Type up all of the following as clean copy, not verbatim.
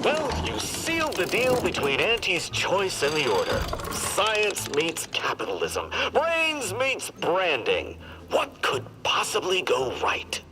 Well, you sealed the deal between Auntie's Choice and the Order. Science meets capitalism. Brains meets branding. What could possibly go right?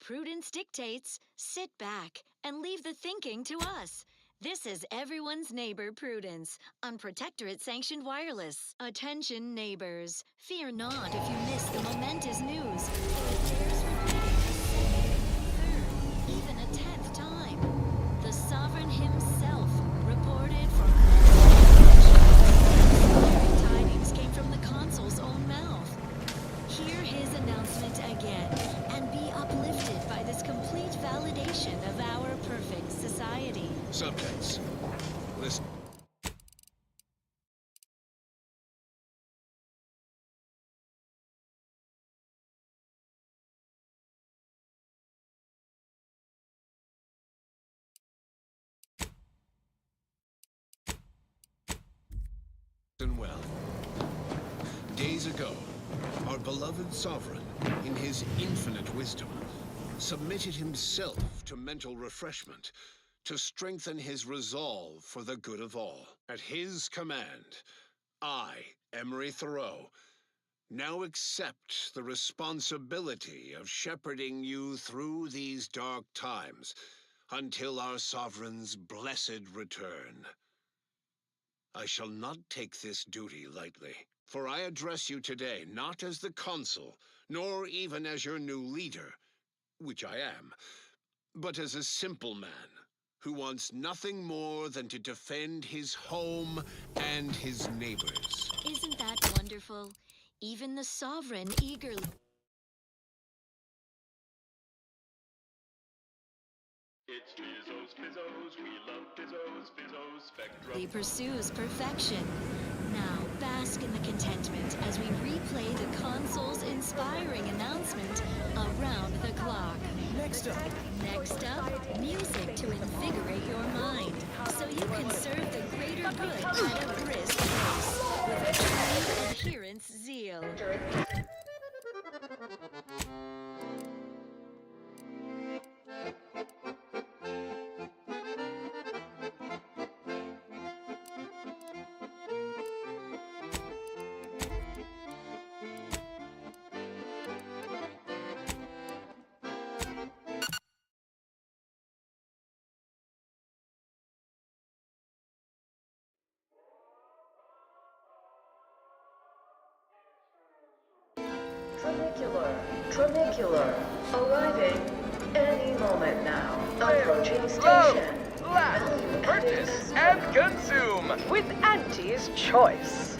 prudence dictates, sit back and leave the thinking to us. This is everyone's neighbor Prudence on Protectorate-sanctioned wireless. Attention, neighbors. Fear not if you miss the momentous news. For it bears repeating a second, third, even a 10th time. The Sovereign himself reported from inspiring tidings came from the consul's own mouth. Hear his announcement again and be uplifted by this complete validation of our perfect society. Subjects, listen well. Days ago, our beloved sovereign, in his infinite wisdom, submitted himself to mental refreshment to strengthen his resolve for the good of all. At his command, I, Emery Thoreau, now accept the responsibility of shepherding you through these dark times until our sovereign's blessed return. I shall not take this duty lightly, for I address you today not as the consul, nor even as your new leader, which I am, but as a simple man who wants nothing more than to defend his home and his neighbors. Isn't that wonderful? Even the Sovereign eagerly It's Fizzos, Fizzos, we love Fizzos, Fizzos, Spectrum. he pursues perfection. Now bask in the contentment as we replay the consul's inspiring announcement around the clock. Next up, Music to invigorate your mind, so you can serve the greater good at a brisk pace with a true adherence zeal. Tramicular, arriving any moment now. Approaching station. Land, purchase, and consume with Auntie's Choice.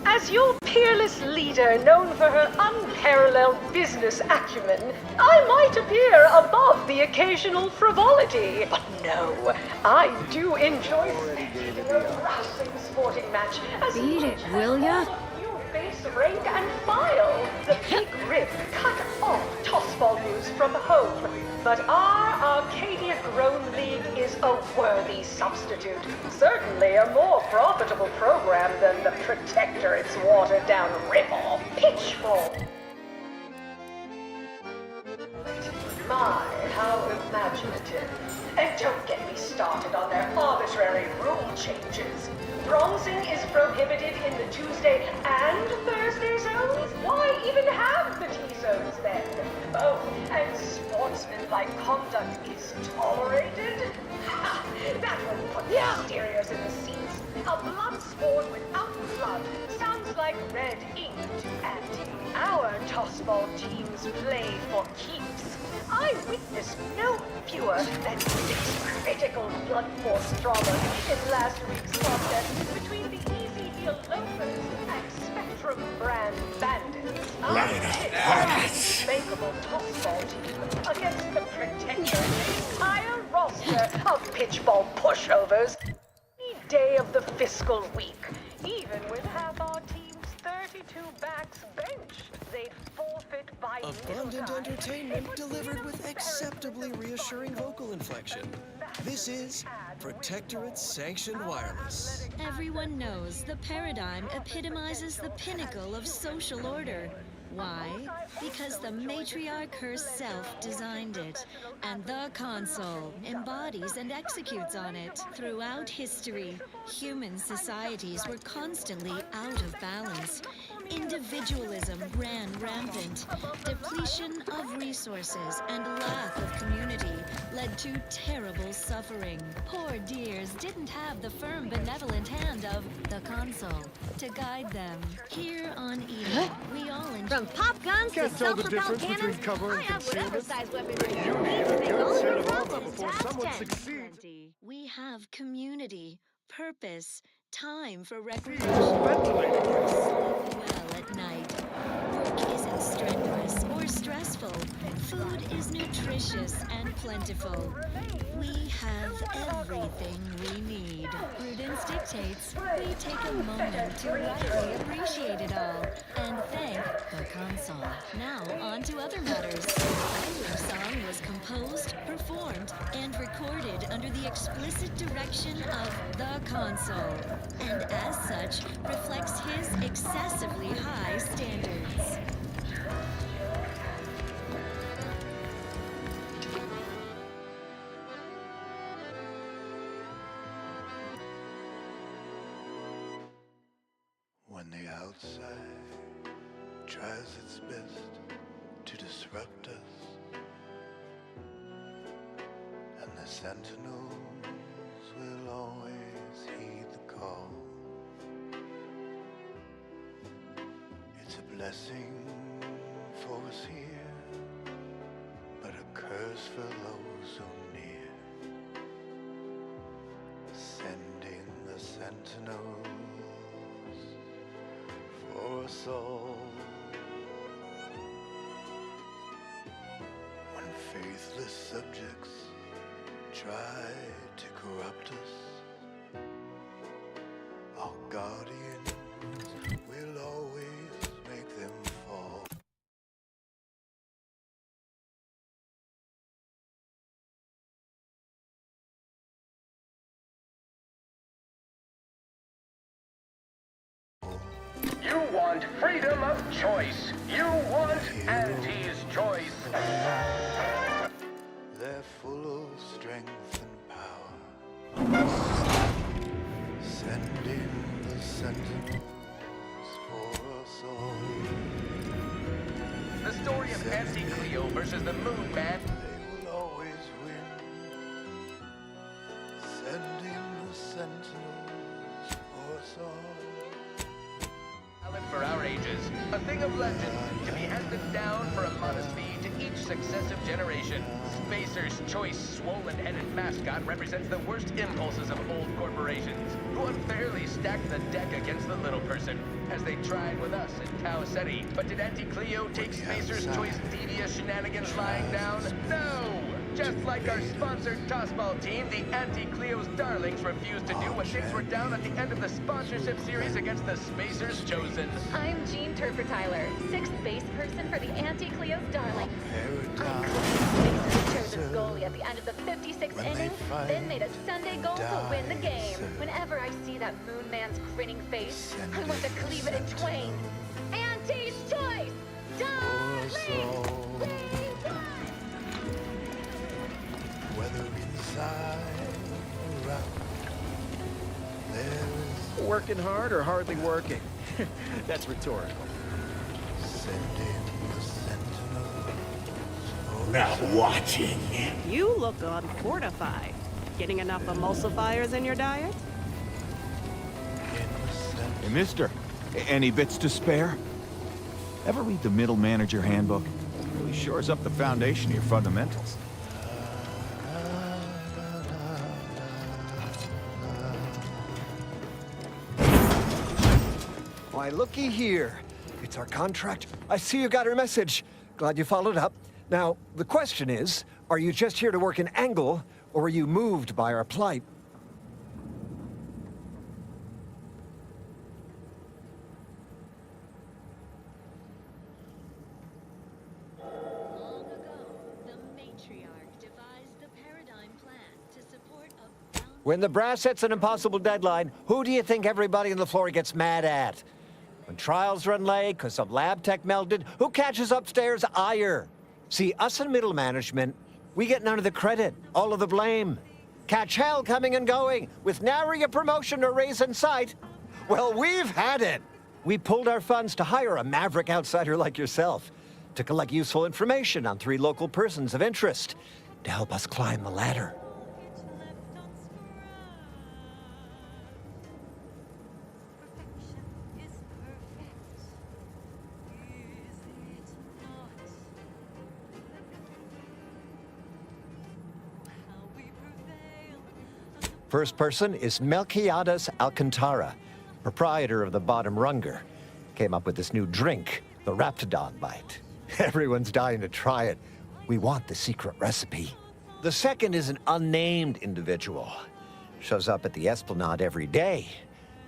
As your peerless leader, known for her unparalleled business acumen, I might appear above the occasional frivolity. But no, I do enjoy spectating a rousing sporting match. Beat it, will ya? You base rank and file. The big rib cut off toss ball news from home. But our Arcadia-grown league is a worthy substitute. Certainly a more profitable program than the Protectorate's watered-down ripoff. Pitchball. My, how imaginative. And don't get me started on their arbitrary rule changes. Bronzing is prohibited in the Tuesday and Thursday zones? Why even have the T-zones then? Oh, and sportsmanlike conduct is tolerated? Ha! That would put mysterios in the seats. A blood sport without blood sounds like red ink to Auntie. Our tossball teams play for keeps. I witnessed no fewer than 6 critical blood force dramas in last week's contest between the Easy Heel Loafers and Spectrum brand bandits. Unmistakable tossball team against the Protectorate's entire roster of pitchball pushovers. Any day of the fiscal week, even with half our team's 32 backs benched, they'd forfeit by abundant entertainment delivered with acceptably reassuring vocal inflection. This is Protectorate-sanctioned wireless. Everyone knows the paradigm epitomizes the pinnacle of social order. Why? Because the matriarch herself designed it, and the console embodies and executes on it. Throughout history, human societies were constantly out of balance. Individualism ran rampant. Depletion of resources and lack of community led to terrible suffering. Poor dears didn't have the firm, benevolent hand of the console to guide them. Here on Eden, we all enjoy... From pop guns to Can't tell the self-propelled difference between cannons, cover I and have whatever concealment. size weapon But you you need need to a make good all set your of armor problems before times someone 10. succeeds. We have community, purpose, time for recreation. Ventilating. Sleep well at night. Work isn't strenuous or stressful. Food is nutritious and plentiful. We have everything we need. Prudence dictates we take a moment to rightly appreciate it all and thank the console. Now on to other matters. Our song was composed, performed, and recorded under the explicit direction of the console, and as such reflects his excessively high standards. When the outside tries its best to disrupt us, and the sentinels will always heed the call. It's a blessing for us here, but a curse for those so near. Sending the sentinels for us all. When faithless subjects try to corrupt us, our guardians will always make them fall. You want freedom of choice. You want Auntie's choice. They're full of strength and power, sending the sentinels for us all. The story of Auntie Cleo versus the Moon Man. They will always win, sending the sentinels for us all. Talent for our ages, a thing of legend, to be handed down for a modest fee to each successive generation. Spacer's Choice swollen-headed mascot represents the worst impulses of old corporations, who unfairly stacked the deck against the little person, as they tried with us in Tau Ceti. But did Auntie Cleo take Spacer's Choice devious shenanigans lying down? No! Just like our sponsored tossball team, the Auntie Cleo's Darlings refused to do what things were down at the end of the sponsorship series against the Spacers Chosen. I'm Jean Turper-Tyler, 6th base person for the Auntie Cleo's Darlings. I cleared Spacers Chosen's goalie at the end of the 56th inning, then made a Sunday goal to win the game. Whenever I see that Moon Man's grinning face, I want to cleave it in twain. Auntie's Choice! Darlings! Whether inside or out, there is Working hard or hardly working? That's rhetorical. sending the sentinels for Now watching. You look unfortified. Getting enough emulsifiers in your diet? innocent. Hey, mister, any bits to spare? Ever read the Middle Manager Handbook? Really shores up the foundation of your fundamentals. Why, looky here. It's our contract. I see you got our message. Glad you followed up. Now, the question is, are you just here to work an angle, or were you moved by our plight? Long ago, the matriarch devised the paradigm plan to support a bound... When the brass sets an impossible deadline, who do you think everybody on the floor gets mad at? When trials run late because some lab tech melted, who catches upstairs ire? See, us in middle management, we get none of the credit, all of the blame. Catch hell coming and going, with nary a promotion or raise in sight. Well, we've had it. We pulled our funds to hire a maverick outsider like yourself to collect useful information on 3 local persons of interest to help us climb the ladder. First person is Melquiades Alcantara, proprietor of the Bottom Runger. Came up with this new drink, the Raptidon Bite. Everyone's dying to try it. We want the secret recipe. The second is an unnamed individual. Shows up at the Esplanade every day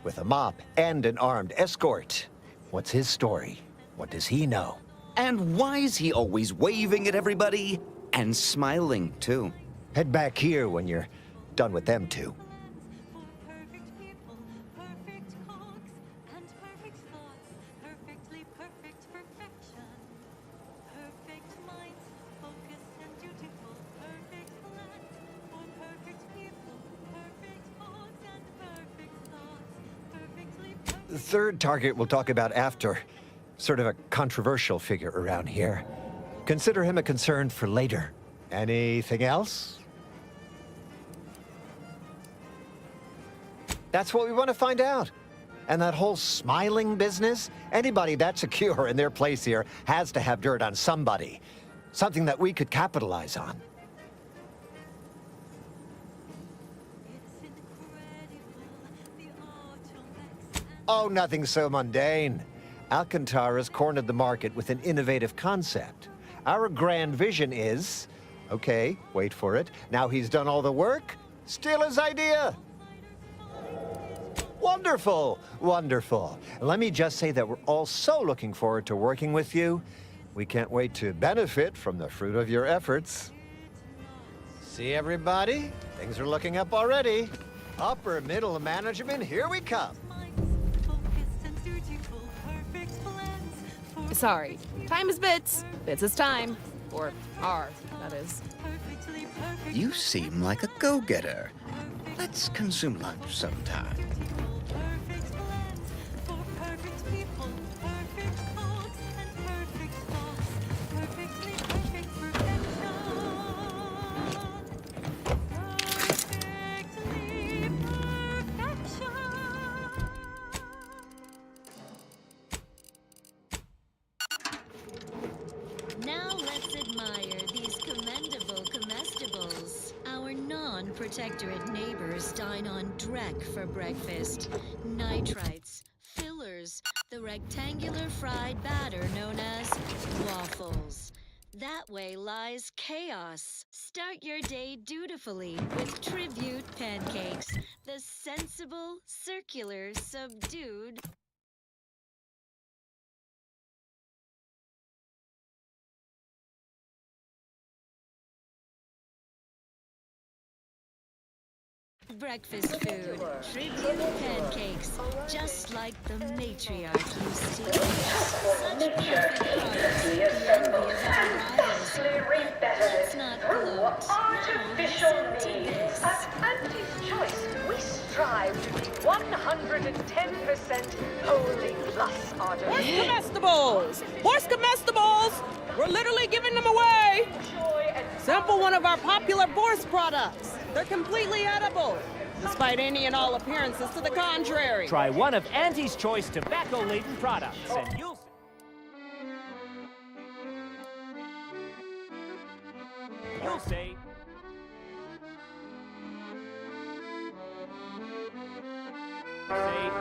with a mop and an armed escort. What's his story? What does he know? And why is he always waving at everybody? And smiling, too. Head back here when you're done with them two. The third target we'll talk about after. Sort of a controversial figure around here. Consider him a concern for later. Anything else? That's what we want to find out. And that whole smiling business, anybody that's secure in their place here has to have dirt on somebody. Something that we could capitalize on. Oh, nothing so mundane. Alcantara's cornered the market with an innovative concept. Our grand vision is... Okay, wait for it. Now he's done all the work, steal his idea. Wonderful, wonderful. Let me just say that we're all so looking forward to working with you. We can't wait to benefit from the fruit of your efforts. See, everybody? Things are looking up already. Upper middle management, here we come. Sorry. Time is bits. Bits is time. Or are, that is. You seem like a go-getter. Let's consume lunch sometime. Now let's admire these commendable comestibles. Our non-protectorate neighbors dine on dreck for breakfast. Nitrites, fillers, the rectangular fried batter known as waffles. That way lies chaos. Start your day dutifully with tribute pancakes, the sensible, circular, subdued breakfast food. Tribute pancakes, just like the matriarch used to eat. Such perfect products, the envy of the rivals. Let's not gloat. Artificial means. At Auntie's Choice, we strive to be 110% wholly plus artificial. Horse comestibles! Horse comestibles! We're literally giving them away! Sample one of our popular Bourse products. They're completely edible, despite any and all appearances to the contrary. Try one of Auntie's Choice tobacco-laden products, and you'll say...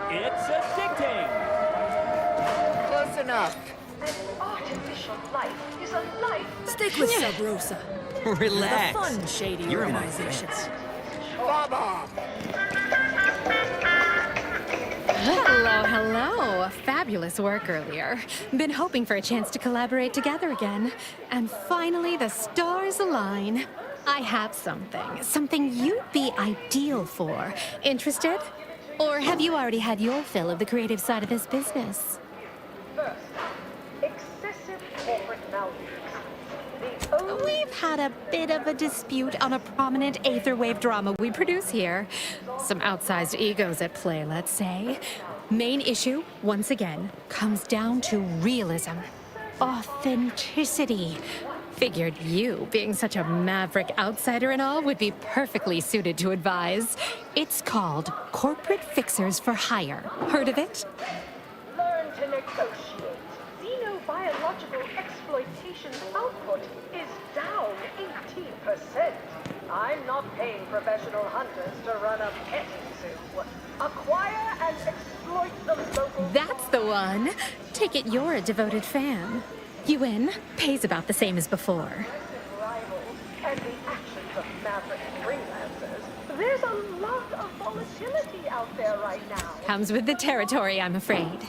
it's addicting! Close enough. This artificial life is a life that Stick with Sub Rosa. Relax. The fun, shady You're in my organizations. Baba! Hello, hello. Fabulous work earlier. Been hoping for a chance to collaborate together again. And finally, the stars align. I have something you'd be ideal for. Interested? Or have you already had your fill of the creative side of this business? First, excessive corporate malfeasance. We've had a bit of a dispute on a prominent aetherwave drama we produce here. Some outsized egos at play, let's say. Main issue, once again, comes down to realism. Authenticity. Figured you, being such a maverick outsider and all, would be perfectly suited to advise. It's called Corporate Fixers for Hire. Heard of it? Learn to negotiate. Xenobiological exploitation output is down 18%. I'm not paying professional hunters to run a petting zoo. Acquire and exploit the local... That's the one. Take it you're a devoted fan. You win. Pays about the same as before. Rivals and the actions of maverick freelancers. There's a lot of volatility out there right now. Comes with the territory, I'm afraid.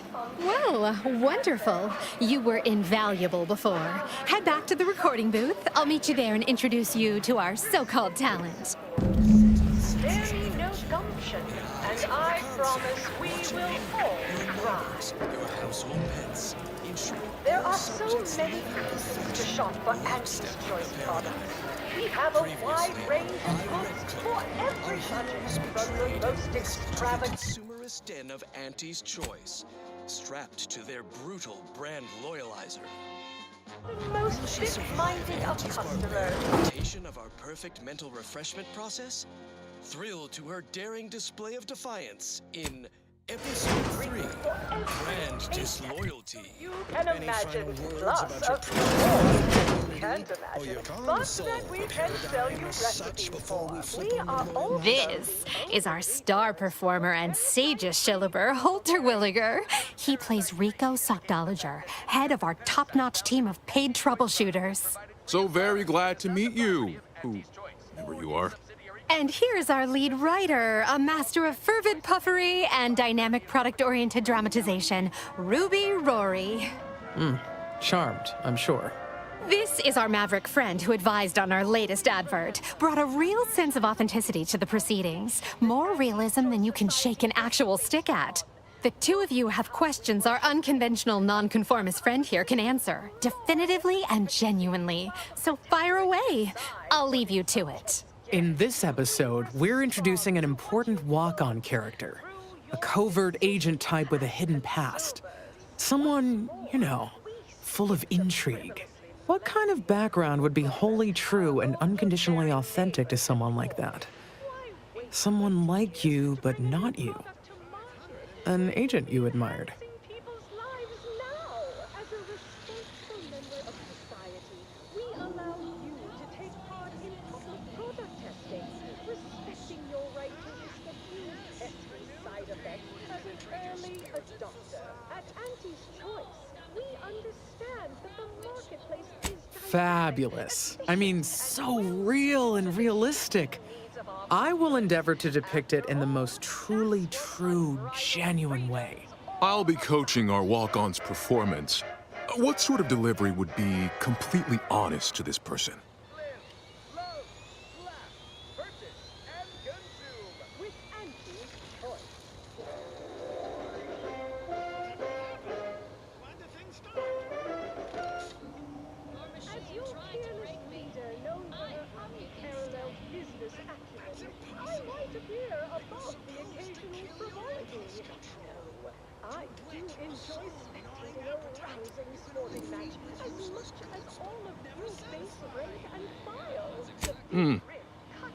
Well, wonderful. You were invaluable before. Head back to the recording booth. I'll meet you there and introduce you to our so-called talent. Spare me no gumption, and I promise we will all thrive. Your household pets. There are so many reasons to shop for Auntie's Choice products. We have a wide range of goods for every budget, from the most extravagant consumerist den of Auntie's Choice, strapped to their brutal brand loyalizer. the most fit-minded of customers. Imitation of our perfect mental refreshment process? Thrilled to her daring display of defiance in Episode 3, Brand Disloyalty. You can imagine, plus, of course, can't imagine, but that we can sell you recipes for. We are also... This is our star performer and sagest Shilliber, Holter Williger. He plays Rico Sockdolager, head of our top-notch team of paid troubleshooters. So very glad to meet you, whoever you are. And here's our lead writer, a master of fervid puffery and dynamic product-oriented dramatization, Ruby Rory. Charmed, I'm sure. This is our maverick friend who advised on our latest advert. Brought a real sense of authenticity to the proceedings. More realism than you can shake an actual stick at. The two of you have questions our unconventional nonconformist friend here can answer, definitively and genuinely. So fire away. I'll leave you to it. In this episode, we're introducing an important walk-on character. A covert agent type with a hidden past. Someone, you know, full of intrigue. What kind of background would be wholly true and unconditionally authentic to someone like that? Someone like you, but not you. An agent you admired. Fabulous. I mean, so real and realistic. I will endeavor to depict it in the most truly true, genuine way. I'll be coaching our walk-on's performance. What sort of delivery would be completely honest to this person?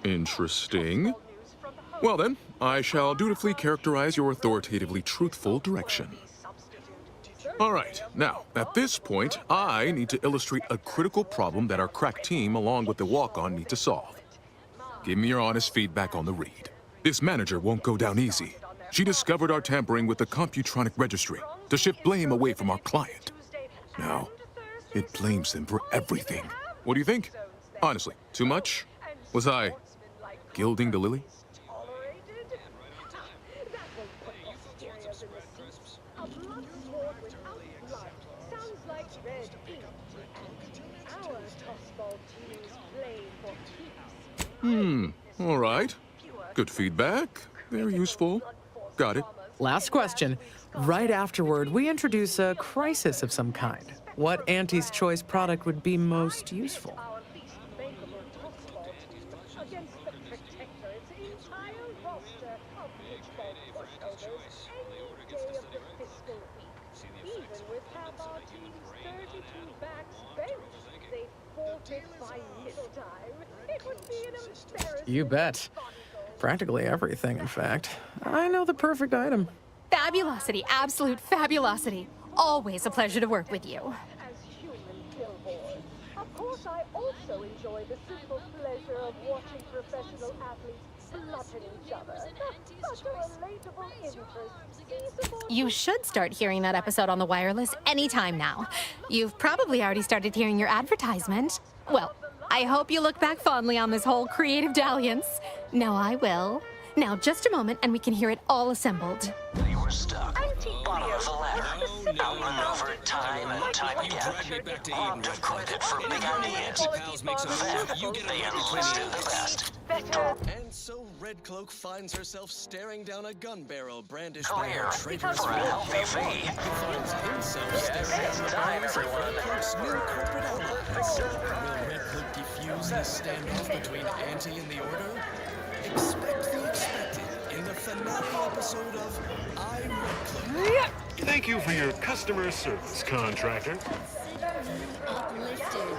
Interesting. Well then, I shall dutifully characterize your authoritatively truthful direction. All right, now, at this point, I need to illustrate a critical problem that our crack team, along with the walk-on, need to solve. Give me your honest feedback on the read. This manager won't go down easy. She discovered our tampering with the Computronic registry to shift blame away from our client. Now, it blames them for everything. What do you think? Honestly, too much? Was I gilding the lily? All right. Good feedback. Very useful. Got it. Last question. Right afterward, we introduce a crisis of some kind. What Auntie's Choice product would be most useful? You bet. Practically everything, in fact. I know the perfect item. Fabulosity, absolute fabulosity. Always a pleasure to work with you. As human billboards. Of course, I also enjoy the simple pleasure of watching professional athletes bludgeon each other. Such a relatable interest. You should start hearing that episode on the wireless anytime now. You've probably already started hearing your advertisement. Well, I hope you look back fondly on this whole creative dalliance. No, I will. Now, just a moment, and we can hear it all assembled. They were stuck. Bottom of the ladder. Outmaneuvered time and time again. Robbed of credit for big ideas. Then, they enlisted the best. And so Red Cloak finds herself staring down a gun barrel brandished by Clear a traitorous for a healthy fee. He finds himself staring down time, the everyone. Red Cloak's new corporate allies. Will Red Cloak defuse the standoff between Auntie and the Order? Expect the expected in the finale episode of I, Red Cloak. Thank you for your customer service, contractor. Uplifted.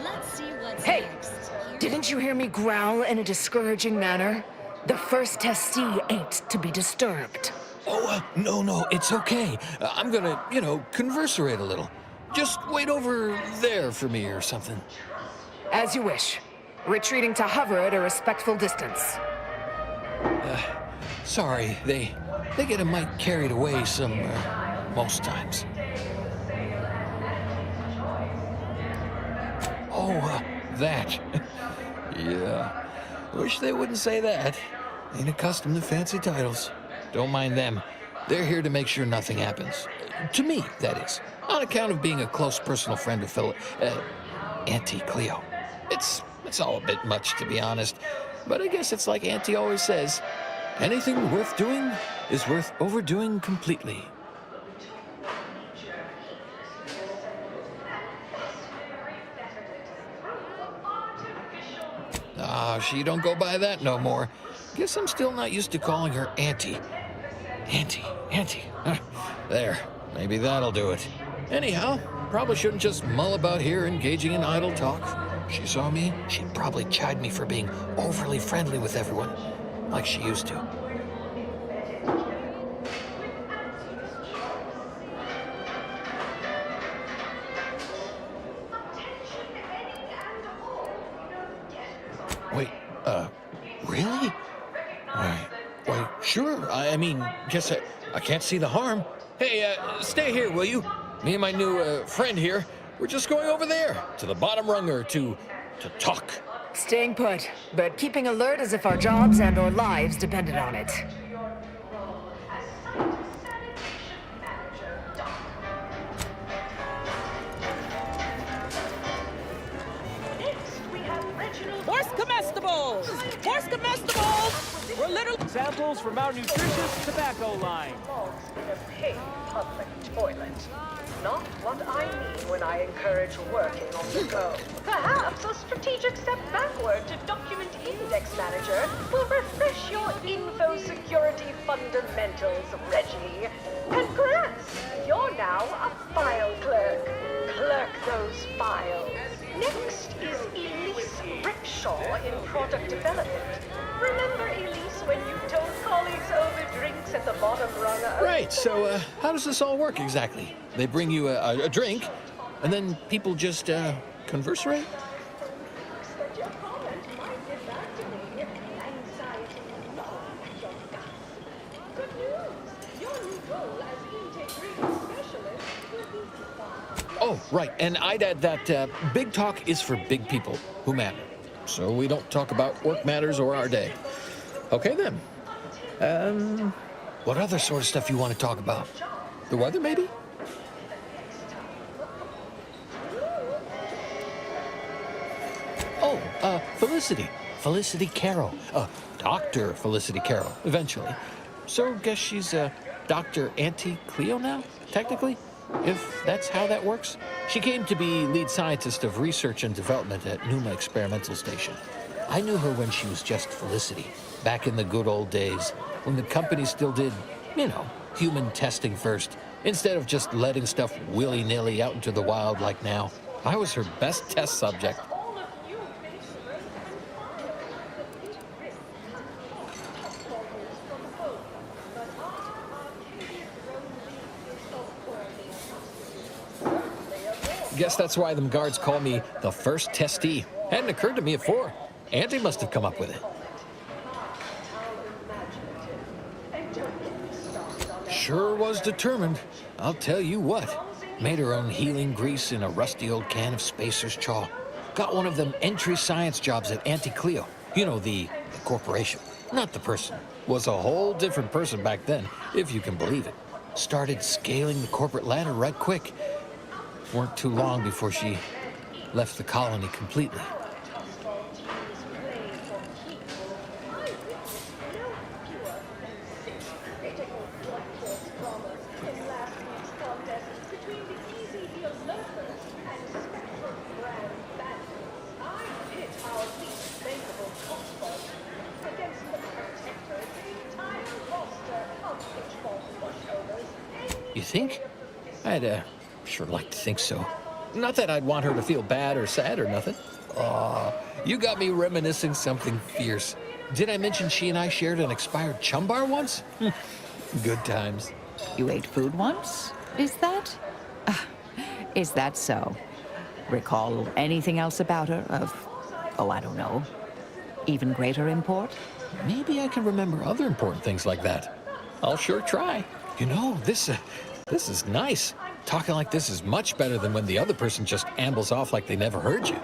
Let's see what's Hey, next. didn't you hear me growl in a discouraging manner? The first testee ain't to be disturbed. Oh, no, it's okay. I'm gonna, converserate a little. Just wait over there for me or something. As you wish. Retreating to hover at a respectful distance. Sorry, they get a mite carried away most times. Oh, that. Yeah. Wish they wouldn't say that. Ain't accustomed to fancy titles. Don't mind them. They're here to make sure nothing happens. To me, that is. On account of being a close personal friend of Auntie Cleo. It's all a bit much, to be honest. But I guess it's like Auntie always says, anything worth doing is worth overdoing completely. She don't go by that no more. Guess I'm still not used to calling her Auntie. Auntie. There, maybe that'll do it. Anyhow, probably shouldn't just mull about here engaging in idle talk. If she saw me, she'd probably chide me for being overly friendly with everyone, like she used to. Wait, really? Why, sure. I mean, guess I can't see the harm. Hey, stay here, will you? Me and my new friend here, we're just going over there, to the bottom runger, to talk. Staying put, but keeping alert as if our jobs and or lives depended on it. Horse comestibles! Horse comestibles! We're literally samples from our nutritious tobacco line. In a paid public toilet. Not what I mean when I encourage working on the go. Perhaps a strategic step backward to Document Index Manager will refresh your info security fundamentals, Reggie. Congrats! You're now a file clerk. Clerk those files. Next is Elise Brickshaw in product development. Remember, Elise, when you told colleagues over drinks at the bottom runner? Right, so how does this all work exactly? They bring you a drink, and then people just converserate? Oh, right, and I'd add that big talk is for big people who matter. So we don't talk about work matters or our day. Okay, then. What other sort of stuff you want to talk about? The weather, maybe? Oh, Felicity. Felicity Carroll. Dr. Felicity Carroll, eventually. So guess she's Dr. Auntie Cleo now, technically? If that's how that works. She came to be lead scientist of research and development at Numa Experimental Station. I knew her when she was just Felicity, back in the good old days, when the company still did, human testing first, instead of just letting stuff willy-nilly out into the wild like now. I was her best test subject. Guess that's why them guards call me the first testee. Hadn't occurred to me before. Auntie must have come up with it. Sure was determined. I'll tell you what. Made her own healing grease in a rusty old can of Spacer's Chaw. Got one of them entry science jobs at Auntie Cleo. You know, the corporation. Not the person. Was a whole different person back then, if you can believe it. Started scaling the corporate ladder right quick. Weren't too long before she left the colony completely. You think? I'd sure like to think so. Not that I'd want her to feel bad or sad or nothing. Aw, you got me reminiscing something fierce. Did I mention she and I shared an expired chum bar once? Good times. You ate food once? Is that? Is that so? Recall anything else about her of, oh, I don't know, even greater import? Maybe I can remember other important things like that. I'll sure try. You know, this is nice. Talking like this is much better than when the other person just ambles off like they never heard you.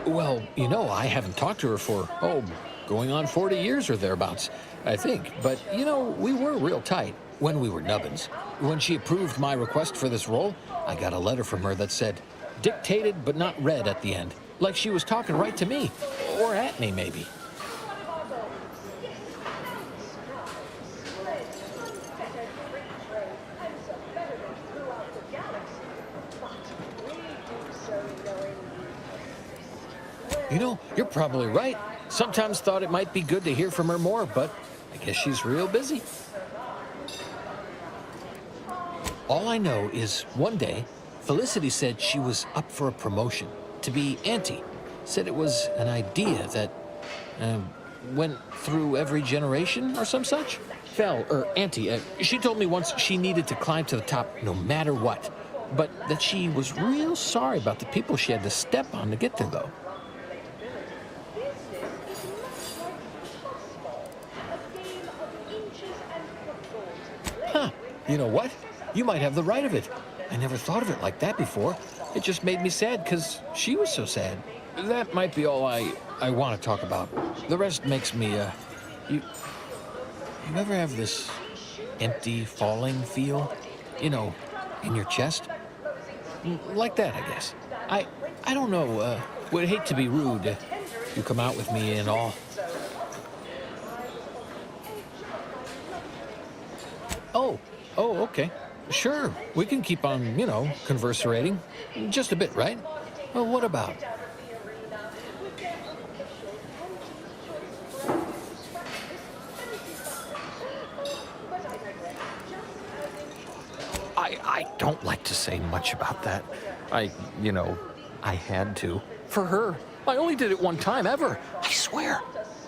Well, you know, I haven't talked to her for, going on 40 years or thereabouts, I think. But, you know, we were real tight when we were nubbins. When she approved my request for this role, I got a letter from her that said, dictated but not read at the end. Like she was talking right to me. Or at me, maybe. You know, you're probably right. Sometimes thought it might be good to hear from her more, but I guess she's real busy. All I know is one day, Felicity said she was up for a promotion to be Auntie. Said it was an idea that went through every generation or some such. Auntie, she told me once she needed to climb to the top no matter what, but that she was real sorry about the people she had to step on to get there, though. Huh, you know what? You might have the right of it. I never thought of it like that before. It just made me sad because she was so sad. That might be all I want to talk about. The rest makes me, You ever have this empty, falling feel? You know, in your chest? Like that, I guess. I don't know, would hate to be rude. You come out with me and all. Oh, okay. Sure, we can keep on, you know, converserating. Just a bit, right? Well, what about? I don't like to say much about that. I had to. For her. I only did it one time ever. I swear.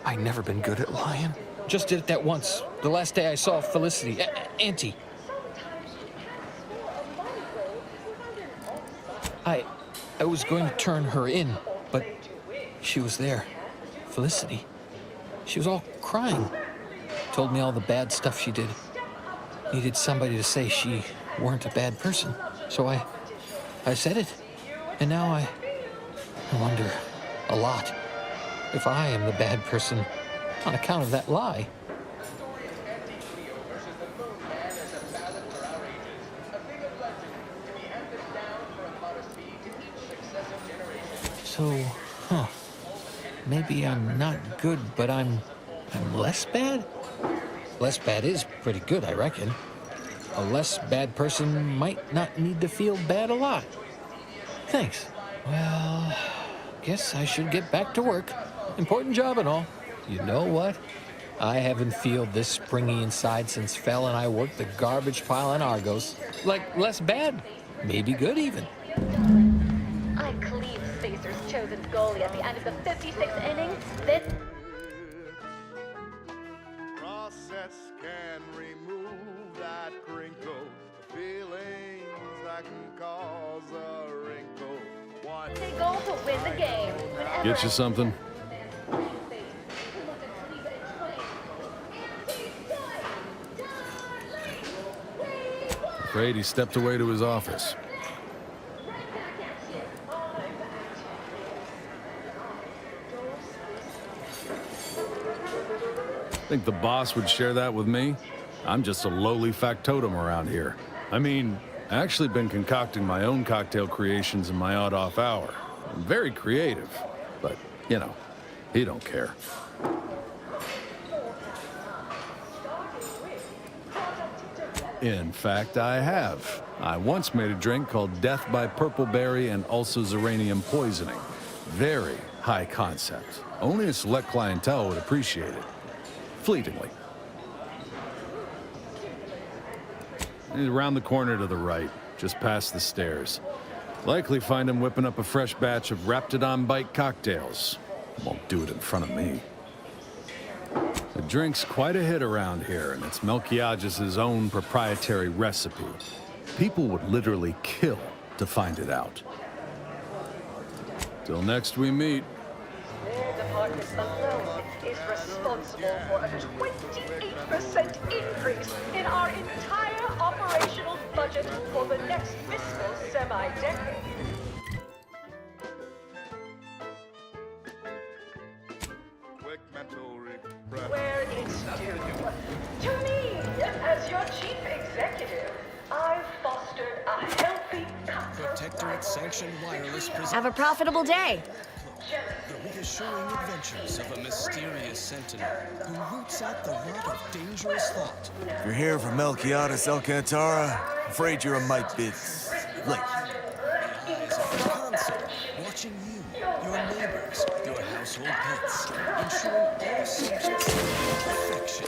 I've never been good at lying. Just did it that once. The last day I saw Felicity. Auntie. I was going to turn her in, but she was there. Felicity. She was all crying. Told me all the bad stuff she did. Needed somebody to say she weren't a bad person. So I said it. And now I wonder a lot if I am the bad person on account of that lie. So, maybe I'm not good, but I'm less bad? Less bad is pretty good, I reckon. A less bad person might not need to feel bad a lot. Thanks. Well, guess I should get back to work. Important job and all. You know what? I haven't felt this springy inside since Fel and I worked the garbage pile in Argos. Like, less bad. Maybe good, even. goalie at the end of the 56th inning, then... Process can remove that crinkle, the feelings that can cause a wrinkle. What they go to win the game. Get you something? Afraid he stepped away to his office. Think the boss would share that with me? I'm just a lowly factotum around here. I mean, I actually been concocting my own cocktail creations in my odd-off hour. I'm very creative, but, you know, he don't care. In fact, I have. I once made a drink called Death by Purpleberry and also Zeranium Poisoning. Very high concept. Only a select clientele would appreciate it. Fleetingly. He's around the corner to the right, just past the stairs. Likely find him whipping up a fresh batch of Raptidon Bite cocktails. Won't do it in front of me. The drink's quite a hit around here, and it's Melquiades' own proprietary recipe. People would literally kill to find it out. Till next we meet. Their department alone is responsible for a 28% increase in our entire operational budget for the next fiscal semi-decade. quick mental refresh. Where it's due. To me, as your chief executive, I've fostered a healthy Protectorate sanctioned wireless Have a profitable day. The reassuring adventures of a mysterious sentinel who roots out the rot of dangerous thought. If you're here for Melquiades Alcantara, afraid you're a mite bit late. The eyes of the console watching you, your neighbors, your household pets, ensuring all subjects have perfection,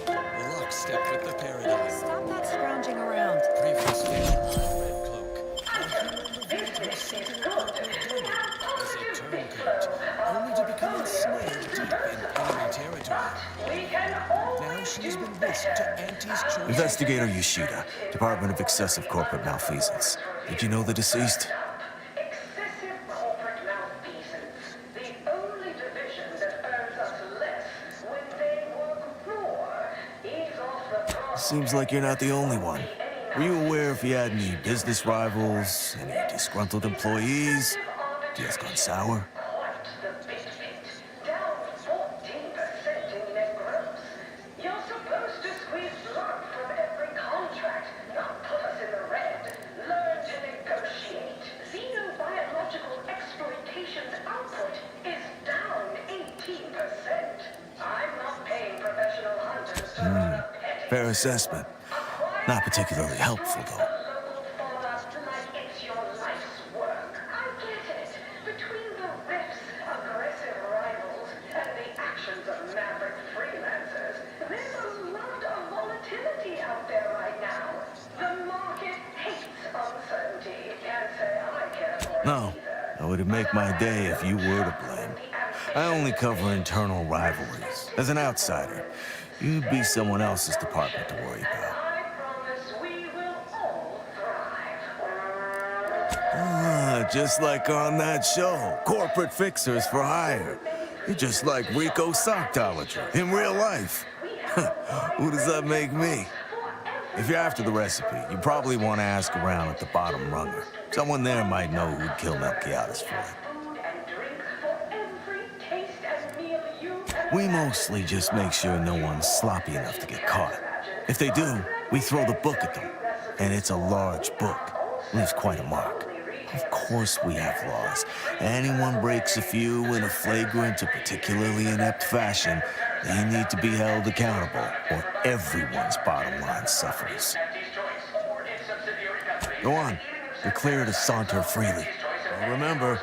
lockstep with the paradigm. Stop that scrounging around. Previously, Red Cloak, a human revealed herself as a turncoat, only to become ensnared deep in enemy territory. Now she's been whisked to Auntie's choice. Investigator Yoshida, Department of Excessive Corporate Malfeasance. Did you know the deceased? excessive corporate malfeasance, the only division that earns us less when they work more. Ease off the process. Seems like you're not the only one. Were you aware if you had any business rivals, any disgruntled employees? Deals gone sour? Down 14% in net gross. You're supposed to squeeze blood from every contract, not put us in the red. Learn to negotiate. Xenobiological exploitation's output is down 18%. I'm not paying professional hunters to run a petty. Fair assessment. Not particularly helpful, though. It's your life's work. I get it. Between the rifts, aggressive rivals, and the actions of maverick freelancers, there's a lot of volatility out there right now. The market hates uncertainty. Can't say I care for it. No, it would make my day if you were to blame. I only cover internal rivalries. As an outsider, you'd be someone else's department to worry about. Just like on that show, Corporate Fixers for Hire. You're just like Rico Sockdology in real life. Who does that make me? If you're after the recipe, you probably want to ask around at the bottom runner. Someone there might know who'd kill Melquiades for it. We mostly just make sure no one's sloppy enough to get caught. If they do, we throw the book at them. And it's a large book. Leaves quite a mark. Of course we have laws. Anyone breaks a few in a flagrant or particularly inept fashion, they need to be held accountable, or everyone's bottom line suffers. Go on. You're clear to saunter freely. But remember,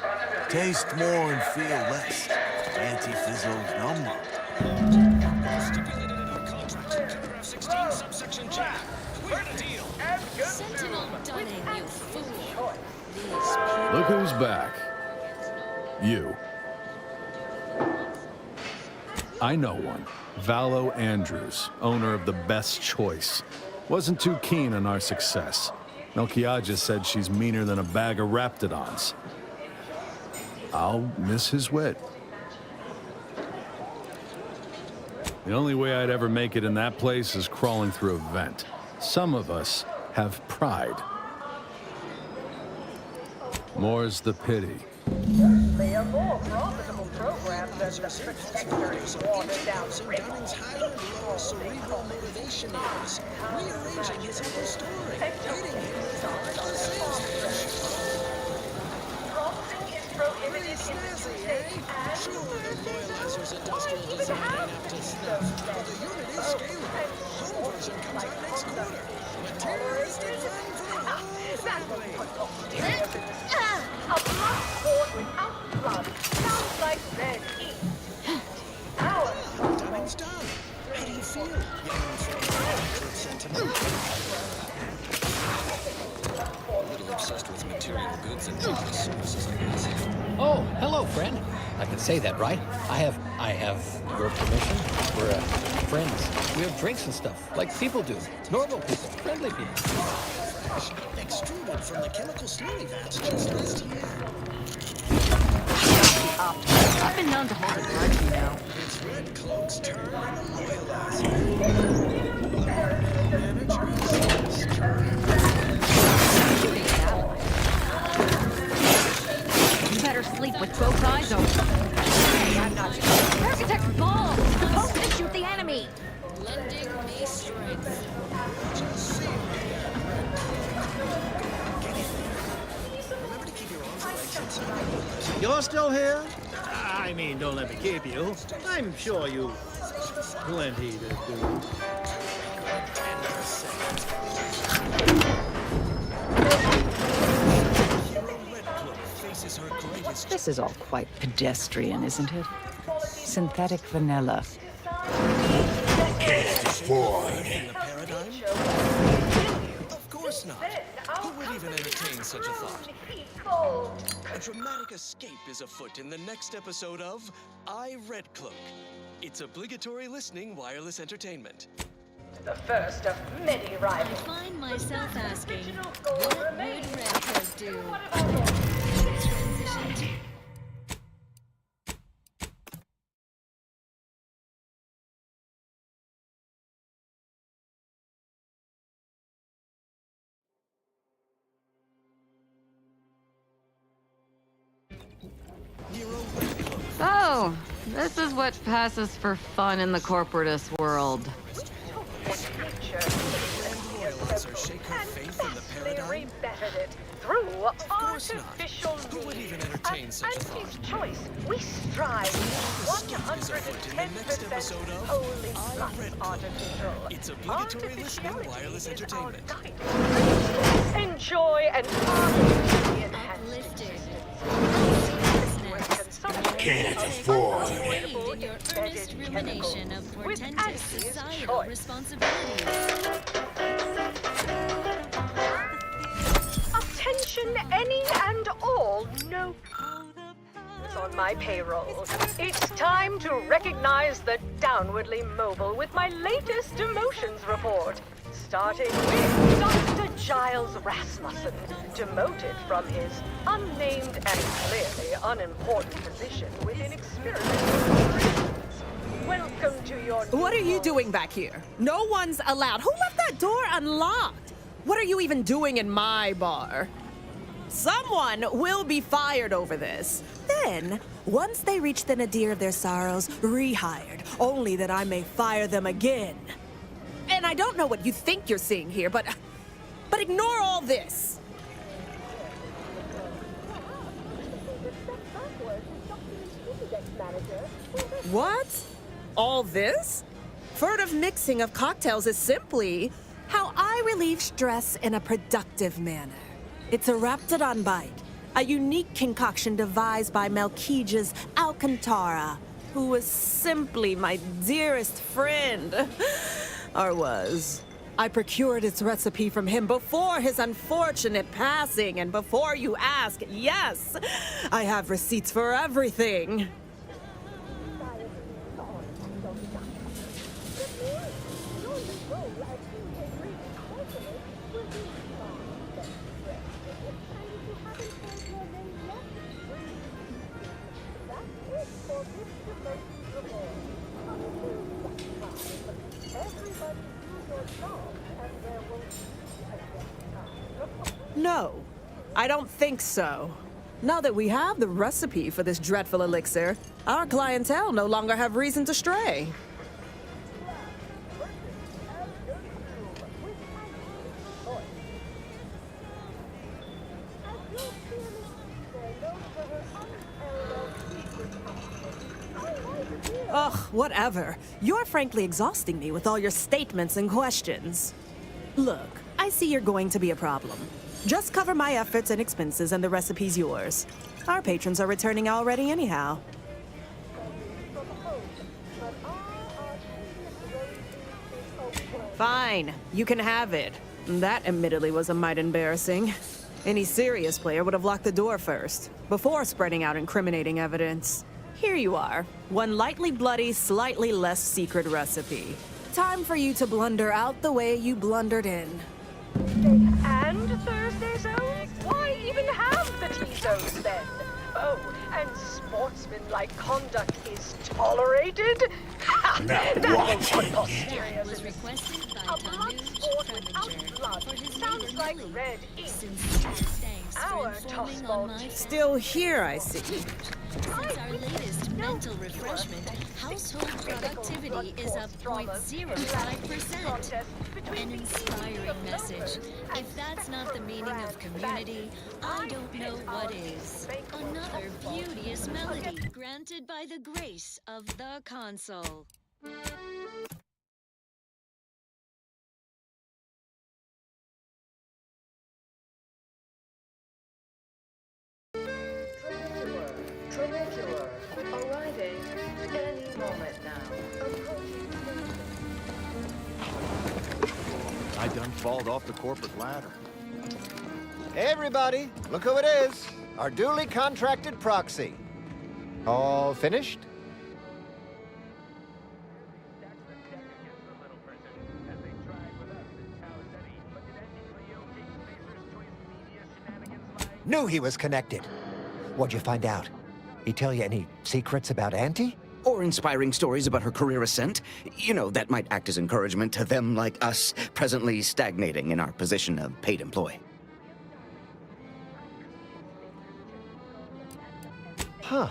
taste more and feel less. Anti-Fizzo's number. 16 subsection J. We're the deal. Sentinel Dunning, you fool. Look who's back. You. I know one. Valo Andrews, owner of the Best Choice. Wasn't too keen on our success. Melchiah said she's meaner than a bag of Raptidons. I'll miss his wit. The only way I'd ever make it in that place is crawling through a vent. Some of us have pride. More's the pity. They are more profitable programs than the protectorate watered-down Dunning's higher and lower cerebral motivation is. Rearranging his whole story. Hitting him with a sales pitch. Bronzing is prohibited in the Tuesday and Sure, the loyalizer's industrial design ain't up to snuff, but the unit is scalable. Home version comes out next quarter. Material is designed for the whole family. A blood sport without blood sounds like red heat. Dunning's done. How do you feel? Young from sentiment. A little obsessed with material goods and business services, I guess. Oh, hello, friend. I can say that, right? I have your permission. We're friends. We have drinks and stuff, like people do. Normal people, friendly people. Extruded from the chemical slurry vat just last year. I've been known to hold a grudge, you know. It's Red Cloak's turn on the loyalizer. You better sleep with both eyes open. Hey, I'm not. Architect's balls! Supposed to shoot the enemy! Lending me strength. You're still here? I mean, don't let me keep you. I'm sure you've plenty to do. This is all quite pedestrian, isn't it? Synthetic vanilla. Can't afford. Of course not. Who would even entertain such a thought? A dramatic escape is afoot in the next episode of I, Red Cloak. It's obligatory listening wireless entertainment. The first of many I rivals. find myself asking, what would Red Coat do? Transition to So, this is what passes for fun in the corporatist world. Shake her faith in the paradigm? Rebetted it through artificial Who would even entertain such a thought? choice. We strive Is afoot in the next episode of holy I, plus Red Cloak. artificial. It's obligatory listening wireless entertainment. Enjoy an artificially enhanced uplifted. Can't afford. Aid in your earnest rumination of portentous societal responsibilities. Attention, any and all no on my payroll. It's time to recognize the downwardly mobile with my latest emotions report. Starting with Dr. Giles Rasmussen, demoted from his unnamed and clearly unimportant position within experimental operations. Welcome to your What are you doing back here? No one's allowed. Who left that door unlocked? What are you even doing in my bar? Someone will be fired over this. Then, once they reach the nadir of their sorrows, rehired, only that I may fire them again. And I don't know what you think you're seeing here, but ignore all this. What? All this? Furtive mixing of cocktails is simply how I relieve stress in a productive manner. It's a Raptidon bite, a unique concoction devised by Melchiah's Alcantara, who was simply my dearest friend. Or was. I procured its recipe from him before his unfortunate passing, and before you ask, yes, I have receipts for everything. No, I don't think so. Now that we have the recipe for this dreadful elixir, our clientele no longer have reason to stray. Ugh, whatever. You're frankly exhausting me with all your statements and questions. Look, I see you're going to be a problem. Just cover my efforts and expenses and the recipe's yours. Our patrons are returning already anyhow. Fine, you can have it. That admittedly was a mite embarrassing. Any serious player would have locked the door first, before spreading out incriminating evidence. Here you are, one lightly bloody, slightly less secret recipe. Time for you to blunder out the way you blundered in. And Thursday zones? Why even have the T-zones then? Oh, and sportsmanlike conduct is tolerated? That was preposterous. A blood sport without blood sounds like red ink. Our tough Still here, I see. Since our latest mental refreshment, household productivity is up 0.05%. An inspiring message. If that's not the meaning of community, I don't know what is. Another beauteous melody granted by the grace of the console. Trinicular, arriving any moment now. I done falled off the corporate ladder. Hey, everybody, look who it is. Our duly contracted proxy. All finished? Knew he was connected. What'd you find out? He tell you any secrets about Auntie? Or inspiring stories about her career ascent? You know, that might act as encouragement to them like us, presently stagnating in our position of paid employee. Huh.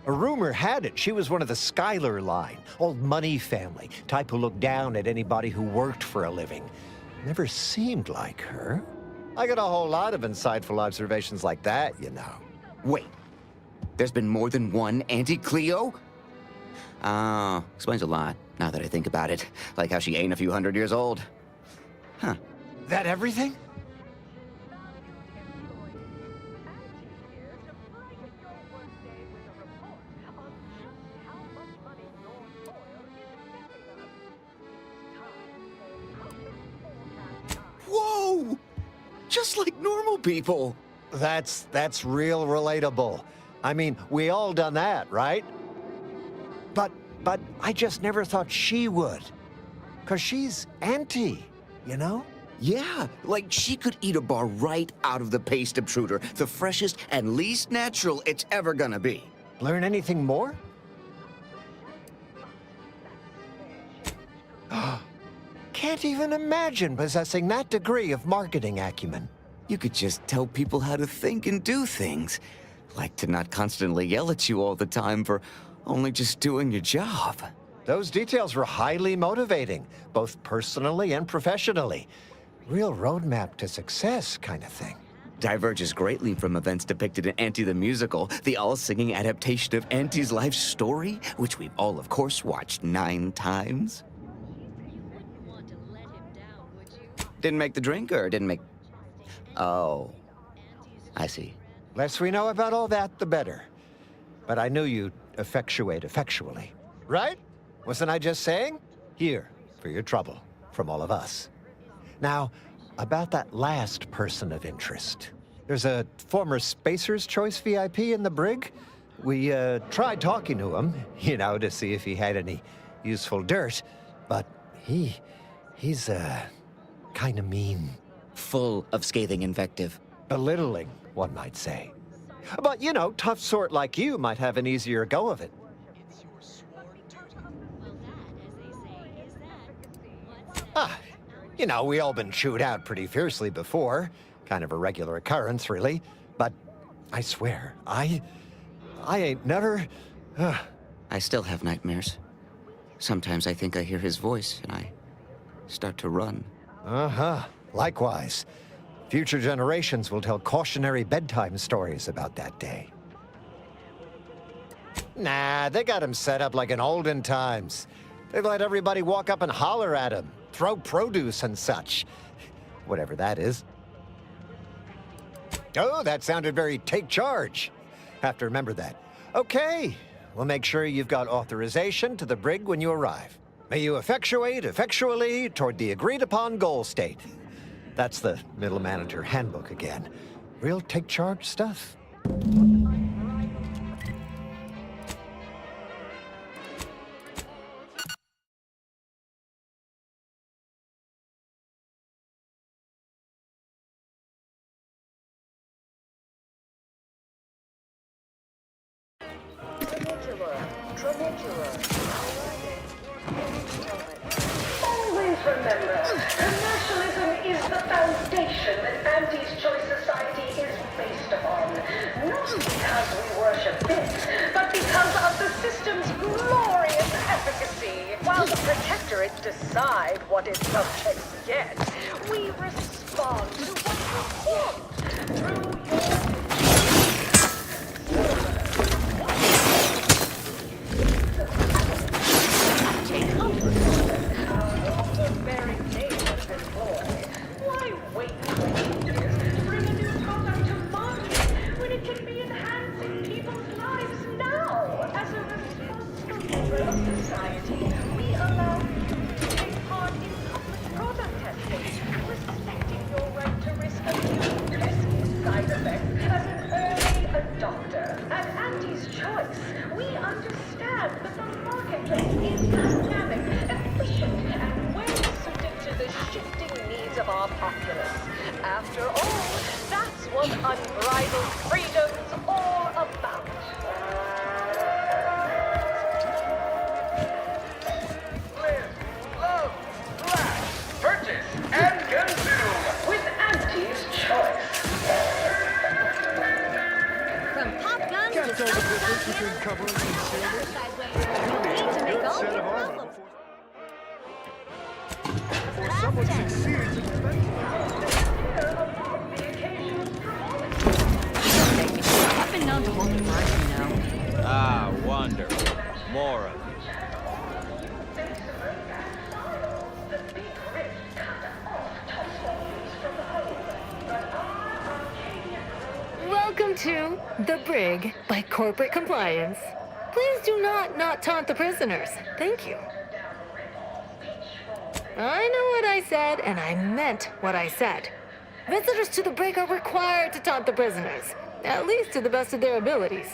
A rumor had it she was one of the Schuyler line, old money family, type who looked down at anybody who worked for a living. Never seemed like her. I got a whole lot of insightful observations like that, you know. Wait, there's been more than one Auntie Cleo? Explains a lot, now that I think about it. Like how she ain't a few hundred years old. Huh. That everything? Whoa! Just like normal people. That's real relatable. I mean, we all done that, right? But I just never thought she would. 'Cause she's Auntie, you know? Yeah, like she could eat a bar right out of the paste obtruder, the freshest and least natural it's ever gonna be. Learn anything more? Can't even imagine possessing that degree of marketing acumen. You could just tell people how to think and do things. Like to not constantly yell at you all the time for only just doing your job. Those details were highly motivating, both personally and professionally. Real roadmap to success kind of thing. Diverges greatly from events depicted in Auntie the Musical, the all-singing adaptation of Auntie's life story, which we've all, of course, watched 9 times. Didn't make the drink, or didn't make... Oh, I see. Less we know about all that, the better. But I knew you'd effectuate effectually. Right? Wasn't I just saying? Here, for your trouble, from all of us. Now, about that last person of interest. There's a former Spacer's Choice VIP in the brig. We tried talking to him, you know, to see if he had any useful dirt. But he's kind of mean. Full of scathing invective. Belittling, one might say. But, you know, tough sort like you might have an easier go of it. You know, we all been chewed out pretty fiercely before. Kind of a regular occurrence, really. But I swear, I ain't never... I still have nightmares. Sometimes I think I hear his voice, and I start to run. Uh-huh. Likewise. Future generations will tell cautionary bedtime stories about that day. Nah, they got him set up like in olden times. They let everybody walk up and holler at him, throw produce and such. Whatever that is. Oh, that sounded very take charge. Have to remember that. Okay, we'll make sure you've got authorization to the brig when you arrive. May you effectuate effectually toward the agreed-upon goal state. That's the middle manager handbook again. Real take charge stuff. Always remember, commercialism is the foundation that Auntie's Choice Society is based upon. Not because we worship bits, but because of the system's glorious efficacy. While the Protectorates decide what its subjects get, we respond to what we want through your... After all, that's what unbridled freedom's all about. Live, love, laugh, purchase, and consume with Auntie's Choice. From pop guns Can't to tell the difference between cover and concealment. you need to make Good all set your of armor problems. before someone succeeds in defending I've been known to hold the line, you know. Ah, wonderful. More of it. Welcome to The Brig by Corporate Compliance. Please do not taunt the prisoners. Thank you. I know what I said, and I meant what I said. Visitors to the brig are required to taunt the prisoners, at least to the best of their abilities.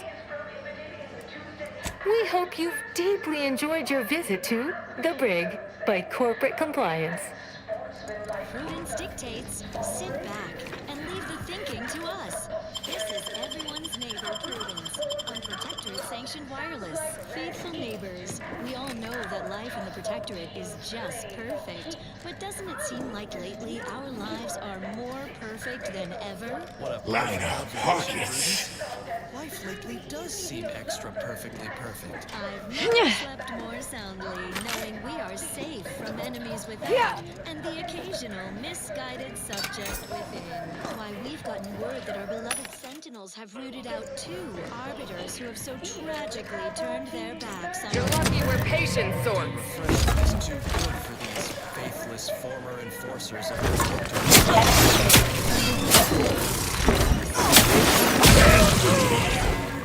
We hope you've deeply enjoyed your visit to The Brig by Corporate Compliance. Prudence dictates, sit back and leave the thinking to us. This is everyone's neighbor Prudence on Protectorate Sanctioned Wireless. Faithful neighbors, we all know that life in the Protectorate is just perfect. But doesn't it seem like lately our lives are more perfect than ever? What a Line up pockets. Life lately does seem extra perfectly perfect. I've never slept more soundly, knowing we are safe from enemies without, and the occasional misguided subject within. Why, we've gotten word that our beloved Sentinels have rooted out 2 arbiters who have so tragically turned their backs on... You're lucky we're patient sorts. Refreshment is too good for these faithless former enforcers of the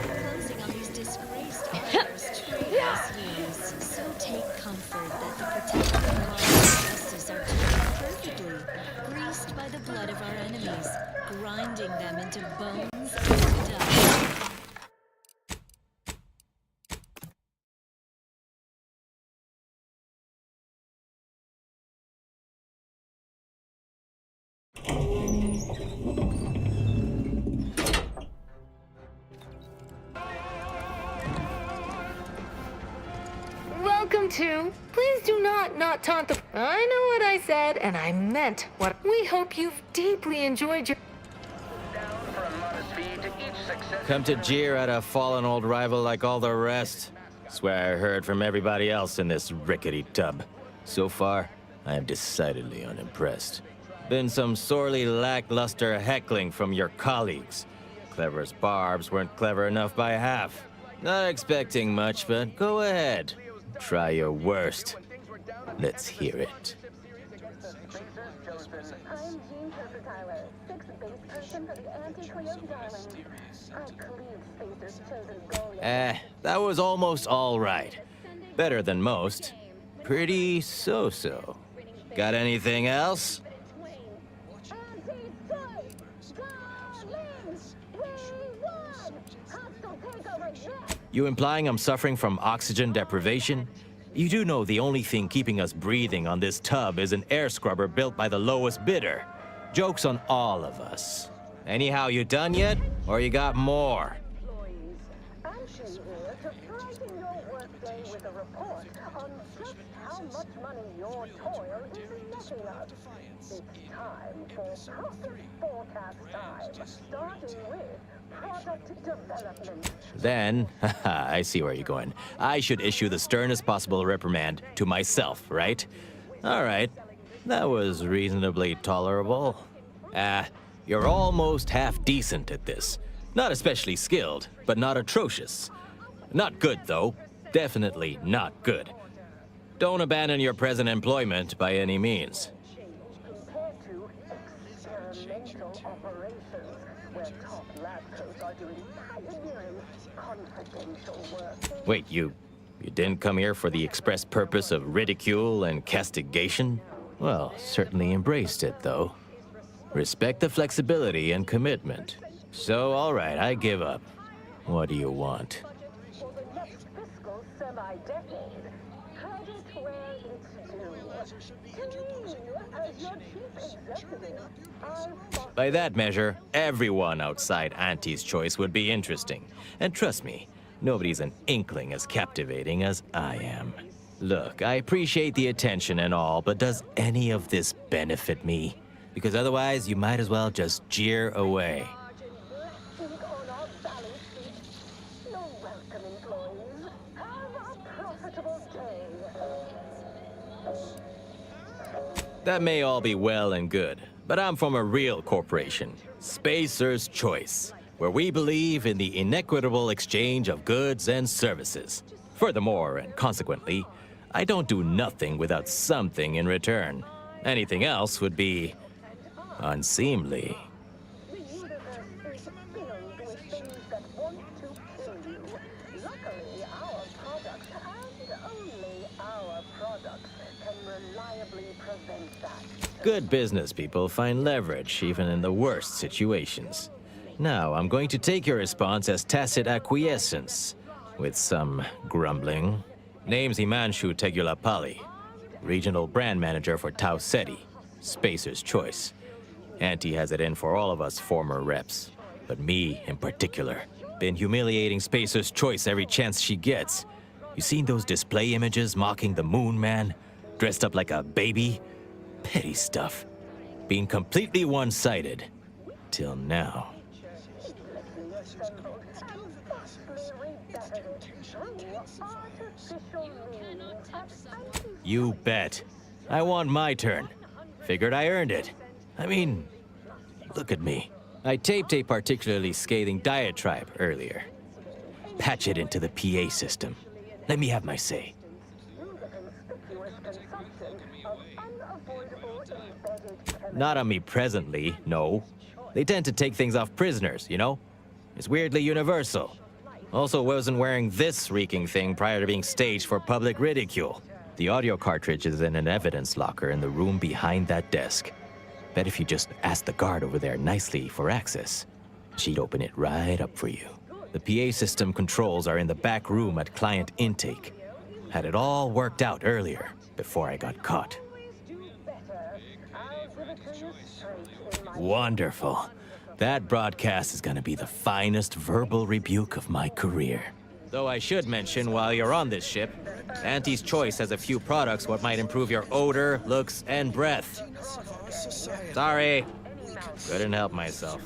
Closing on these disgraced arbiters' traitorous heels. So take comfort that the protective laws of justice are turned perfectly, greased by the blood of our enemies, grinding them into bones and dust. Welcome to... Please do not taunt the... I know what I said, and I meant what... We hope you've deeply enjoyed your... Come to jeer at a fallen old rival like all the rest. Swear I heard from everybody else in this rickety tub. So far, I am decidedly unimpressed. Been some sorely lackluster heckling from your colleagues. Clever as barbs weren't clever enough by half. Not expecting much, but go ahead. Try your worst. Let's hear it. That was almost all right. Better than most. Pretty so-so. Got anything else? You implying I'm suffering from oxygen deprivation? You do know the only thing keeping us breathing on this tub is an air scrubber built by the lowest bidder. Joke's on all of us. Anyhow, you done yet? Or you got more? Then, I see where you're going. I should issue the sternest possible reprimand to myself, right? All right, that was reasonably tolerable. You're almost half decent at this. Not especially skilled, but not atrocious. Not good, though. Definitely not good. Don't abandon your present employment by any means. Wait, you didn't come here for the express purpose of ridicule and castigation? Well, certainly embraced it, though. Respect the flexibility and commitment. So, all right, I give up. What do you want? By that measure, everyone outside Auntie's choice would be interesting. And trust me, nobody's an inkling as captivating as I am. Look, I appreciate the attention and all, but does any of this benefit me? Because otherwise, you might as well just jeer away. That may all be well and good, but I'm from a real corporation, Spacer's Choice, where we believe in the inequitable exchange of goods and services. Furthermore, and consequently, I don't do nothing without something in return. Anything else would be unseemly. Good business people find leverage even in the worst situations. Now, I'm going to take your response as tacit acquiescence, with some grumbling. Name's Himanshu Tegulapalli, Regional Brand Manager for Tau Ceti, Spacer's Choice. Auntie has it in for all of us former reps, but me in particular. Been humiliating Spacer's Choice every chance she gets. You seen those display images mocking the Moon Man? Dressed up like a baby? Petty stuff. Being completely one-sided. Till now. You bet. I want my turn. Figured I earned it. I mean, look at me. I taped a particularly scathing diatribe earlier. Patch it into the PA system. Let me have my say. Not on me presently, no. They tend to take things off prisoners, you know? It's weirdly universal. Also wasn't wearing this reeking thing prior to being staged for public ridicule. The audio cartridge is in an evidence locker in the room behind that desk. Bet if you just ask the guard over there nicely for access, she'd open it right up for you. The PA system controls are in the back room at client intake. Had it all worked out earlier, before I got caught. Wonderful. That broadcast is gonna be the finest verbal rebuke of my career. Though I should mention, while you're on this ship, Auntie's Choice has a few products what might improve your odor, looks, and breath. Sorry, Couldn't help myself.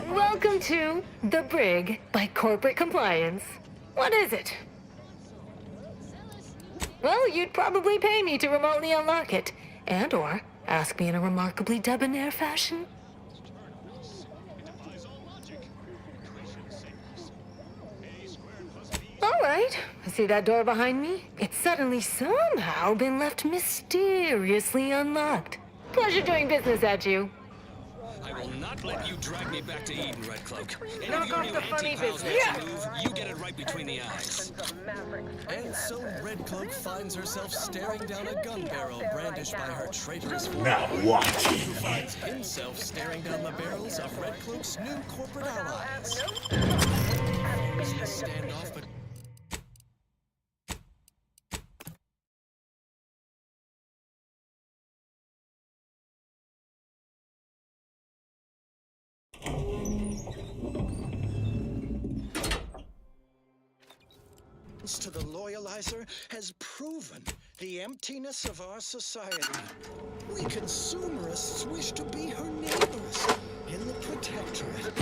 Welcome to The Brig by Corporate Compliance. What is it? Well, you'd probably pay me to remotely unlock it, and/or ask me in a remarkably debonair fashion. All right. See that door behind me? It's suddenly somehow been left mysteriously unlocked. Pleasure doing business at you. I will not let you drag me back to Eden, Red Cloak. Any Knock of you off new the funny anti-pals business. make a move, you get it right between the eyes. And so Red Cloak finds herself staring down a gun barrel brandished by her traitorous foe. Now watching. Who finds himself staring down the barrels of Red Cloak's new corporate allies. This standoff, but to the loyalizer has proven the emptiness of our society. We consumerists wish to be her neighbors in the protectorate.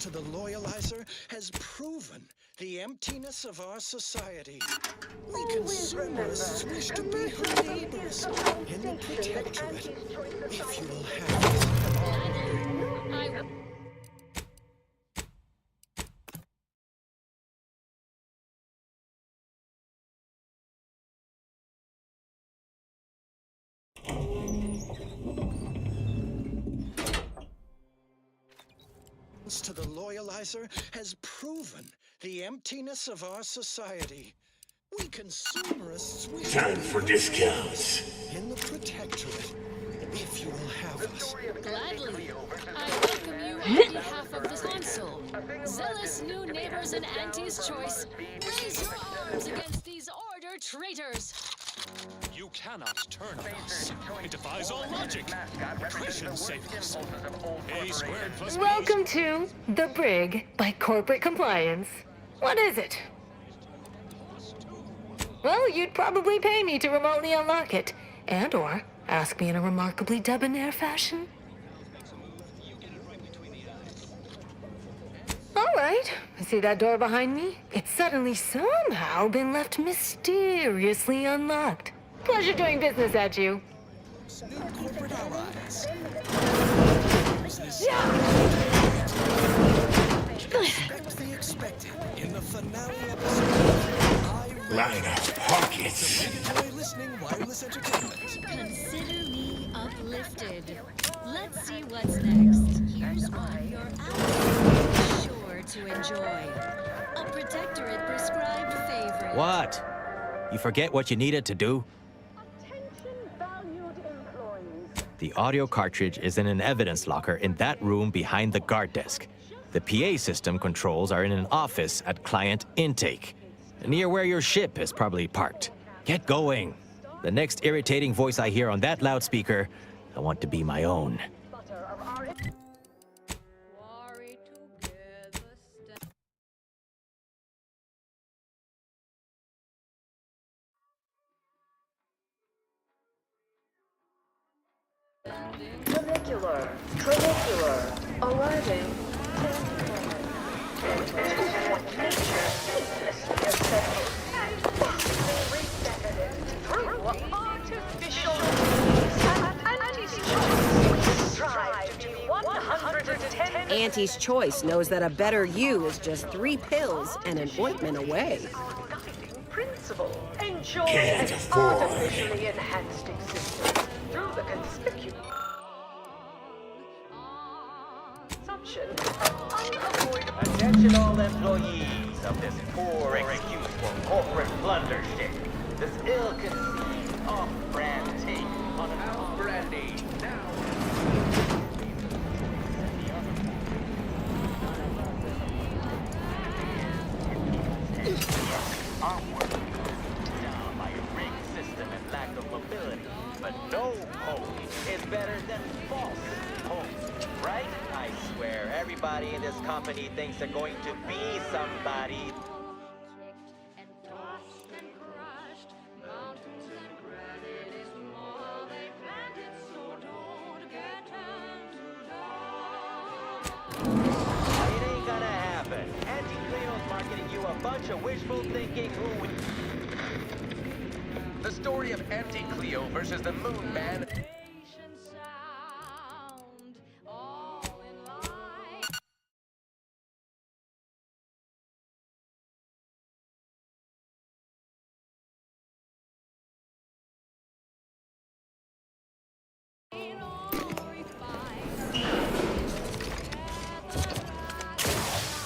To the loyalizer has proven the emptiness of our society. We consumerists wish to be her neighbors in the protectorate, if you will have it. To the loyalizer has proven the emptiness of our society. We consumerists wish Time to be for her discounts. neighbors in the protectorate, if you will have us. Gladly. I welcome you on behalf of the console. Zealous new neighbors and Auntie's choice. Raise your arms against these order traitors. You cannot turn on us. It defies all logic. Attrition saved us. A squared plus B. Welcome to The Brig by Corporate Compliance. What is it? Well, you'd probably pay me to remotely unlock it, and/or ask me in a remarkably debonair fashion. All right. See that door behind me? It's suddenly somehow been left mysteriously unlocked. Pleasure doing business at you. New corporate allies. Expect the expected in the finale episode. Line up pockets. Enjoy listening wireless entertainment. Consider me uplifted. Let's see what's next. Here's one your ally sure to enjoy. A protectorate prescribed favorite. What? You forget what you needed to do? The audio cartridge is in an evidence locker in that room behind the guard desk. The PA system controls are in an office at client intake, near where your ship is probably parked. Get going. The next irritating voice I hear on that loudspeaker, I want to be my own. Funicular, arriving. Auntie's Choice knows that a better you is just 3 pills and an ointment away. Principle. Enjoy Can't an afford. artificially enhanced existence through the conspicuous consumption of unavoidable. Attention all employees of this poor excuse for corporate plunder ship. This ill-conceived off-brand take on an off-brandy. Onward. Down by a rigged system and lack of mobility, but no hope is better than false hope, right? I swear, everybody in this company thinks they're going to be somebody. It ain't gonna happen. Auntie Cleo's marketing you a bunch of wishful thinking who would... The story of Auntie Cleo versus the Moon Man.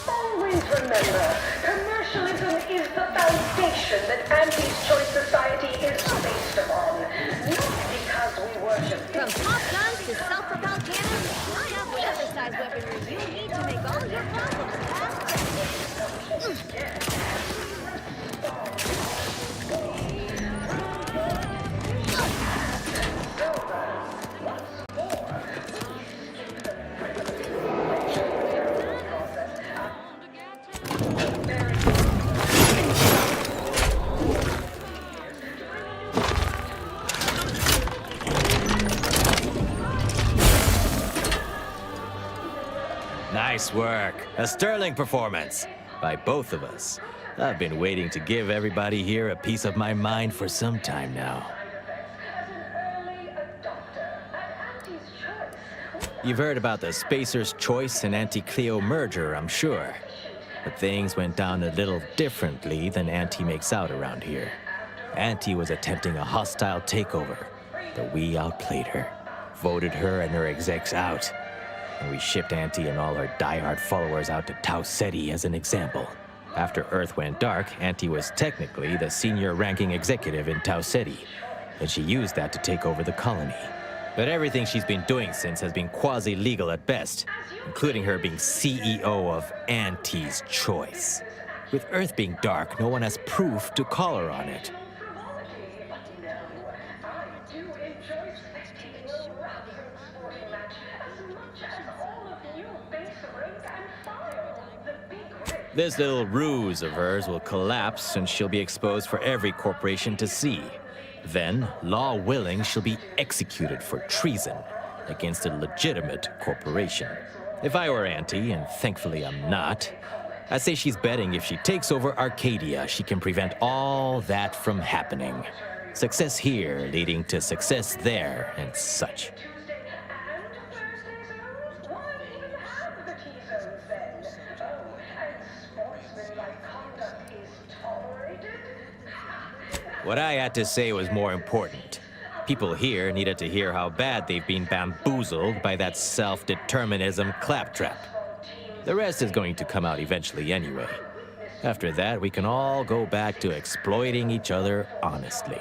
Always remember, commercialism is the foundation that Anti's Choice Society is based upon. Not because we worship... From pop guns to self-propelled cannons, I have whatever size weaponry you need to make all your problems Nice work. A sterling performance by both of us. I've been waiting to give everybody here a piece of my mind for some time now. You've heard about the Spacer's Choice and Auntie Cleo merger, I'm sure. But things went down a little differently than Auntie makes out around here. Auntie was attempting a hostile takeover, but we outplayed her, voted her and her execs out. And we shipped Auntie and all her diehard followers out to Tau Ceti as an example. After Earth went dark, Auntie was technically the senior ranking executive in Tau Ceti, and she used that to take over the colony. But everything she's been doing since has been quasi-legal at best, including her being CEO of Auntie's Choice. With Earth being dark, no one has proof to call her on it. This little ruse of hers will collapse and she'll be exposed for every corporation to see. Then, law willing, she'll be executed for treason against a legitimate corporation. If I were Auntie, and thankfully I'm not, I'd say she's betting if she takes over Arcadia, she can prevent all that from happening. Success here leading to success there and such. What I had to say was more important. People here needed to hear how bad they've been bamboozled by that self-determinism claptrap. The rest is going to come out eventually anyway. After that, we can all go back to exploiting each other honestly.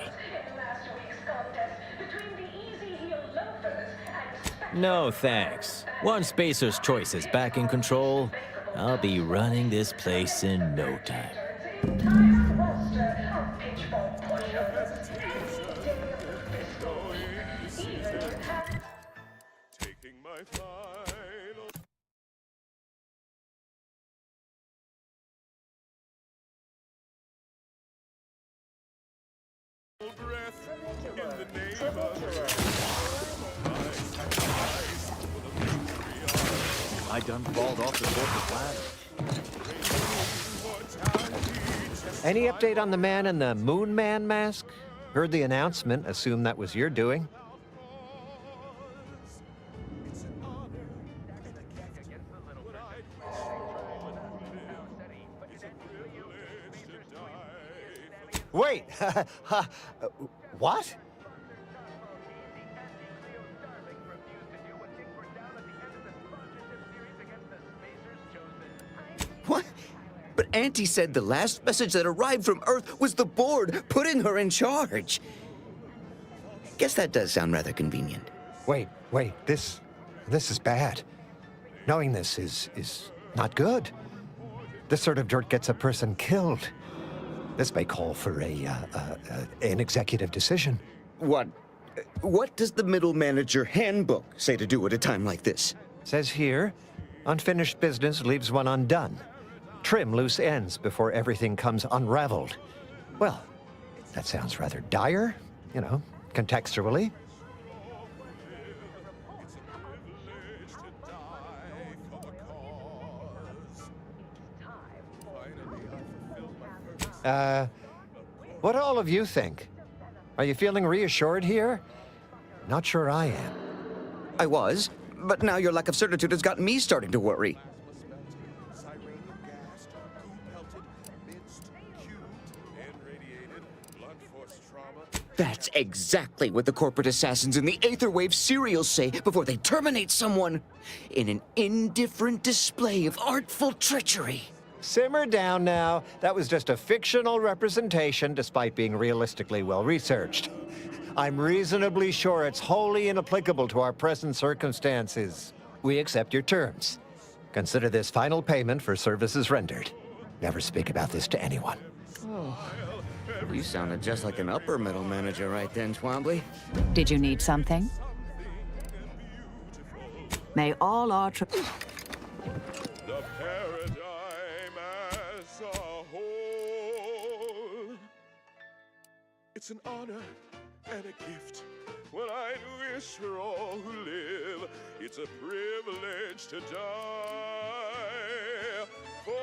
No thanks. Once Spacer's Choice is back in control, I'll be running this place in no time. I done crawled off the corporate ladder. Any update on the man in the Moon Man mask? Heard the announcement, assume that was your doing. Wait! What? What? But Auntie said the last message that arrived from Earth was the board putting her in charge. Guess that does sound rather convenient. Wait, this is bad. Knowing this is not good. This sort of dirt gets a person killed. This may call for an executive decision. What? What does the middle manager handbook say to do at a time like this? Says here, unfinished business leaves one undone. Trim loose ends before everything comes unraveled. Well, that sounds rather dire, contextually. What do all of you think? Are you feeling reassured here? Not sure I am. I was, but now your lack of certitude has got me starting to worry. That's exactly what the corporate assassins in the Aetherwave serials say before they terminate someone, in an indifferent display of artful treachery. Simmer down now. That was just a fictional representation despite being realistically well-researched. I'm reasonably sure it's wholly inapplicable to our present circumstances. We accept your terms. Consider this final payment for services rendered. Never speak about this to anyone. Oh, you sounded just like an upper middle manager right then, Twombly. Did you need something? May all our... The paradigm as a whole. It's an honor and a gift when I wish for all who live. It's a privilege to die for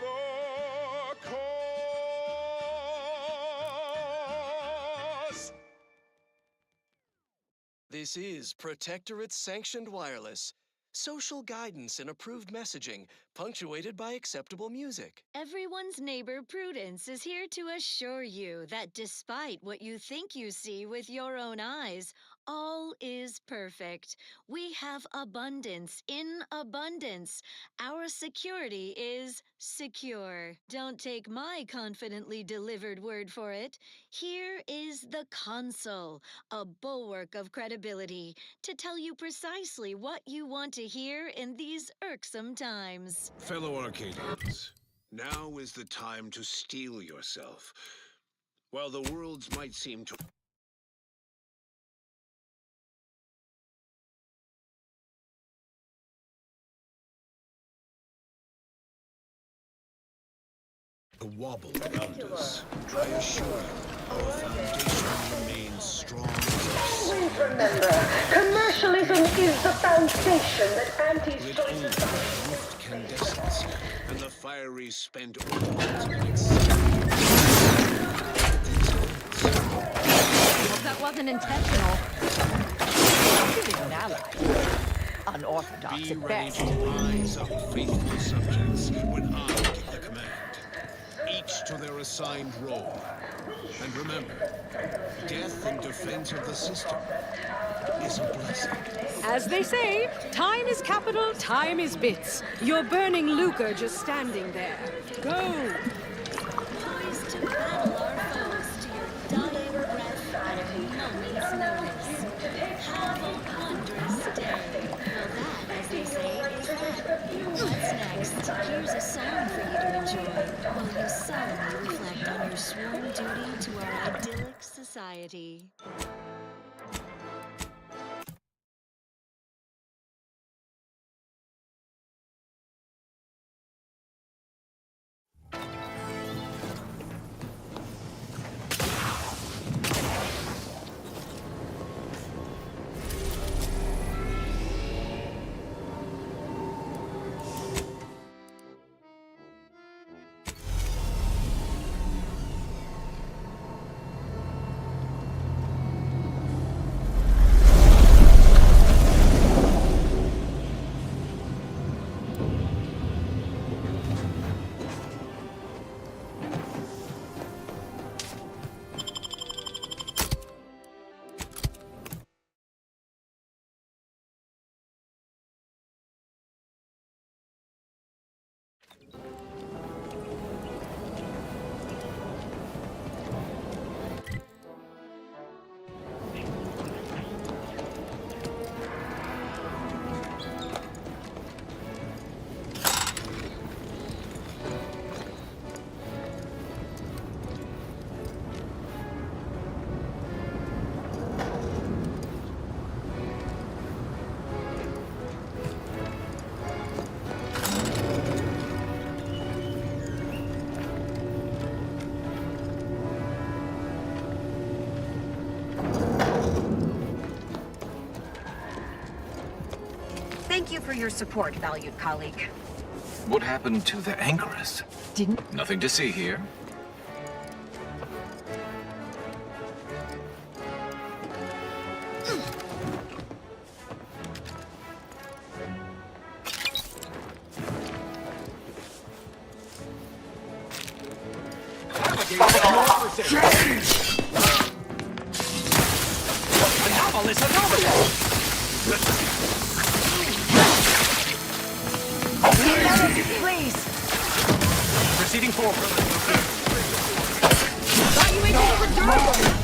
the cause. This is Protectorate Sanctioned Wireless. Social guidance and approved messaging, punctuated by acceptable music. Everyone's neighbor Prudence is here to assure you that despite what you think you see with your own eyes, all is perfect. We have abundance in abundance. Our security is secure. Don't take my confidently delivered word for it. Here is the console, a bulwark of credibility, to tell you precisely what you want to hear in these irksome times. Fellow Arcadians, now is the time to steel yourself. While the worlds might seem to... wobble around us, I assure you, our foundation remains strong. Please remember, commercialism is the foundation that anti-choice society... Incandescence, and the fiery spent orbs of its... Hope that wasn't intentional. You didn't ally. Unorthodox Be at ready best. to rise up, faithful subjects, when I give the command. Each to their assigned role. And remember, death in defense of the system is a blessing. As they say, time is capital, time is bits. You're burning lucre just standing there. Go! Poised to battle our foes to your dying breath at a moment's notice. Have a wondrous day. Well, that, as they say, is that. What's next? Here's a song for you to enjoy while you solemnly reflect on your sworn duty to our idyllic society. Thank you for your support, valued colleague. What happened to the anchoress? Nothing to see here. Please. Proceeding forward. Evaluation overturned.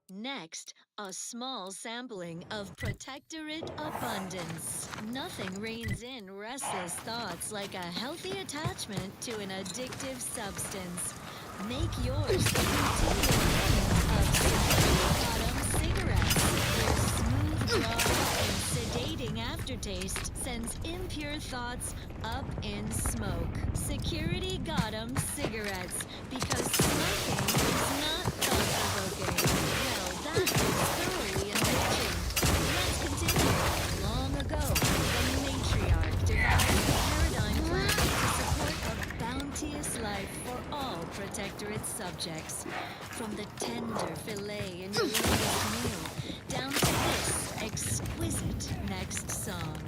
Next, a small sampling of Protectorate Abundance. Nothing reins in restless thoughts like a healthy attachment to an addictive substance. Make yours the routine of cigarettes. Their smooth draw and sedating aftertaste sends impure thoughts up in smoke. Security got 'em cigarettes because smoking is not thought-provoking. Well, that is thoroughly enriching. Let's continue. Long ago, the matriarch devised a paradigm plan to support a bounteous life for all Protectorate subjects. From the tender fillet in your latest meal, down to this exquisite next song.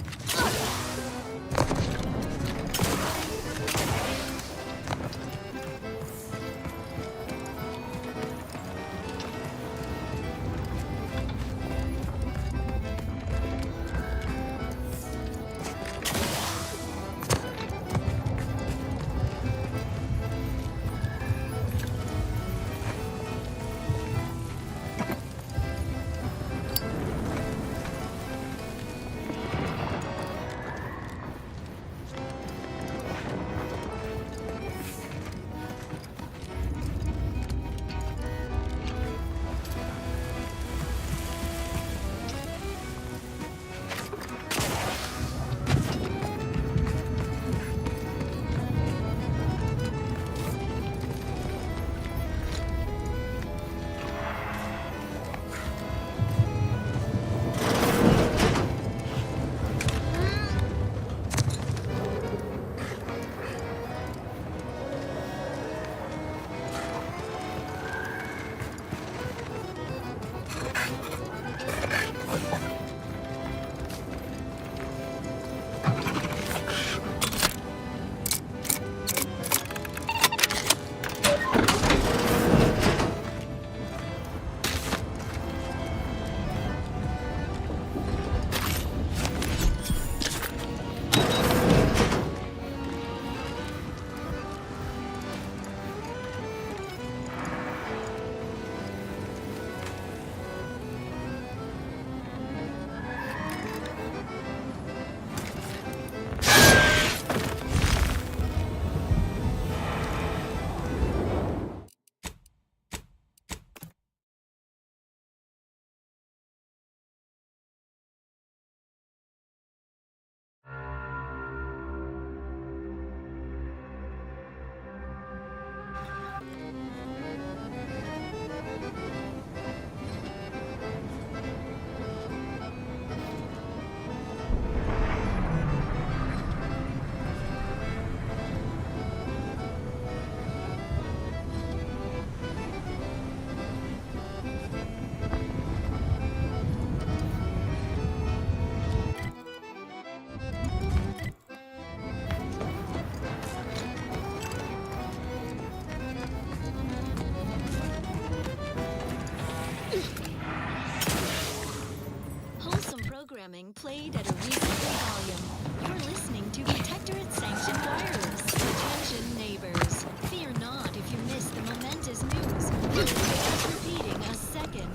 repeating a second,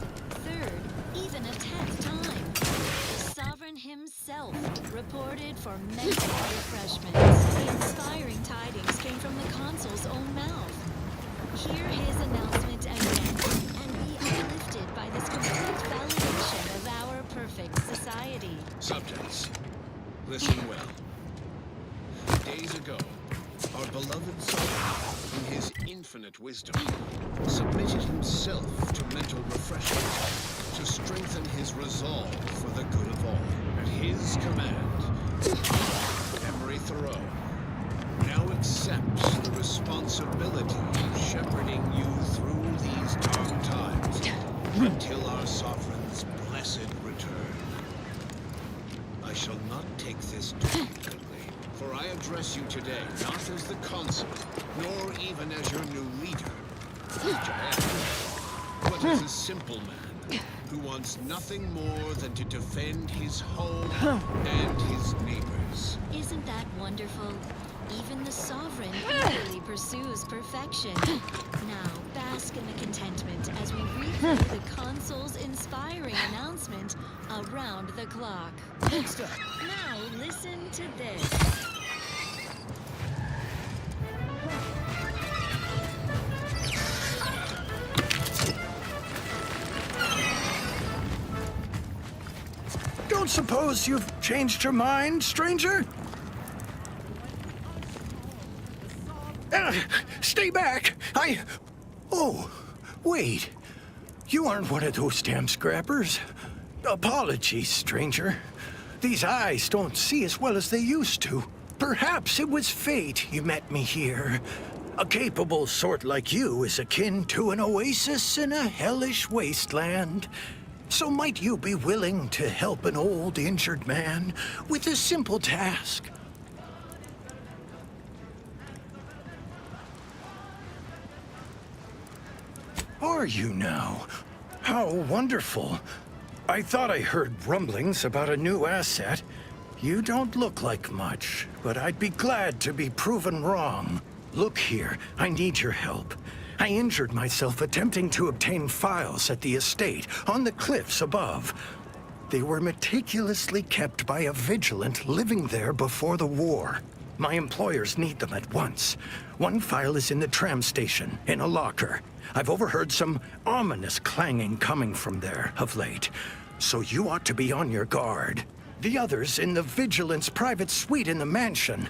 third, even a 10th time. The Sovereign himself reported for mental refreshment. The inspiring tidings came from the consul's own mouth. Hear his announcement again, and be uplifted by this complete validation of our perfect society. Subjects, listen well. Days ago, our beloved Sovereign, in his infinite wisdom, submitted himself to mental refreshment to strengthen his resolve for the good of all. At his command, Emery Thoreau now accepts the responsibility of shepherding you through these dark times until our Sovereign's blessed return. I shall not take this too lightly. For I address you today not as the consul, nor even as your new leader, which I am, but as a simple man who wants nothing more than to defend his home and his neighbors. Isn't that wonderful? Even the Sovereign eagerly pursues perfection. Now, bask in the contentment as we replay the consul's inspiring announcement around the clock. Next up. Now, listen to this. Don't suppose you've changed your mind, stranger? Stay back! Oh, wait. You aren't one of those damn scrappers. Apologies, stranger. These eyes don't see as well as they used to. Perhaps it was fate you met me here. A capable sort like you is akin to an oasis in a hellish wasteland. So might you be willing to help an old, injured man with a simple task? Are you now? How wonderful. I thought I heard rumblings about a new asset. You don't look like much, but I'd be glad to be proven wrong. Look here, I need your help. I injured myself attempting to obtain files at the estate on the cliffs above. They were meticulously kept by a vigilant living there before the war. My employers need them at once. One file is in the tram station, in a locker. I've overheard some ominous clanging coming from there of late, so you ought to be on your guard. The other's in the vigilant's private suite in the mansion,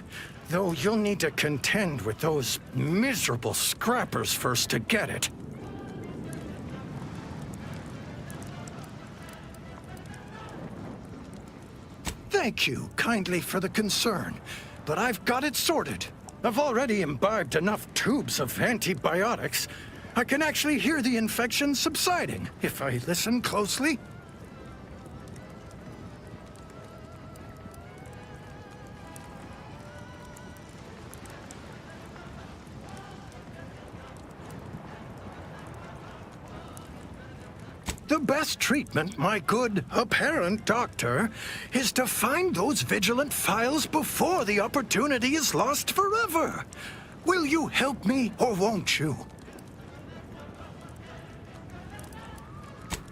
though you'll need to contend with those miserable scrappers first to get it. Thank you kindly for the concern, but I've got it sorted. I've already imbibed enough tubes of antibiotics. I can actually hear the infection subsiding if I listen closely. The best treatment, my good apparent doctor, is to find those vigilant files before the opportunity is lost forever. Will you help me, or won't you?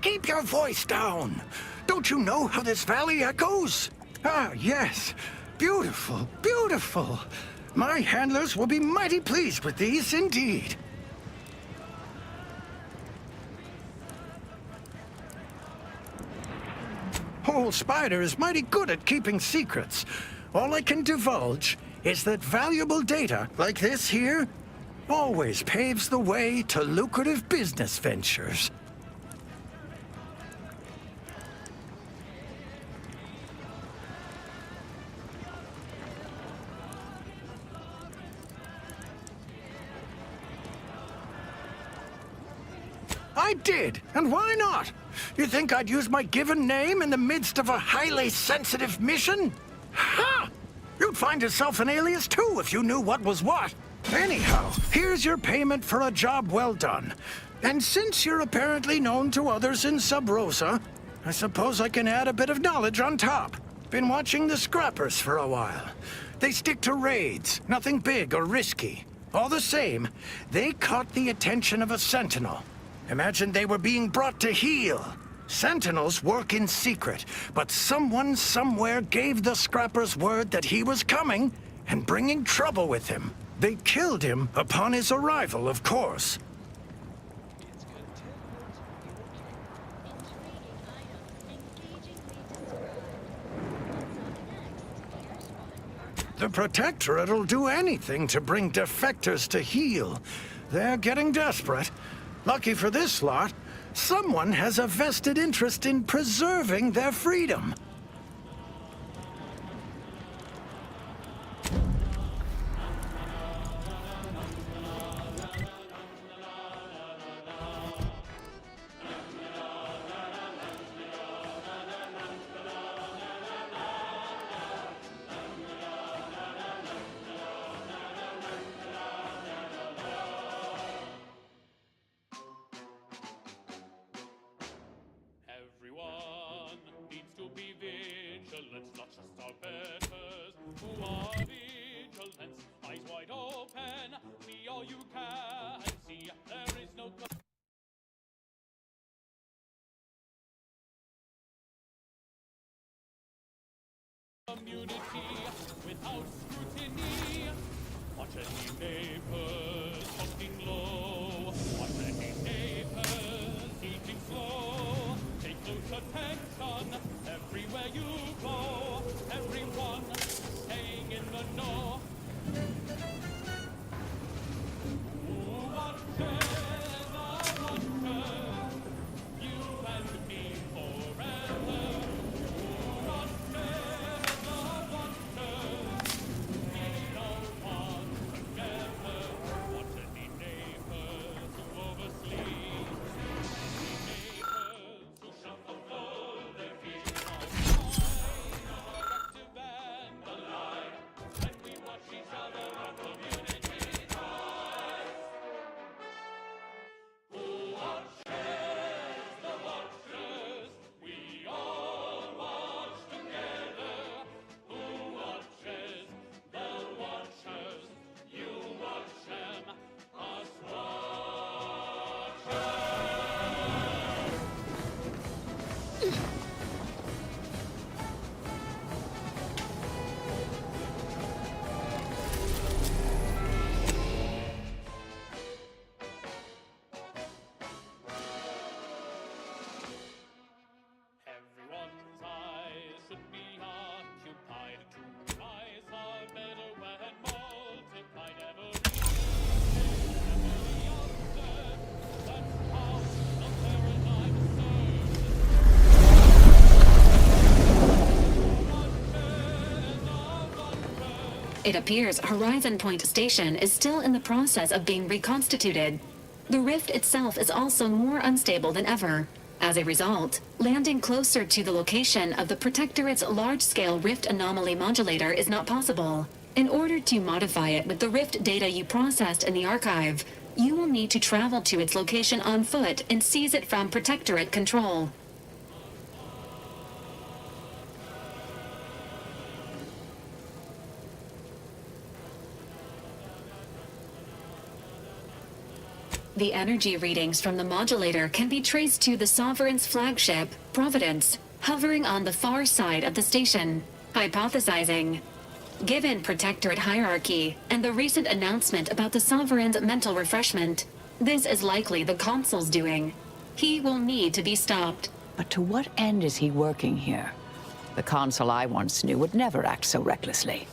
Keep your voice down. Don't you know how this valley echoes? Ah, yes. Beautiful, beautiful. My handlers will be mighty pleased with these indeed. Old Spider is mighty good at keeping secrets. All I can divulge is that valuable data, like this here, always paves the way to lucrative business ventures. I did, and why not? You think I'd use my given name in the midst of a highly sensitive mission? Ha! You'd find yourself an alias too if you knew what was what. Anyhow, here's your payment for a job well done. And since you're apparently known to others in Sub Rosa, I suppose I can add a bit of knowledge on top. Been watching the scrappers for a while. They stick to raids, nothing big or risky. All the same, they caught the attention of a sentinel. Imagine they were being brought to heel. Sentinels work in secret, but someone somewhere gave the Scrappers word that he was coming and bringing trouble with him. They killed him upon his arrival, of course. The Protectorate'll do anything to bring defectors to heel. They're getting desperate. Lucky for this lot, someone has a vested interest in preserving their freedom. Everyone needs to be vigilant, not just our betters who are vigilant. Eyes wide open, see all you can see. There is no community without scrutiny. Watch any neighbors talking low. Watch any neighbors eating slow. Pay close attention everywhere you go. Everyone staying in the know. Who watches the watchers? You and me forever. Who watches the watchers? We know one together. Watch any neighbors who oversleep. Neighbors who shuffle their feet directive and alive. When we watch each other, our community thrives. Who watches the watchers? We all watch together. Who watches the watchers? You watch them, us watchers. Everyone's eyes should be occupied. Two eyes are better when multiplied. Every observed. That's how the paradigm serves. It appears Horizon Point Station is still in the process of being reconstituted. The rift itself is also more unstable than ever. As a result, landing closer to the location of the Protectorate's large-scale rift anomaly modulator is not possible. In order to modify it with the rift data you processed in the archive, you will need to travel to its location on foot and seize it from Protectorate control. The energy readings from the modulator can be traced to the Sovereign's flagship, Providence, hovering on the far side of the station, hypothesizing. Given Protectorate hierarchy and the recent announcement about the Sovereign's mental refreshment, this is likely the Consul's doing. He will need to be stopped. But to what end is he working here? The Consul I once knew would never act so recklessly.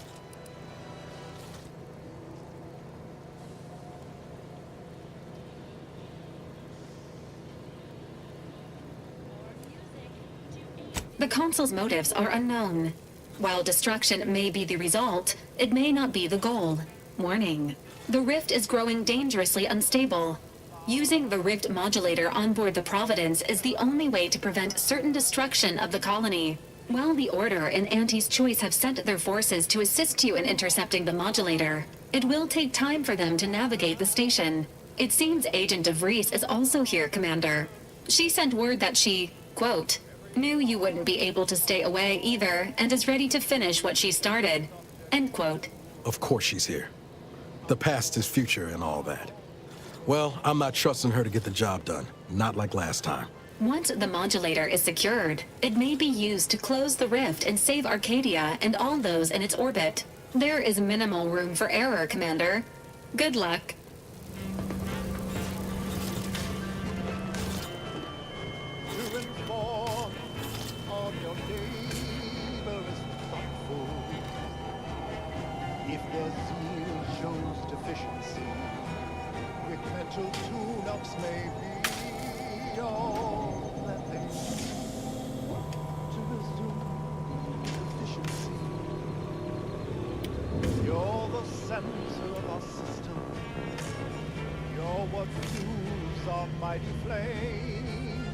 The Consul's motives are unknown. While destruction may be the result, it may not be the goal. Warning. The rift is growing dangerously unstable. Using the rift modulator on board the Providence is the only way to prevent certain destruction of the colony. While the Order and Auntie's Choice have sent their forces to assist you in intercepting the modulator, it will take time for them to navigate the station. It seems Agent DeVries is also here, Commander. She sent word that she, quote, knew you wouldn't be able to stay away either, and is ready to finish what she started. End quote. Of course she's here. The past is future and all that. Well, I'm not trusting her to get the job done. Not like last time. Once the modulator is secured, it may be used to close the rift and save Arcadia and all those in its orbit. There is minimal room for error, Commander. Good luck. To inform of your neighbor is thoughtful. If their zeal shows deficiency, quick mental tune-ups may be all that they need to resume efficiency. You're the center of our system. You're what fuels our mighty flame.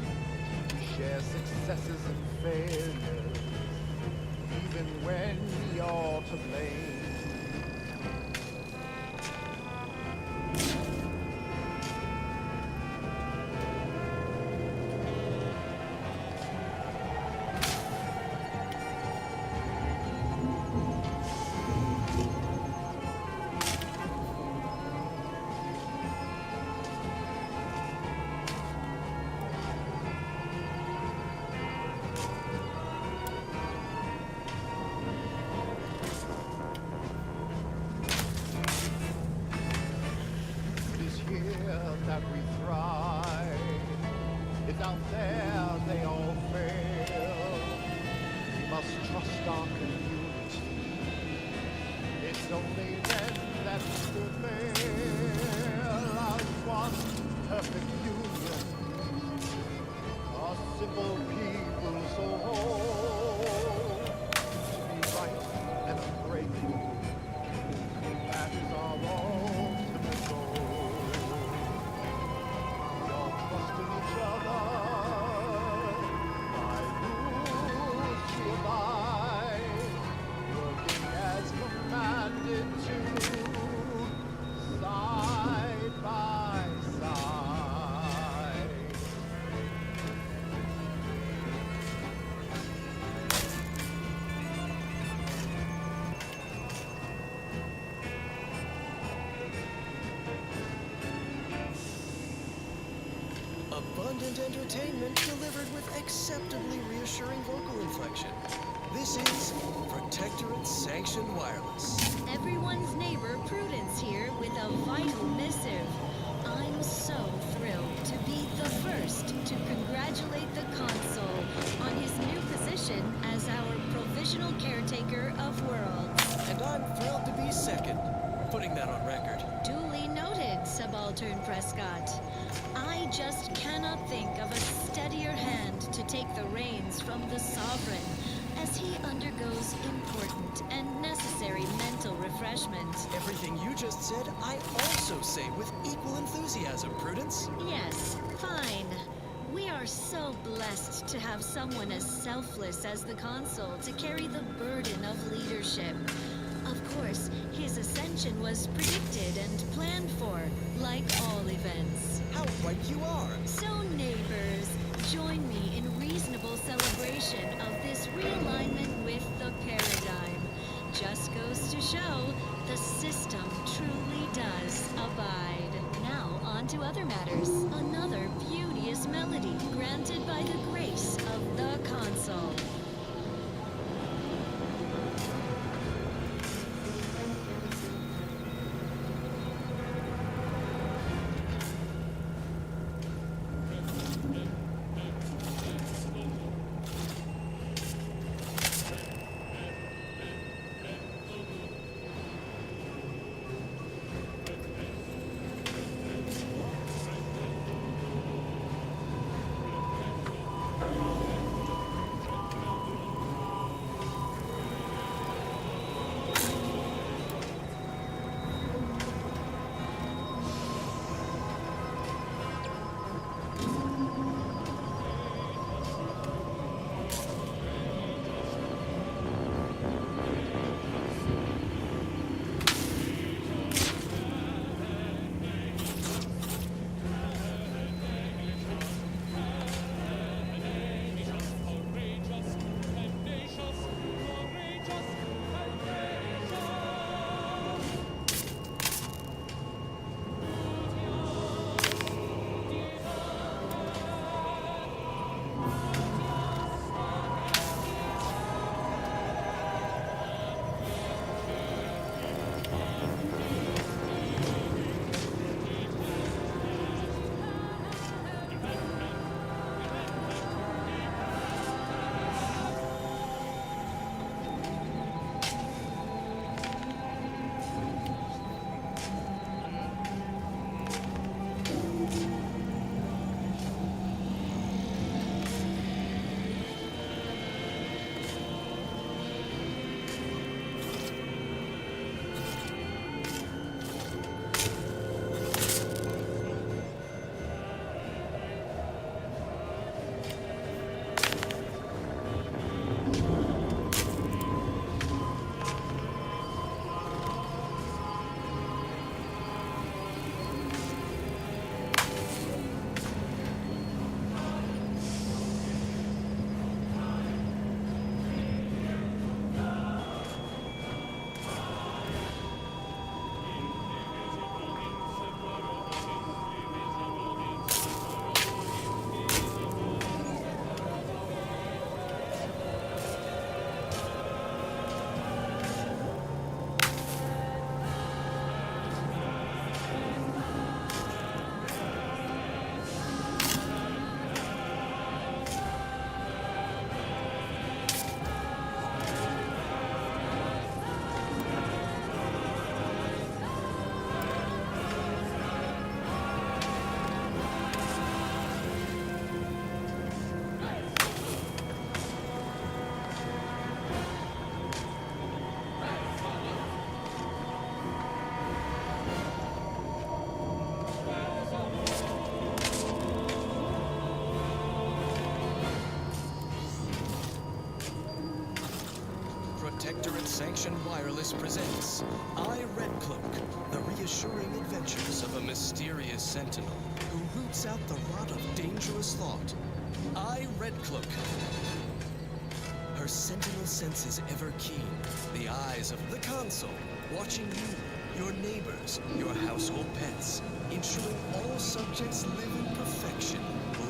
We share successes and failures, even when you're to blame. That we thrive. It's out there they all fail. We must trust our community. It's only then that we prevail as one perfect union. A simple people so whole. To be right and unbreakable. That is our ultimate goal. Trusting each other, by rules we abide, working as commanded to, side by side. Abundant entertainment delivered with acceptably reassuring vocal inflection. This is Protectorate Sanctioned Wireless. Everyone's neighbor Prudence here with a vital missive. I'm so thrilled to be the first to congratulate the consul on his new position as our provisional caretaker of worlds. And I'm thrilled to be second, putting that on record. Duly noted, Subaltern Prescott. I just cannot think of a steadier hand to take the reins from the Sovereign as he undergoes important and necessary mental refreshment. Everything you just said, I also say with equal enthusiasm, Prudence. Yes, fine. We are so blessed to have someone as selfless as the consul to carry the burden of leadership. Of course, his ascension was predicted and planned for, like all events. How right you are! So, neighbors, join me in reasonable celebration of this realignment with the paradigm. Just goes to show, the system truly does abide. Now, on to other matters. Another beauteous melody granted by the grace of the consul. Protectorate Sanctioned Wireless presents I, Red Cloak, the reassuring adventures of a mysterious sentinel who roots out the rot of dangerous thought. I, Red Cloak. Her sentinel senses ever keen, the eyes of the console, watching you, your neighbors, your household pets, ensuring all subjects live in perfection,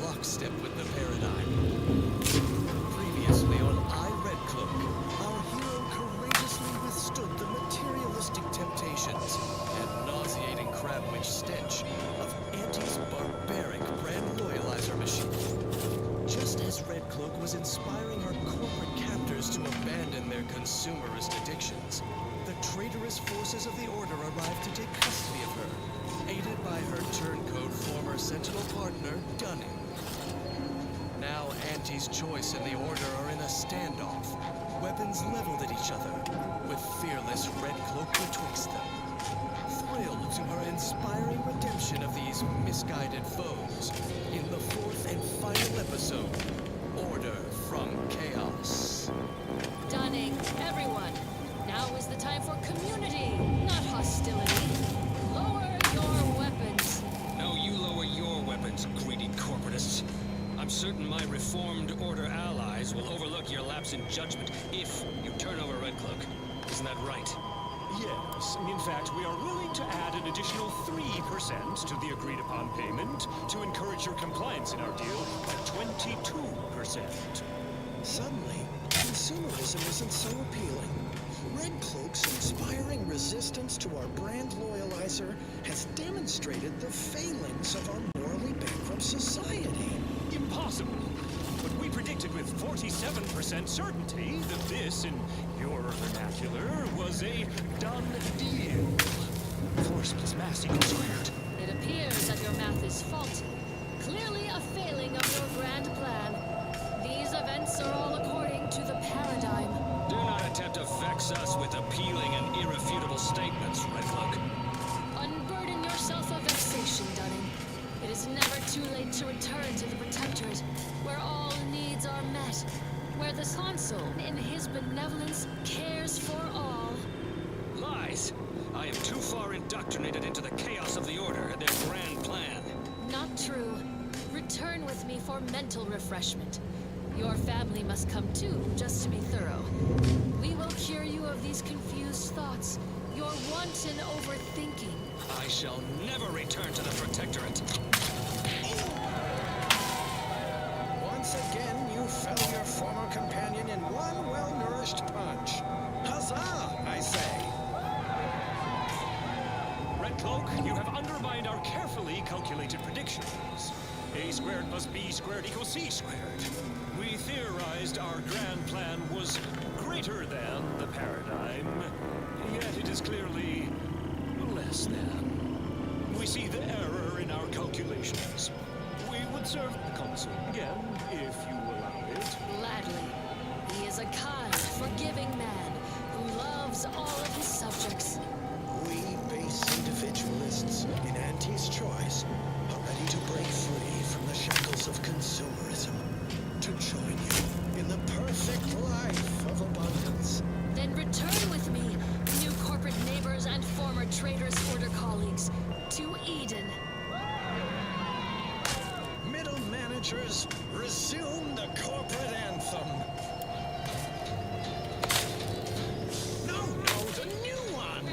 lockstep with the paradigm. Previously on I, Red Cloak, our hero courageously withstood the materialistic temptations and nauseating crab-witch stench of Auntie's barbaric brand loyalizer machine. Just as Red Cloak was inspiring her corporate captors to abandon their consumerist addictions, the traitorous forces of the Order arrived to take custody of her, aided by her turncoat former Sentinel partner, Dunning. Now Auntie's choice and the Order are in a standoff, weapons leveled at each other, with fearless Red Cloak betwixt them. Thrilled to her inspiring redemption of these misguided foes, in the fourth and final episode, Order from Chaos. Dunning, everyone, now is the time for community, not hostility. Lower your weapons. No, you lower your weapons, greedy corporatists. I'm certain my reformed Order allies will overlook your lapse in judgment if you turn over Red Cloak. Isn't that right? Yes. In fact, we are willing to add an additional 3% to the agreed-upon payment to encourage your compliance in our deal at 22%. Suddenly, consumerism isn't so appealing. Red Cloak's inspiring resistance to our brand loyalizer has demonstrated the failings of our morally bankrupt society. Impossible. But we predicted with 47% certainty that this, in your vernacular, was a done deal. Force plus mass equals squared. It appears that your math is faulty. Clearly a failing of your grand plan. These events are all according to the paradigm. Do not attempt to vex us with appealing and irrefutable statements, Red Cloak. Unburden yourself of vexation, Dunning. It is never too late to return to the Protectorate, where all needs are met, where the Consul, in his benevolence, cares for all. Lies! I am too far indoctrinated into the chaos of the Order and their grand plan. Not true. Return with me for mental refreshment. Your family must come too, just to be thorough. We will cure you of these confused thoughts, your wanton overthinking. I shall never return to the Protectorate. Once again, you fell your former companion in one well-nourished punch. Huzzah, I say. Red Cloak, you have undermined our carefully calculated predictions. A squared plus B squared equals C squared. We theorized our grand plan was greater than the paradigm, yet it is clearly less than. We see the error in our calculations. We would serve the Consul again, if you allow it. Gladly. He is a kind, forgiving man who loves all of his subjects. We base individualists in Auntie's choice are ready to break free from the shackles of consumerism, to join you in the perfect life of abundance. Then return with me, new corporate neighbors and former traitorous Order colleagues, to Eden. Middle managers, resume the corporate anthem. No, the new one!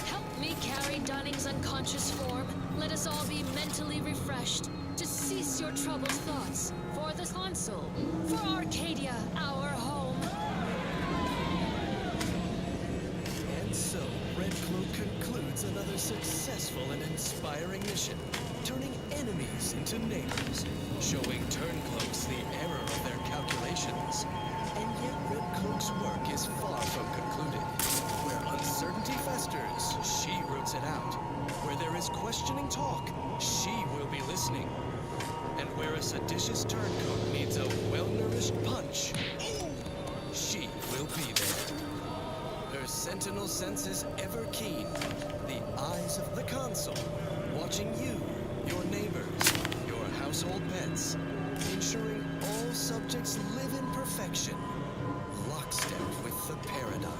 Help me carry Dunning's unconscious form. Let us all be mentally refreshed, to cease your troubled thoughts. For the Consul, for Arcadia, our home. And so, Red Cloak concludes another successful and inspiring mission, turning enemies into neighbors, showing Turncloaks the error of their calculations. And yet Red Cloak's work is far from concluded. Where uncertainty festers, she roots it out. Where there is questioning talk, she will be listening. And where a seditious turncoat needs a well-nourished punch, she will be there. Her sentinel senses ever keen, the eyes of the Consul, watching you, your neighbors, your household pets, ensuring all subjects live in perfection, lockstep with the paradigm.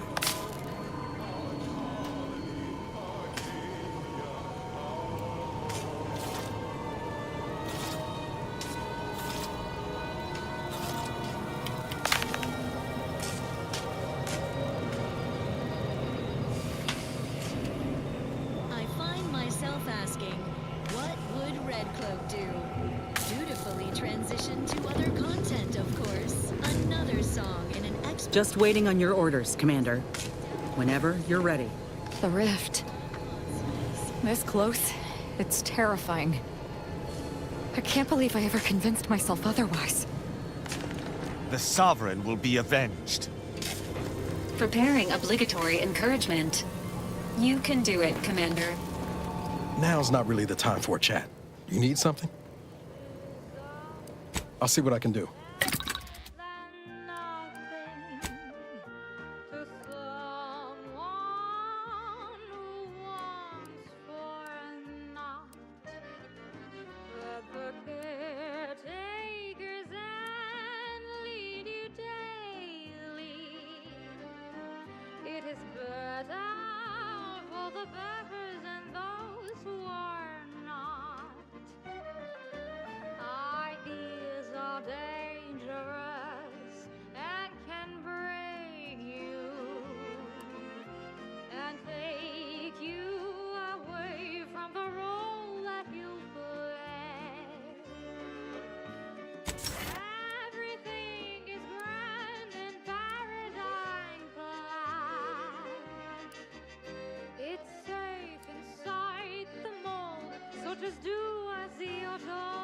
I find myself asking, what would Red Cloak do? Dutifully transition to other content, of course. Another song in an Just waiting on your orders, Commander. Whenever you're ready. The rift. This close, it's terrifying. I can't believe I ever convinced myself otherwise. The Sovereign will be avenged. Preparing obligatory encouragement. You can do it, Commander. Now's not really the time for a chat. You need something? I'll see what I can do. It is better for the beggars and those who are not. Ideas are dangerous and can break you and take you away from the role that you play. Everything is grand in paradigm glide. It's safe inside the mold, so just do as you're told.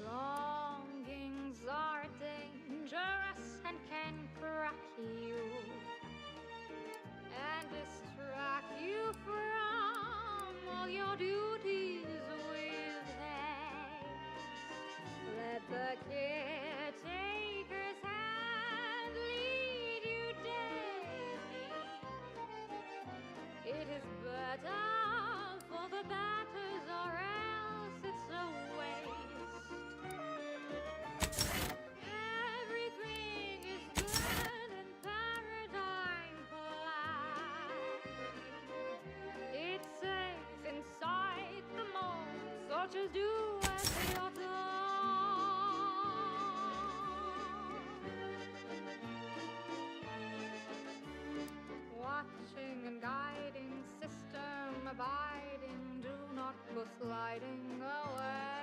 Longings are dangerous and can crack you and distract you from all your duties with haste. Let the caretaker's hand lead you daily. It is better for the batters or else it's a waste. Everything is good in paradigm glide. It's safe inside the mold, so just do as you're told. Watching and guiding, system abiding, do not go sliding away.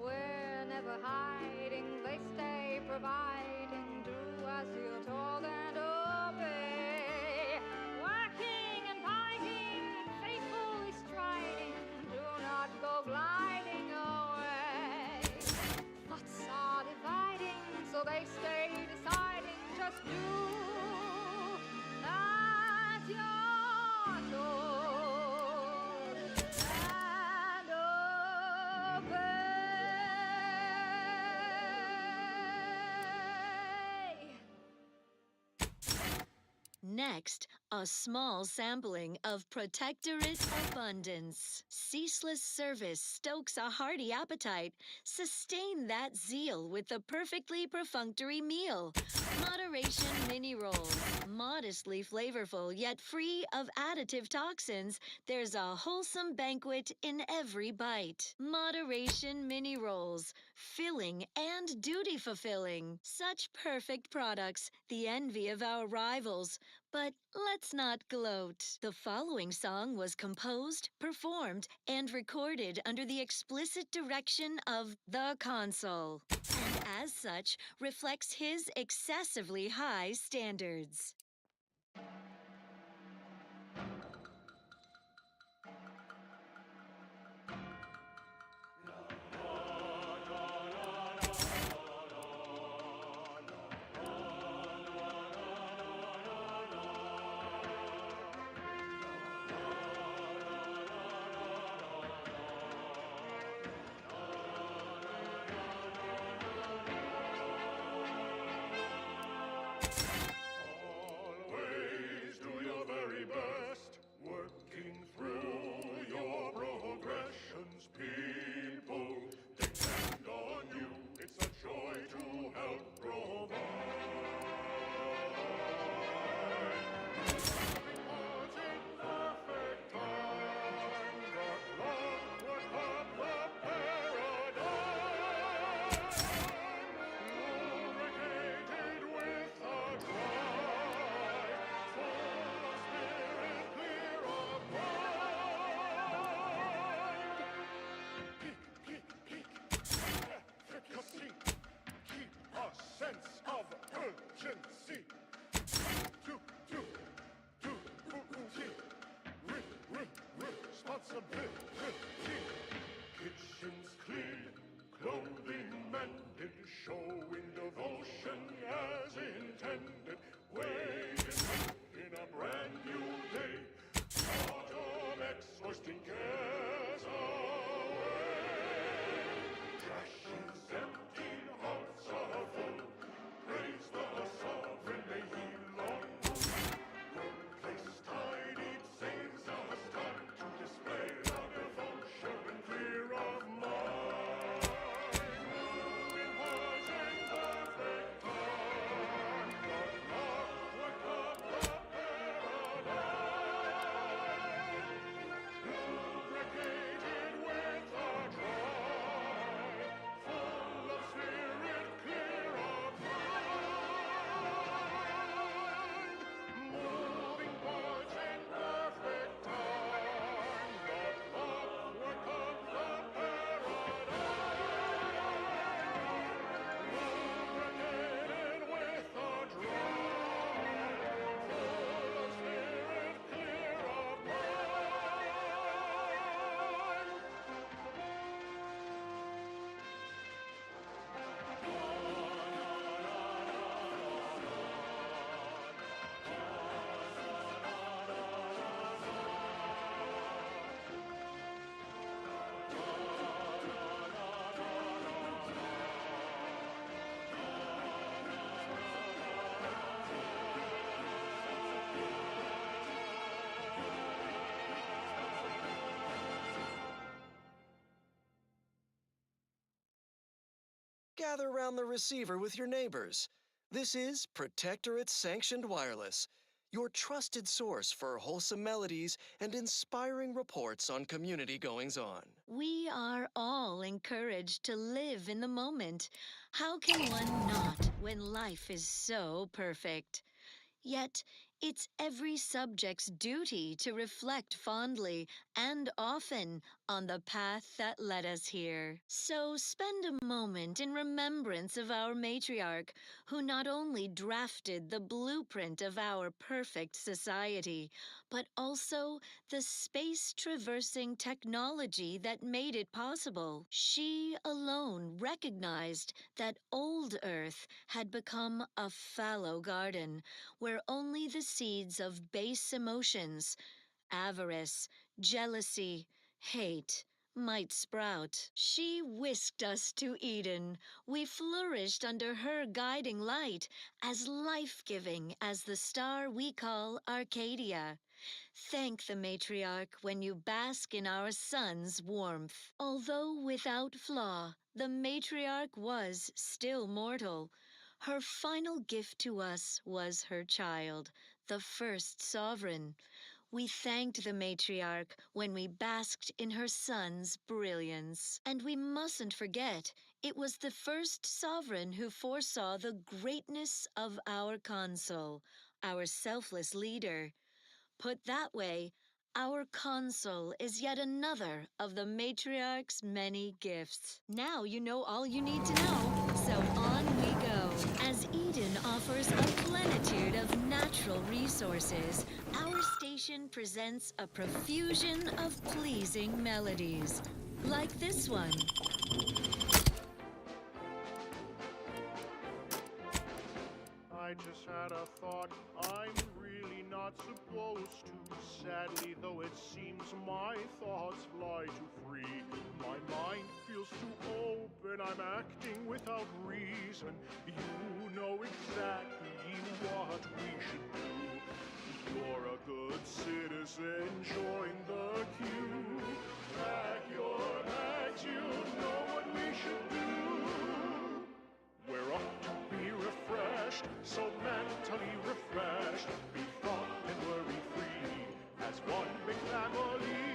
We're never hiding, they stay providing, do as you're told and obey. Working and fighting, faithfully striding, do not go gliding away. Thoughts are dividing, so they stay deciding, just do as you're told and obey. Next, a small sampling of Protectorate Abundance. Ceaseless service stokes a hearty appetite. Sustain that zeal with the perfectly perfunctory meal. Moderation mini rolls. Modestly flavorful, yet free of additive toxins. There's a wholesome banquet in every bite. Moderation mini rolls. Filling and duty fulfilling. Such perfect products, the envy of our rivals. But let's let's not gloat. The following song was composed, performed, and recorded under the explicit direction of the console, and as such, reflects his excessively high standards. Always do your very best, working through your progressions. People depend on you. It's a joy to help provide. Because in perfect time, the clockwork of the paradigm, lubricated with a drive, full of spirit, clear of mind. Peak, efficacy, keep a sense of urgency. Responsibility. Kitchens clean, clothing mended, showing devotion as intended. Waiting in a brand new day. Autumn hoisting cares away. Trash is empty, hearts are full. Praise the sovereign, may he long rule. Workplace tidy saves us time to display our devotion, clear of mind. Moving hearts in perfect time, the clockwork of the paradigm, lubricated with a drive, full of spirit, clear of mind. Moving parts in perfect time, the clockwork of the paradigm, lubricated with a drive, full of spirit, clear of mind. Gather round the receiver with your neighbors. This is Protectorate Sanctioned Wireless, your trusted source for wholesome melodies and inspiring reports on community goings-on. We are all encouraged to live in the moment. How can one not when life is so perfect? Yet, it's every subject's duty to reflect fondly and often on the path that led us here. So spend a moment in remembrance of our matriarch, who not only drafted the blueprint of our perfect society, but also the space-traversing technology that made it possible. She alone recognized that old Earth had become a fallow garden, where only the seeds of base emotions, avarice, jealousy, hate, might sprout. She whisked us to Eden. We flourished under her guiding light, as life-giving as the star we call Arcadia. Thank the matriarch when you bask in our sun's warmth. Although without flaw, the matriarch was still mortal. Her final gift to us was her child, the first sovereign. We thanked the matriarch when we basked in her sun's brilliance. And we mustn't forget, it was the first sovereign who foresaw the greatness of our consul, our selfless leader. Put that way, our console is yet another of the matriarch's many gifts. Now you know all you need to know, so on we go. As Eden offers a plenitude of natural resources, our station presents a profusion of pleasing melodies, like this one. I just had a thought, I'm really not supposed to. Sadly, though it seems my thoughts fly too free. My mind feels too open, I'm acting without reason. You know exactly what we should do. You're a good citizen, join the queue. Pack your bags, you know what we should do. We're off to be refreshed, so mentally refreshed. Be thought and worry-free as one big family.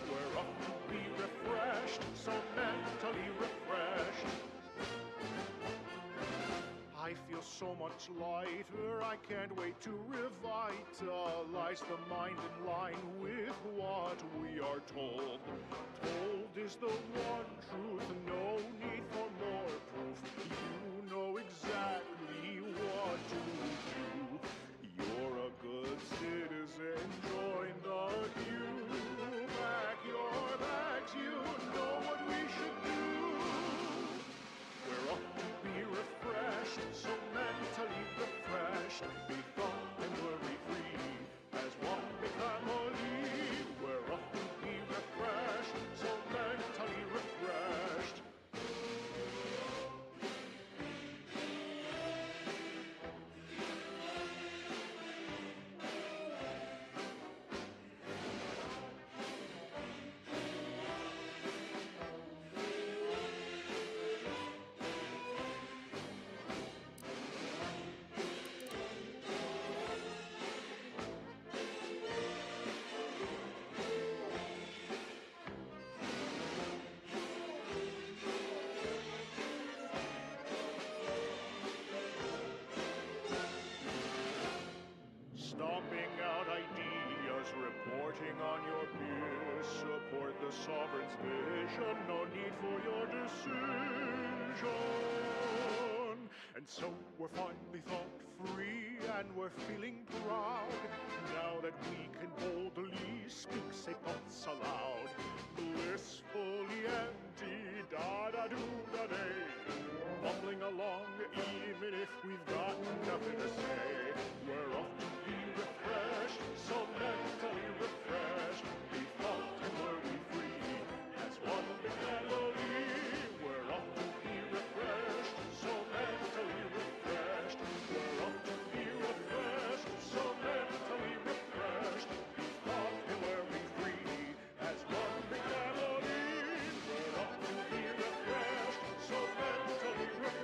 We're off to be refreshed, so mentally refreshed. I feel so much lighter, I can't wait to revitalize the mind in line with what we are told. Told is the one truth, no need for more proof. You know exactly what to do. You're a good citizen, join the queue. Pack your bags, you know what we should do. We're off to be refreshed, so mentally refreshed. Be thought and worry-free as one big family. We're off to be refreshed, so mentally refreshed. Stomping out ideas, reporting on your peers. Support the sovereign's vision, no need for your decision. And so we're finally thought free and we're feeling proud. Now that we can boldly speak, say thoughts aloud. Blissfully empty, da-da-do-da-day. Bumbling along even if we've got nothing to say. We're off to be refreshed, so mentally refreshed. Be thought and worry-free as one big family. We're off to be refreshed, so mentally refreshed. We're off to be refreshed, so mentally refreshed. Be thought and worry-free as one big family. We're off to be refreshed, so mentally refreshed.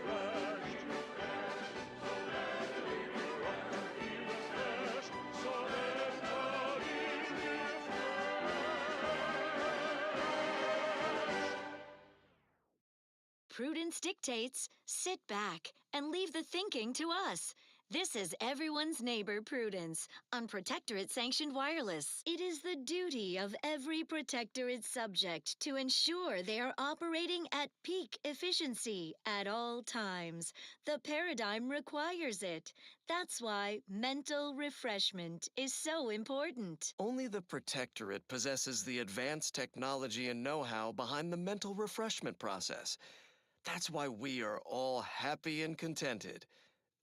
Prudence dictates, sit back and leave the thinking to us. This is everyone's neighbor Prudence on Protectorate-sanctioned wireless. It is the duty of every Protectorate subject to ensure they are operating at peak efficiency at all times. The paradigm requires it. That's why mental refreshment is so important. Only the Protectorate possesses the advanced technology and know-how behind the mental refreshment process. That's why we are all happy and contented,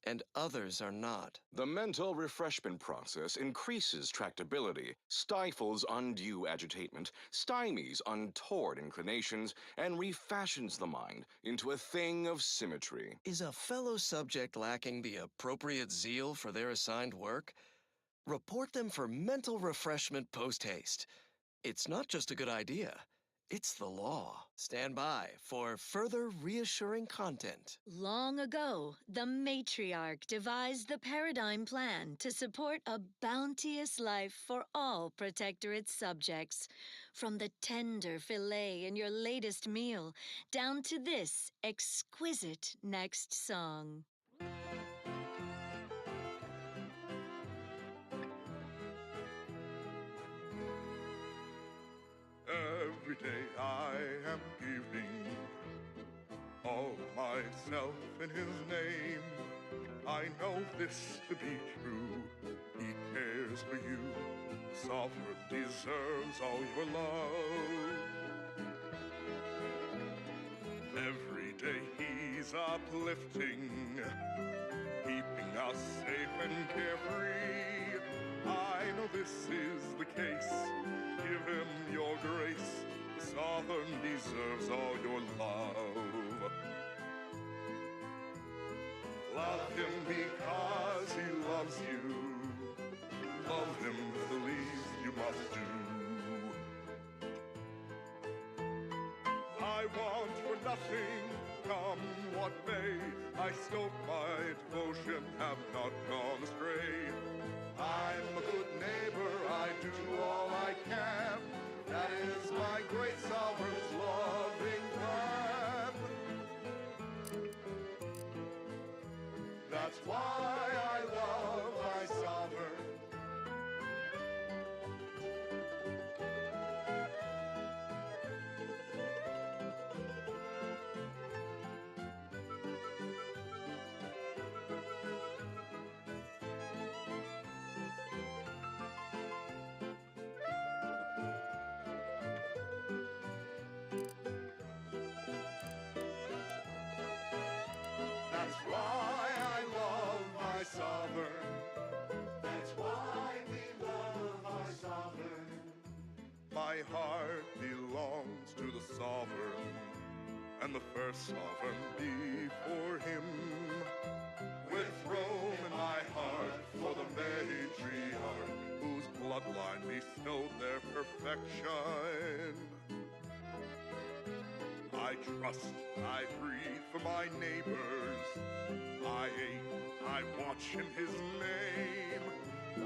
and others are not. The mental refreshment process increases tractability, stifles undue agitation, stymies untoward inclinations, and refashions the mind into a thing of symmetry. Is a fellow subject lacking the appropriate zeal for their assigned work? Report them for mental refreshment post-haste. It's not just a good idea. It's the law. Stand by for further reassuring content. Long ago, the matriarch devised the paradigm plan to support a bounteous life for all Protectorate subjects. From the tender filet in your latest meal, down to this exquisite next song. day I am giving all myself in his name. I know this to be true. He cares for you. The sovereign deserves all your love. Every day he's uplifting, keeping us safe and carefree. I know this is the case. Give him your grace. The sovereign deserves all your love. Love him because he loves you. Love him the least you must do. I want for nothing, come what may. I stoke my devotion, have not gone astray. I'm a good neighbor, I do all I can. That is my great sovereign's loving plan. That's why I love my sovereign. That's why I love my sovereign. That's why we love our sovereign. My heart belongs to the sovereign, and the first sovereign before him. With Rome in my heart for the matriarch, whose bloodline bestowed their perfection. I trust, I breathe for my neighbors. I aim, I watch in his name.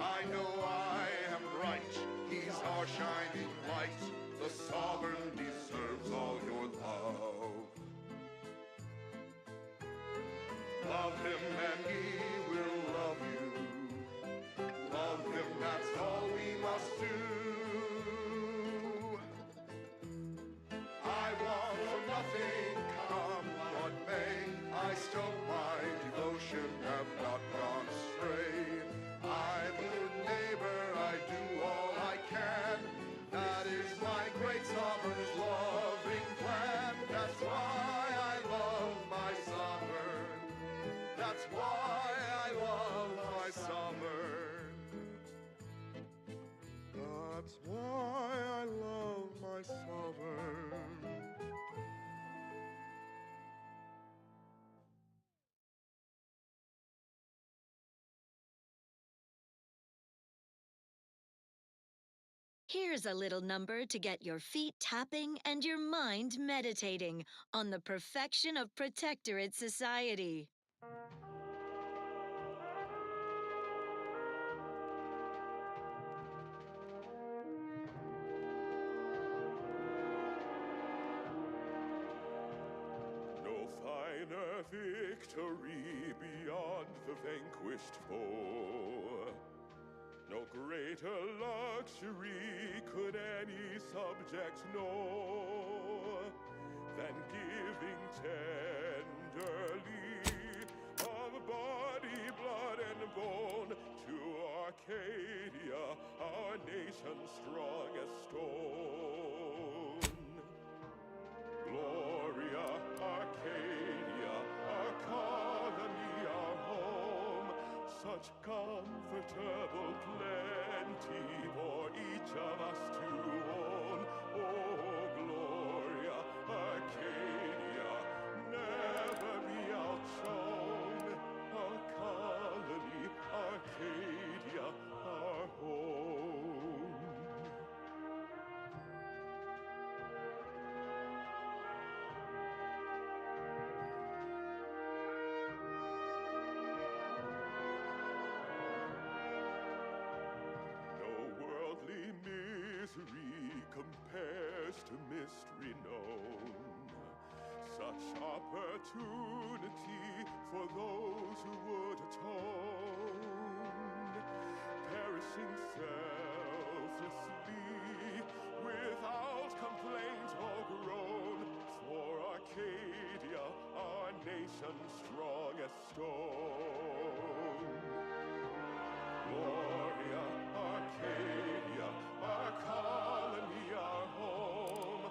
I know I am right, he's our shining light. The sovereign deserves all your love. Love him and he will love you. Love him, that's all we must do. I want for nothing, come what may. I stoke my devotion, have not gone astray. I'm a good neighbor, I do all I can. That is my great sovereign's loving plan. That's why I love my sovereign. That's why I love my sovereign. That's why I love my sovereign. Here's a little number to get your feet tapping and your mind meditating on the perfection of Protectorate society. No finer victory beyond the vanquished foe. No greater luxury could any subject know than giving tenderly of body, blood, and bone to Arcadia, our nation's strongest stone. Gloria, Arcadia, our colony, our home, such comfortable plenty for each of us to own. Oh, Gloria, Arcadia, never be outshone. Our colony, Arcadia, our home. Compares to mystery known. Such opportunity for those who would atone, perishing selflessly without complaint nation strong as stone. Gloria, Arcadia, our colony, our home.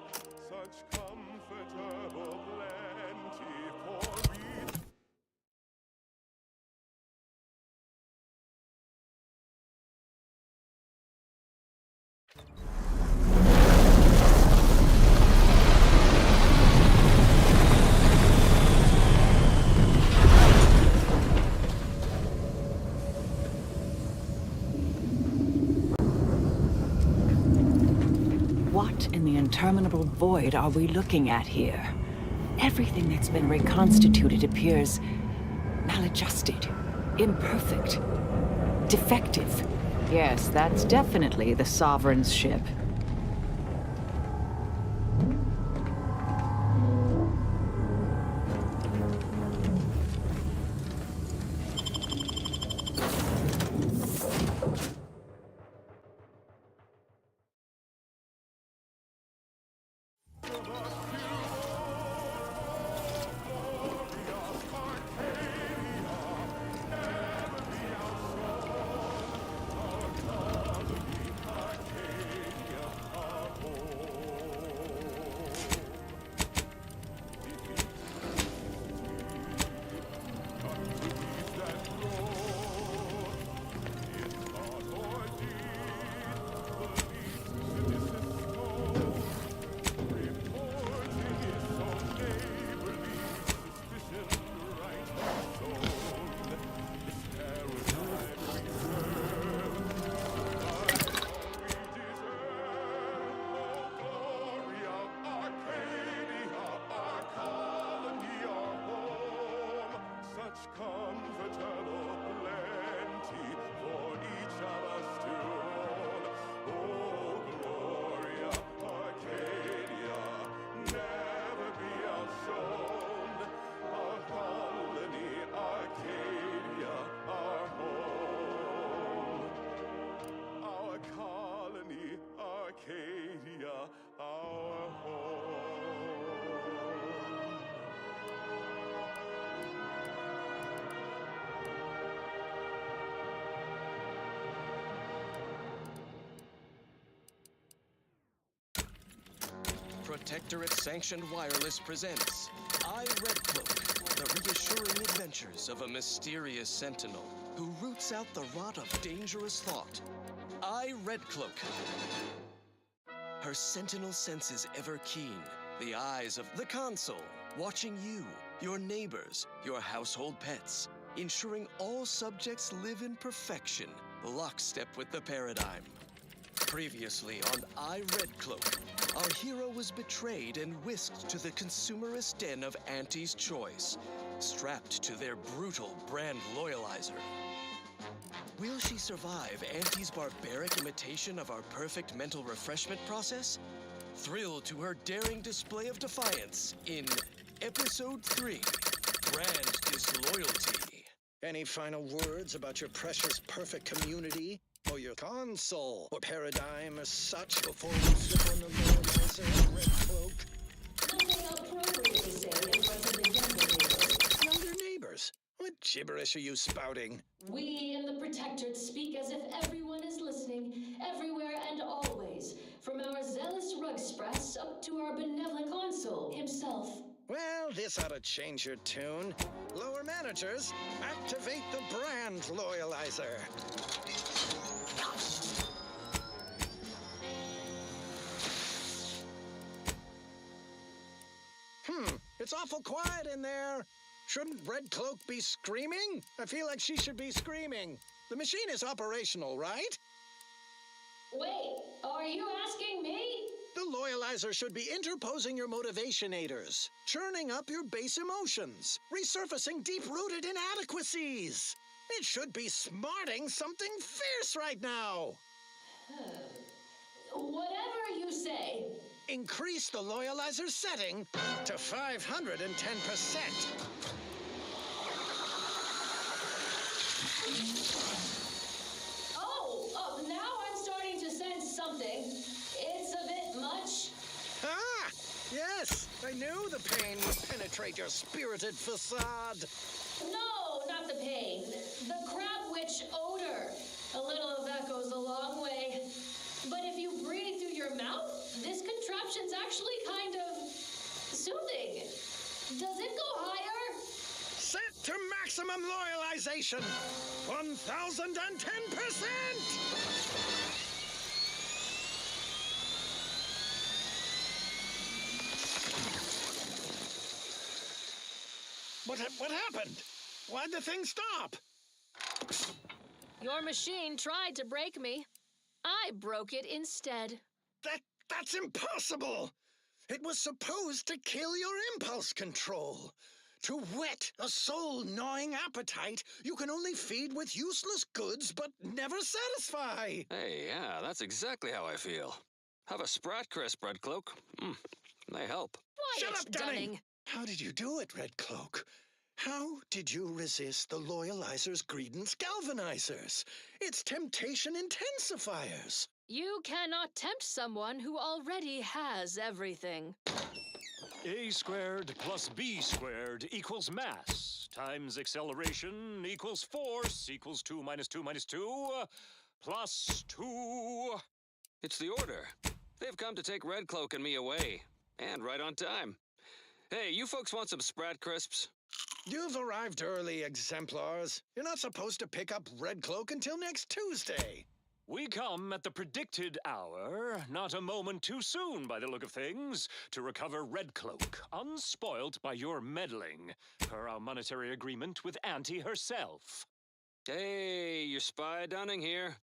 Such comfortable plenty for each. What in the interminable void are we looking at here? Everything that's been reconstituted appears maladjusted, imperfect, defective. Yes, that's definitely the Sovereign's ship. Arcadia, our home. Protectorate-sanctioned wireless presents I, Red Cloak, the reassuring adventures of a mysterious sentinel who roots out the rot of dangerous thought. I, Red Cloak. Her sentinel senses ever keen, the eyes of the console, watching you, your neighbors, your household pets, ensuring all subjects live in perfection, lockstep with the paradigm. Previously on I, Red Cloak, our hero was betrayed and whisked to the consumerist den of Auntie's Choice, strapped to their brutal brand loyalizer. Will she survive Auntie's barbaric imitation of our perfect mental refreshment process? Thrilled to her daring display of defiance in Episode 3, Brand Disloyalty. Any final words about your precious perfect community? Or your console or paradigm as such before we slip on the loyalizer, Red Cloak? Nothing appropriate to say in front of the younger neighbors. Younger neighbors? What gibberish are you spouting? We in the Protectorate speak as if everyone is listening, everywhere and always, from our zealous Rugsprats up to our benevolent consul himself. Well, this ought to change your tune. Lower managers, activate the brand loyalizer. It's awful quiet in there. Shouldn't Red Cloak be screaming? I feel like she should be screaming. The machine is operational, right? Wait, are you asking me? The loyalizer should be interposing your motivationators, churning up your base emotions, resurfacing deep-rooted inadequacies. It should be smarting something fierce right now. Whatever you say. Increase the loyalizer setting to 510%. Now I'm starting to sense something. It's a bit much. Ah, yes, I knew the pain would penetrate your spirited facade. No, not the pain. The crab witch odor. A little of that goes a long way. But if you breathe through your mouth, this contraption's actually kind of soothing. Does it go higher? Set to maximum loyalization. 1,010%! What happened? Why'd the thing stop? Your machine tried to break me. I broke it instead. That's impossible! It was supposed to kill your impulse control. To whet a soul-gnawing appetite, you can only feed with useless goods but never satisfy. Hey, yeah, that's exactly how I feel. Have a Sprat Crisp, Red Cloak. They help. Shut up, Dunning! How did you do it, Red Cloak? How did you resist the Loyalizer's Greedence Galvanizers? Its temptation intensifiers. You cannot tempt someone who already has everything. A squared plus B squared equals mass times acceleration equals force equals 2 minus 2 minus 2 plus 2. It's the Order. They've come to take Red Cloak and me away. And right on time. Hey, you folks want some Sprat Crisps? You've arrived early, exemplars. You're not supposed to pick up Red Cloak until next Tuesday. We come at the predicted hour, not a moment too soon by the look of things, to recover Red Cloak, unspoilt by your meddling, per our monetary agreement with Auntie herself. Hey, your spy Dunning here.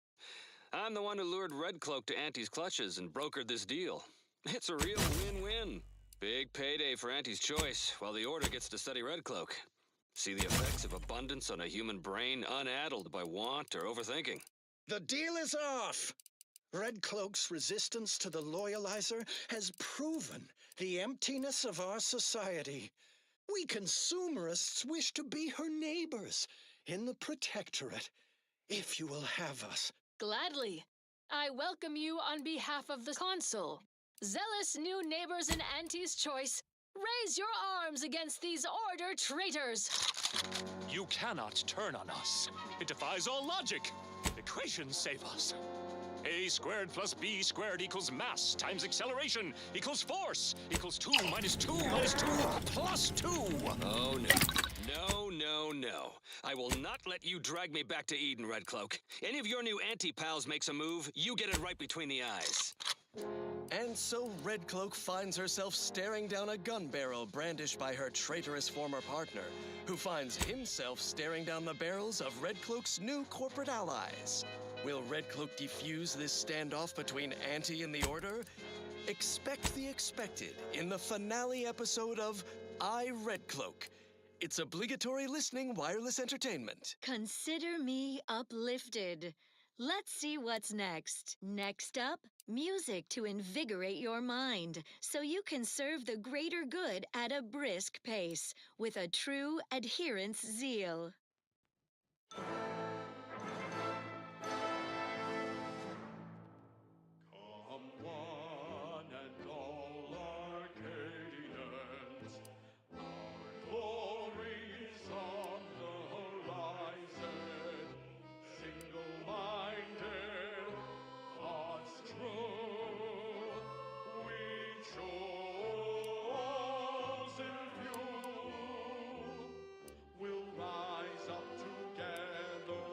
I'm the one who lured Red Cloak to Auntie's clutches and brokered this deal. It's a real win-win. Big payday for Auntie's choice, while the Order gets to study Red Cloak. See the effects of abundance on a human brain unaddled by want or overthinking. The deal is off! Red Cloak's resistance to the Loyalizer has proven the emptiness of our society. We consumerists wish to be her neighbors in the Protectorate, if you will have us. Gladly. I welcome you on behalf of the Consul. Zealous new neighbors in Auntie's choice, raise your arms against these Order traitors! You cannot turn on us. It defies all logic. Equations save us. A squared plus B squared equals mass times acceleration equals force equals 2 minus 2 minus 2 plus 2. Oh, no. No. I will not let you drag me back to Eden, Red Cloak. Any of your new anti-pals makes a move, you get it right between the eyes. And so Red Cloak finds herself staring down a gun barrel brandished by her traitorous former partner, who finds himself staring down the barrels of Red Cloak's new corporate allies. Will Red Cloak defuse this standoff between Auntie and the Order? Expect the expected in the finale episode of I, Red Cloak. It's obligatory listening wireless entertainment. Consider me uplifted. Let's see what's next. Next up, music to invigorate your mind so you can serve the greater good at a brisk pace with a true adherence zeal. Come one and all Arcadians, our glory's on the horizon. Single-minded, thoughts true, we chosen few will rise up together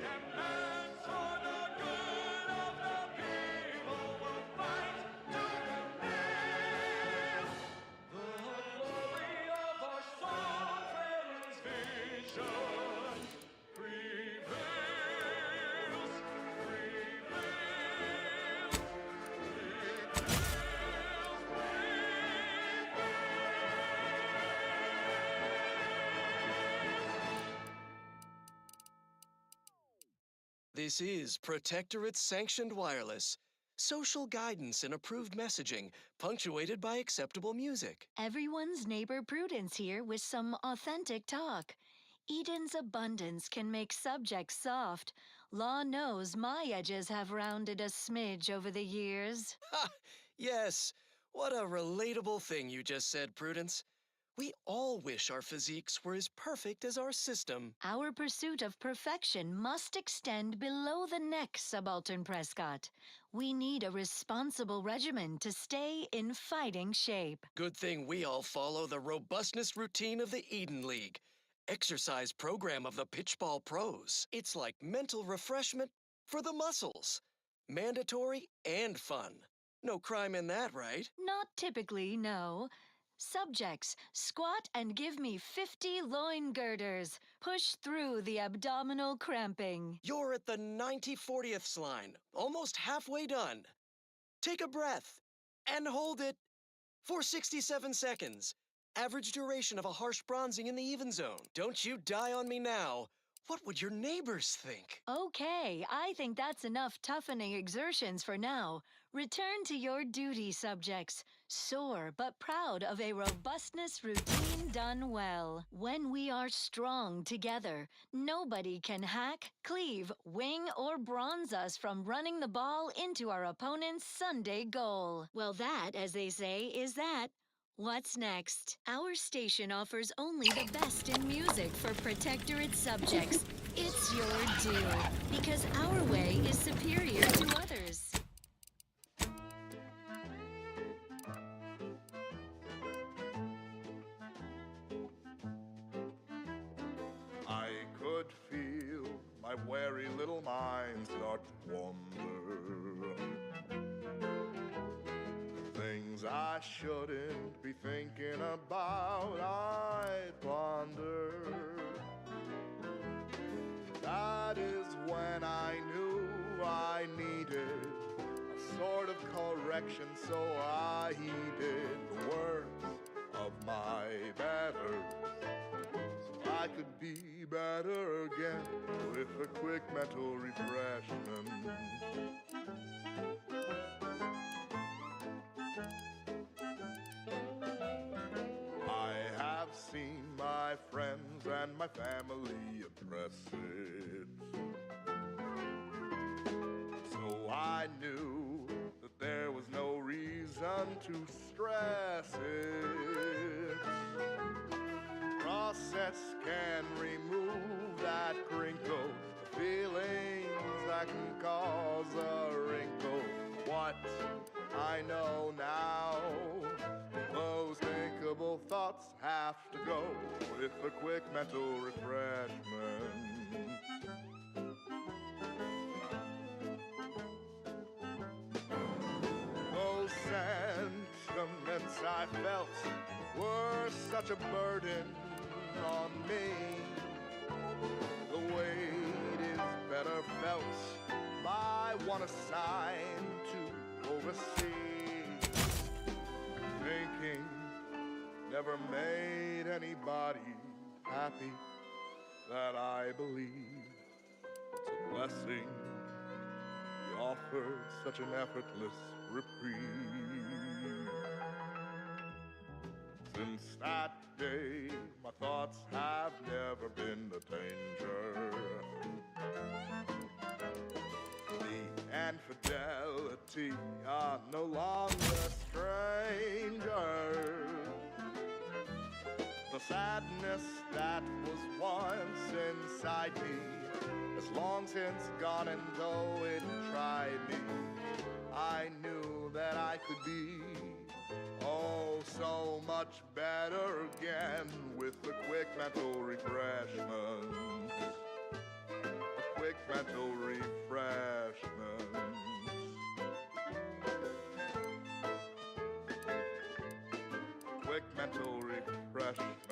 And for the good of the people will fight to the nail. The glory of our sovereign's vision prevails, prevails, This is Protectorate-sanctioned wireless. Social guidance and approved messaging, punctuated by acceptable music. Everyone's neighbor Prudence here with some authentic talk. Eden's abundance can make subjects soft. Law knows my edges have rounded a smidge over the years. Ha! Yes, what a relatable thing you just said, Prudence. We all wish our physiques were as perfect as our system. Our pursuit of perfection must extend below the neck, Subaltern Prescott. We need a responsible regimen to stay in fighting shape. Good thing we all follow the robustness routine of the Eden League. Exercise program of the Pitchball Pros. It's like mental refreshment for the muscles. Mandatory and fun. No crime in that, right? Not typically, no. Subjects, squat and give me 50 loin girders. Push through the abdominal cramping. You're at the 90/40ths line, almost halfway done. Take a breath and hold it for 67 seconds. Average duration of a harsh bronzing in the even zone. Don't you die on me now. What would your neighbors think? Okay, I think that's enough toughening exertions for now. Return to your duty, subjects. Sore but proud of a robustness routine done well. When we are strong together, nobody can hack, cleave, wing, or bronze us from running the ball into our opponent's Sunday goal. Well, that, as they say, is that. What's next? Our station offers only the best in music for Protectorate subjects. It's your due, because our way is superior to others. I could feel my wary little mind start to wander. Things I shouldn't be thinking about, I'd ponder. That is when I knew I needed a sort of correction, so I heeded the words of my betters, so I could be better again with a quick mental refreshment. I have seen my friends and my family address it, so I knew that there was no reason to stress it. Process can remove that crinkle, the feelings that can cause a wrinkle. What I know now, those thinkable thoughts have to go with a quick mental refreshment. Those sentiments I felt were such a burden on me. The weight is better felt by one assigned to oversee. Thinking never made anybody happy, that I believe it's a blessing. He offered such an effortless reprieve. Since that day, my thoughts have never been the danger. The infidelity are no longer strangers. The sadness that was once inside me has long since gone, and though it tried me, I knew that I could be oh so much better again with a quick mental refreshment. A quick mental refreshments. Quick mental refreshments.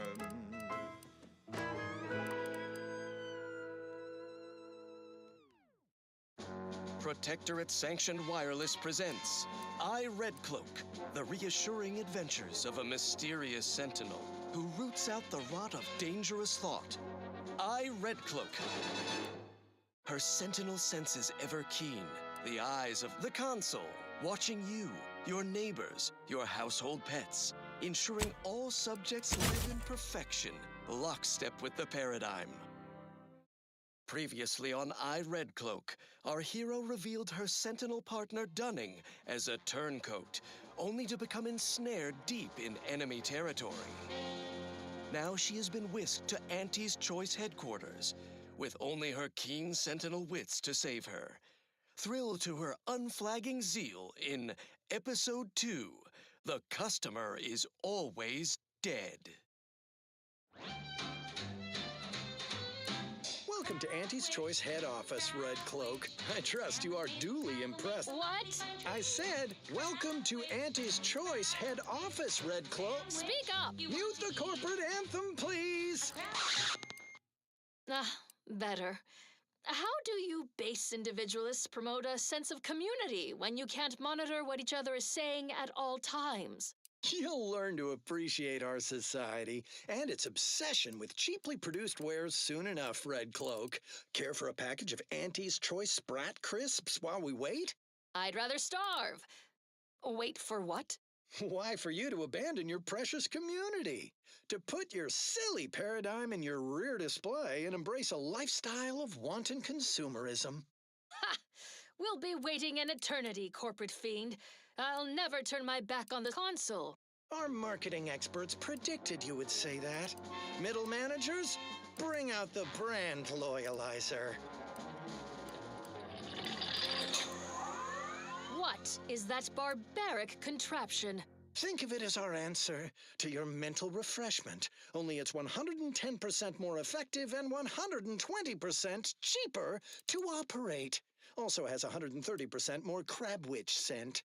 Protectorate Sanctioned Wireless presents I, Red Cloak, the reassuring adventures of a mysterious sentinel who roots out the rot of dangerous thought. I, Red Cloak. Her sentinel senses ever keen, the eyes of the console, watching you, your neighbors, your household pets, ensuring all subjects live in perfection, lockstep with the paradigm. Previously on I, Red Cloak, our hero revealed her sentinel partner Dunning as a turncoat, only to become ensnared deep in enemy territory. Now she has been whisked to Auntie's Choice headquarters, with only her keen sentinel wits to save her. Thrilled to her unflagging zeal in Episode 2, The Customer is Always Dead. Welcome to Auntie's Choice head office, Red Cloak. I trust you are duly impressed. What? I said, welcome to Auntie's Choice head office, Red Cloak. Speak up! Mute the corporate anthem, please. Better. How do you base individualists promote a sense of community when you can't monitor what each other is saying at all times? You'll learn to appreciate our society and its obsession with cheaply produced wares soon enough, Red Cloak. Care for a package of Auntie's Choice Sprat Crisps while we wait? I'd rather starve. Wait for what? Why, for you to abandon your precious community. To put your silly paradigm in your rear display and embrace a lifestyle of wanton consumerism. Ha! We'll be waiting an eternity, corporate fiend. I'll never turn my back on the console. Our marketing experts predicted you would say that. Middle managers, bring out the brand loyalizer. What is that barbaric contraption? Think of it as our answer to your mental refreshment, only it's 110% more effective and 120% cheaper to operate. Also has 130% more crab witch scent.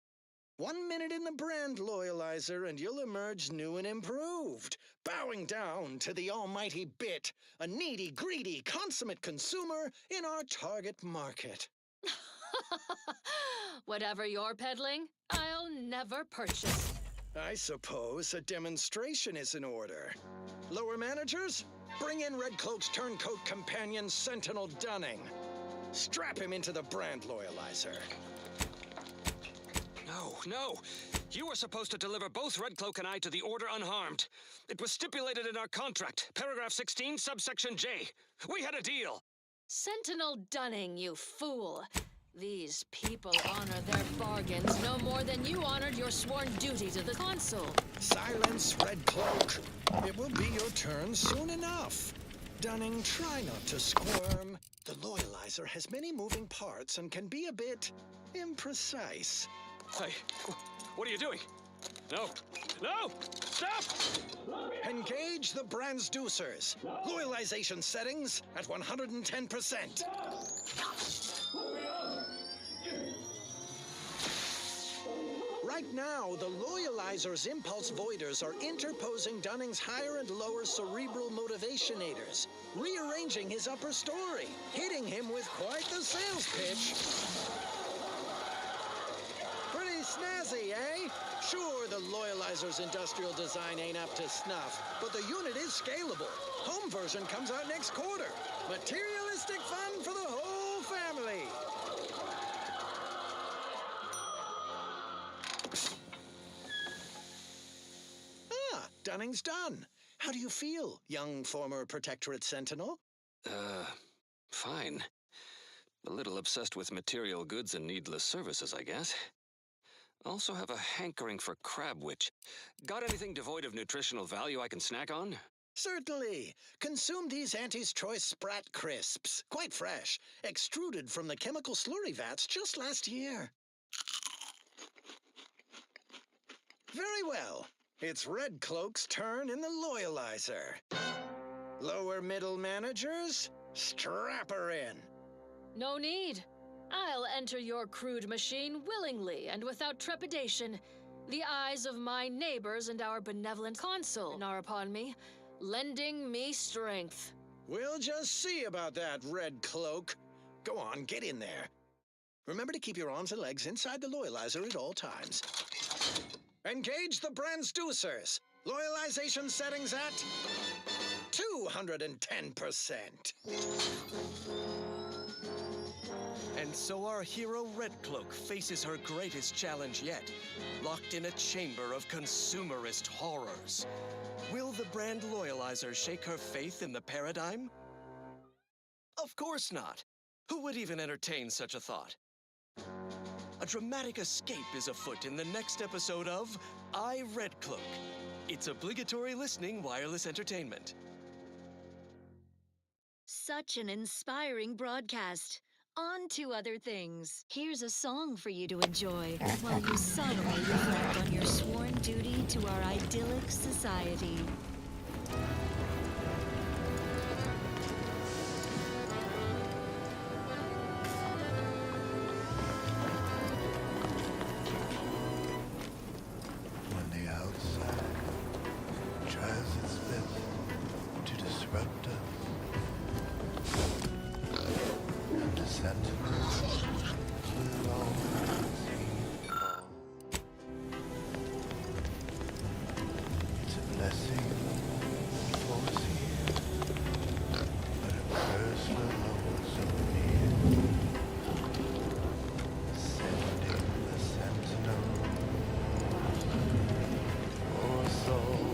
1 minute in the brand loyalizer and you'll emerge new and improved, bowing down to the almighty bit, a needy, greedy, consummate consumer in our target market. Whatever you're peddling, I'll never purchase. I suppose a demonstration is in order. Lower managers, bring in Red Cloak's turncoat companion, Sentinel Dunning. Strap him into the brand loyalizer. No. You were supposed to deliver both Red Cloak and I to the Order unharmed. It was stipulated in our contract, paragraph 16, subsection J. We had a deal. Sentinel Dunning, you fool. These people honor their bargains no more than you honored your sworn duty to the console. Silence, Red Cloak. It will be your turn soon enough. Dunning, try not to squirm. The loyalizer has many moving parts and can be a bit imprecise. Hey, what are you doing? No! Stop! Engage the transducers. Loyalization settings at 110%. Right now, the loyalizer's impulse voiders are interposing Dunning's higher and lower cerebral motivationators, rearranging his upper story, hitting him with quite the sales pitch. Pretty snazzy, eh? Sure, the loyalizer's industrial design ain't up to snuff, but the unit is scalable. Home version comes out next quarter. Materialistic fun for the whole family. Dunning's done. How do you feel, young former Protectorate Sentinel? Fine. A little obsessed with material goods and needless services, I guess. Also have a hankering for crab witch. Got anything devoid of nutritional value I can snack on? Certainly. Consume these Auntie's Choice Sprat Crisps. Quite fresh. Extruded from the chemical slurry vats just last year. Very well. It's Red Cloak's turn in the loyalizer. Lower middle managers, strap her in. No need. I'll enter your crude machine willingly and without trepidation. The eyes of my neighbors and our benevolent consul are upon me, lending me strength. We'll just see about that, Red Cloak. Go on, get in there. Remember to keep your arms and legs inside the loyalizer at all times. Engage the transducers. Loyalization settings at 210%. And so our hero Red Cloak faces her greatest challenge yet, locked in a chamber of consumerist horrors. Will the brand loyalizer shake her faith in the paradigm? Of course not. Who would even entertain such a thought? A dramatic escape is afoot in the next episode of I, Red Cloak. It's obligatory listening wireless entertainment. Such an inspiring broadcast. On to other things. Here's a song for you to enjoy while you solemnly reflect on your sworn duty to our idyllic society. When the outside tries its best to disrupt us, and the sentinels will always be called. It's a blessing for us here, but a curse for those so near. Sending the sentinel for soul.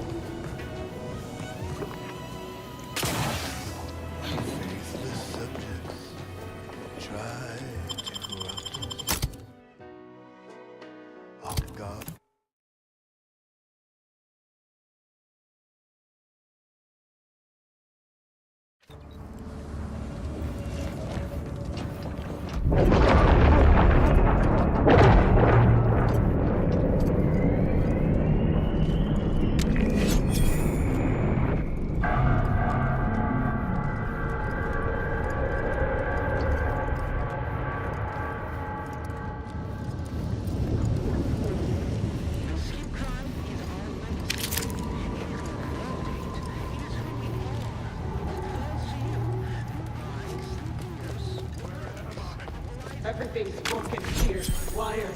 Faithless subjects try to corrupt us. Our God. Everything's working here. Why is it?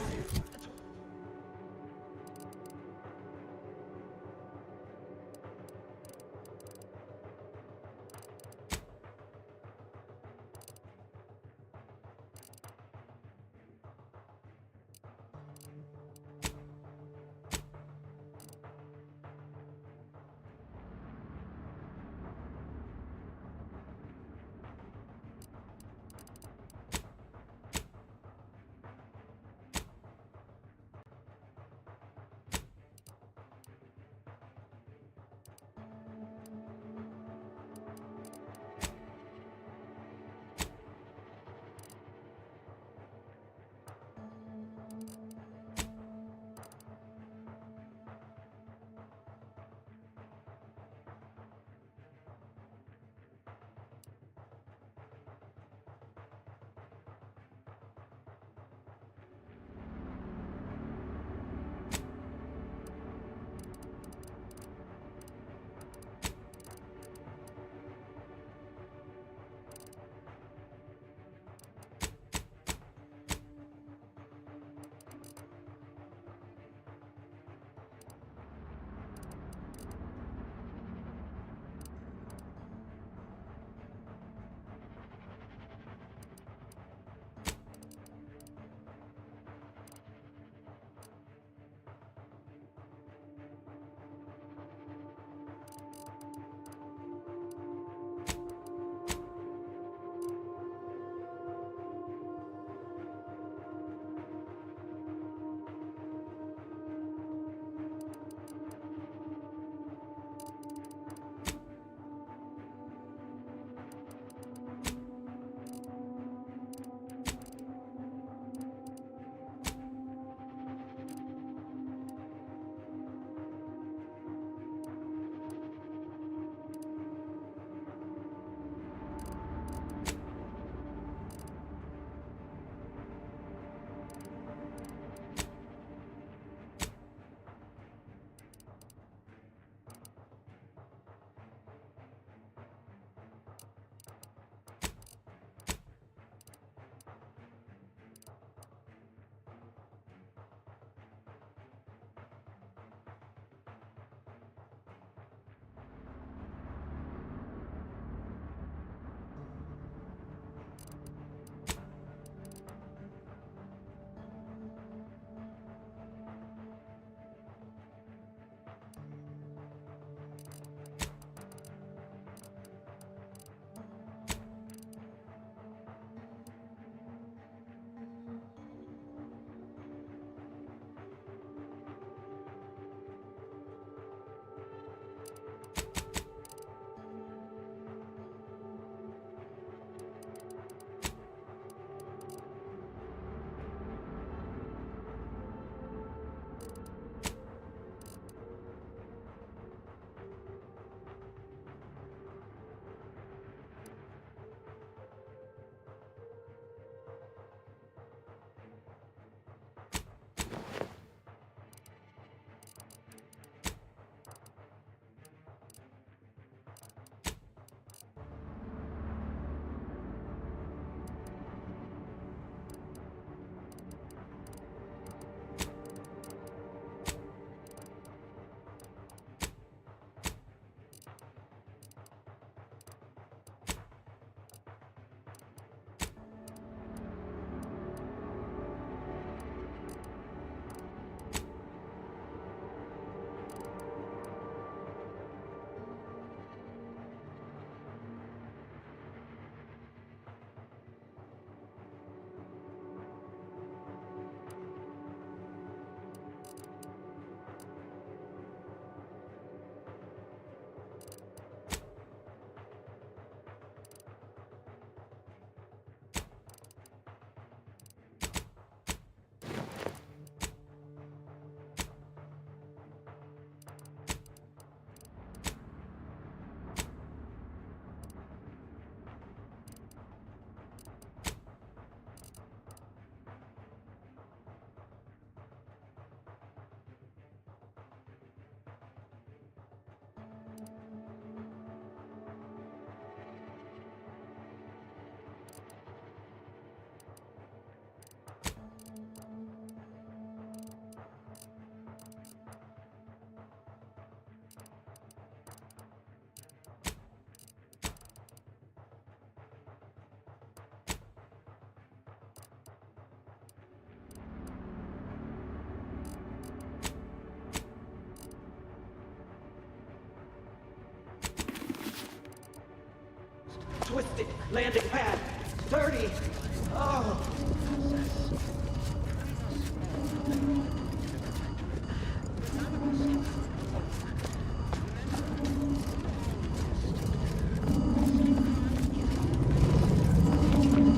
twisted landing pad. 30. Oh.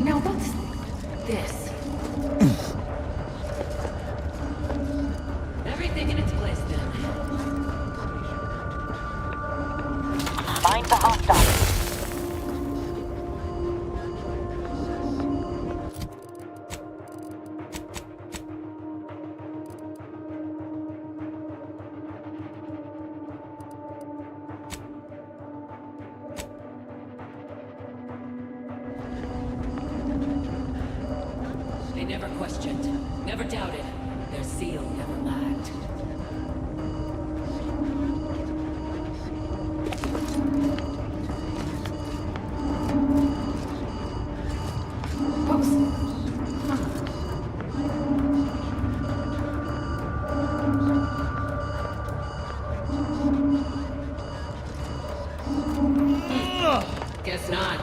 Now what's this? Everything in its place then. Find the hostile. They never questioned, never doubted. Their zeal never lacked. Guess not.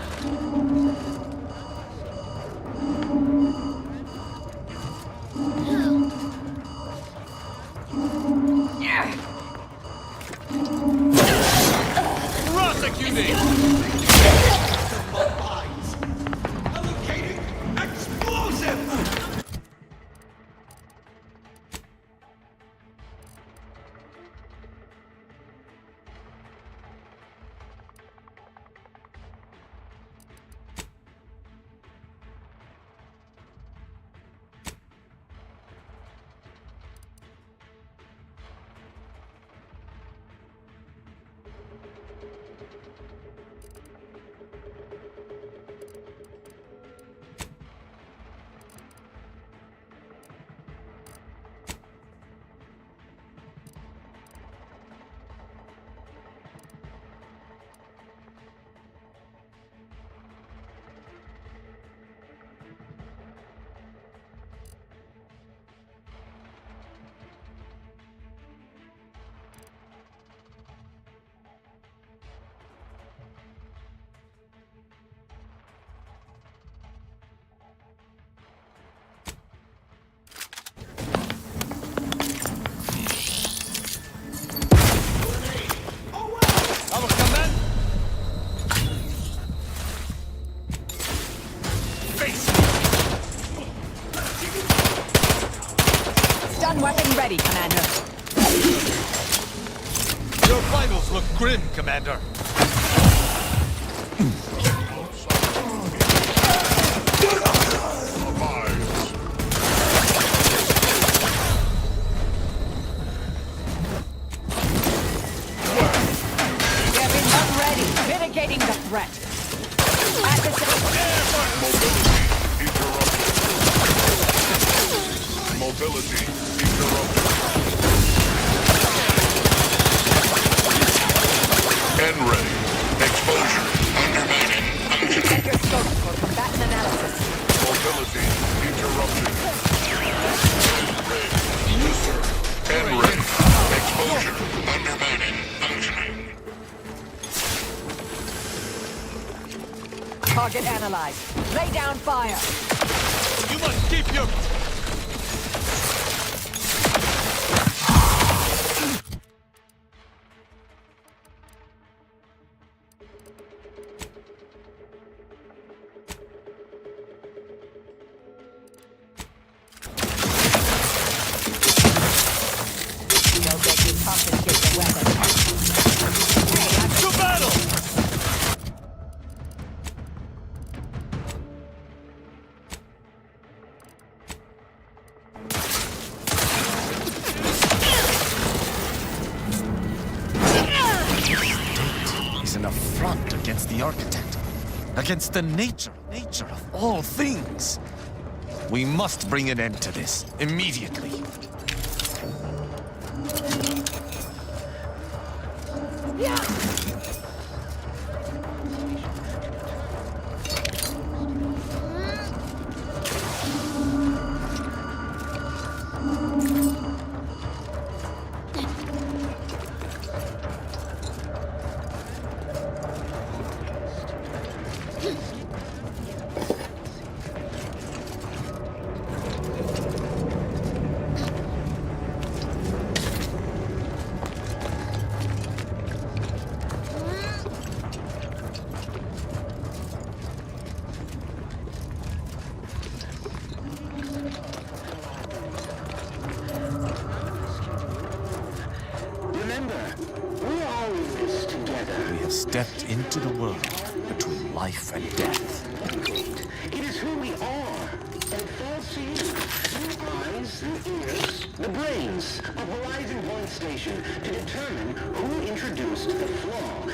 Prosecuting! Allocating explosive! Stun weapon ready, Commander. Your vitals look grim, Commander. Weapon ready. Mitigating the threat. At the Mobility interrupted. End ready. Exposure undermining. Check your scopes for combatant analysis. Mobility interrupted. Yes, sir. End ready. Exposure undermining. Functioning. Target analyzed. Lay down fire. You must keep your... They'll let you confiscate the weapon. To battle! Is an affront against the architect, against the nature of all things. We must bring an end to this immediately. stepped into the world between life and death. It is who we are, and it falls to you. The eyes, the ears, the brains of Horizon Point Station to determine who introduced the flaw.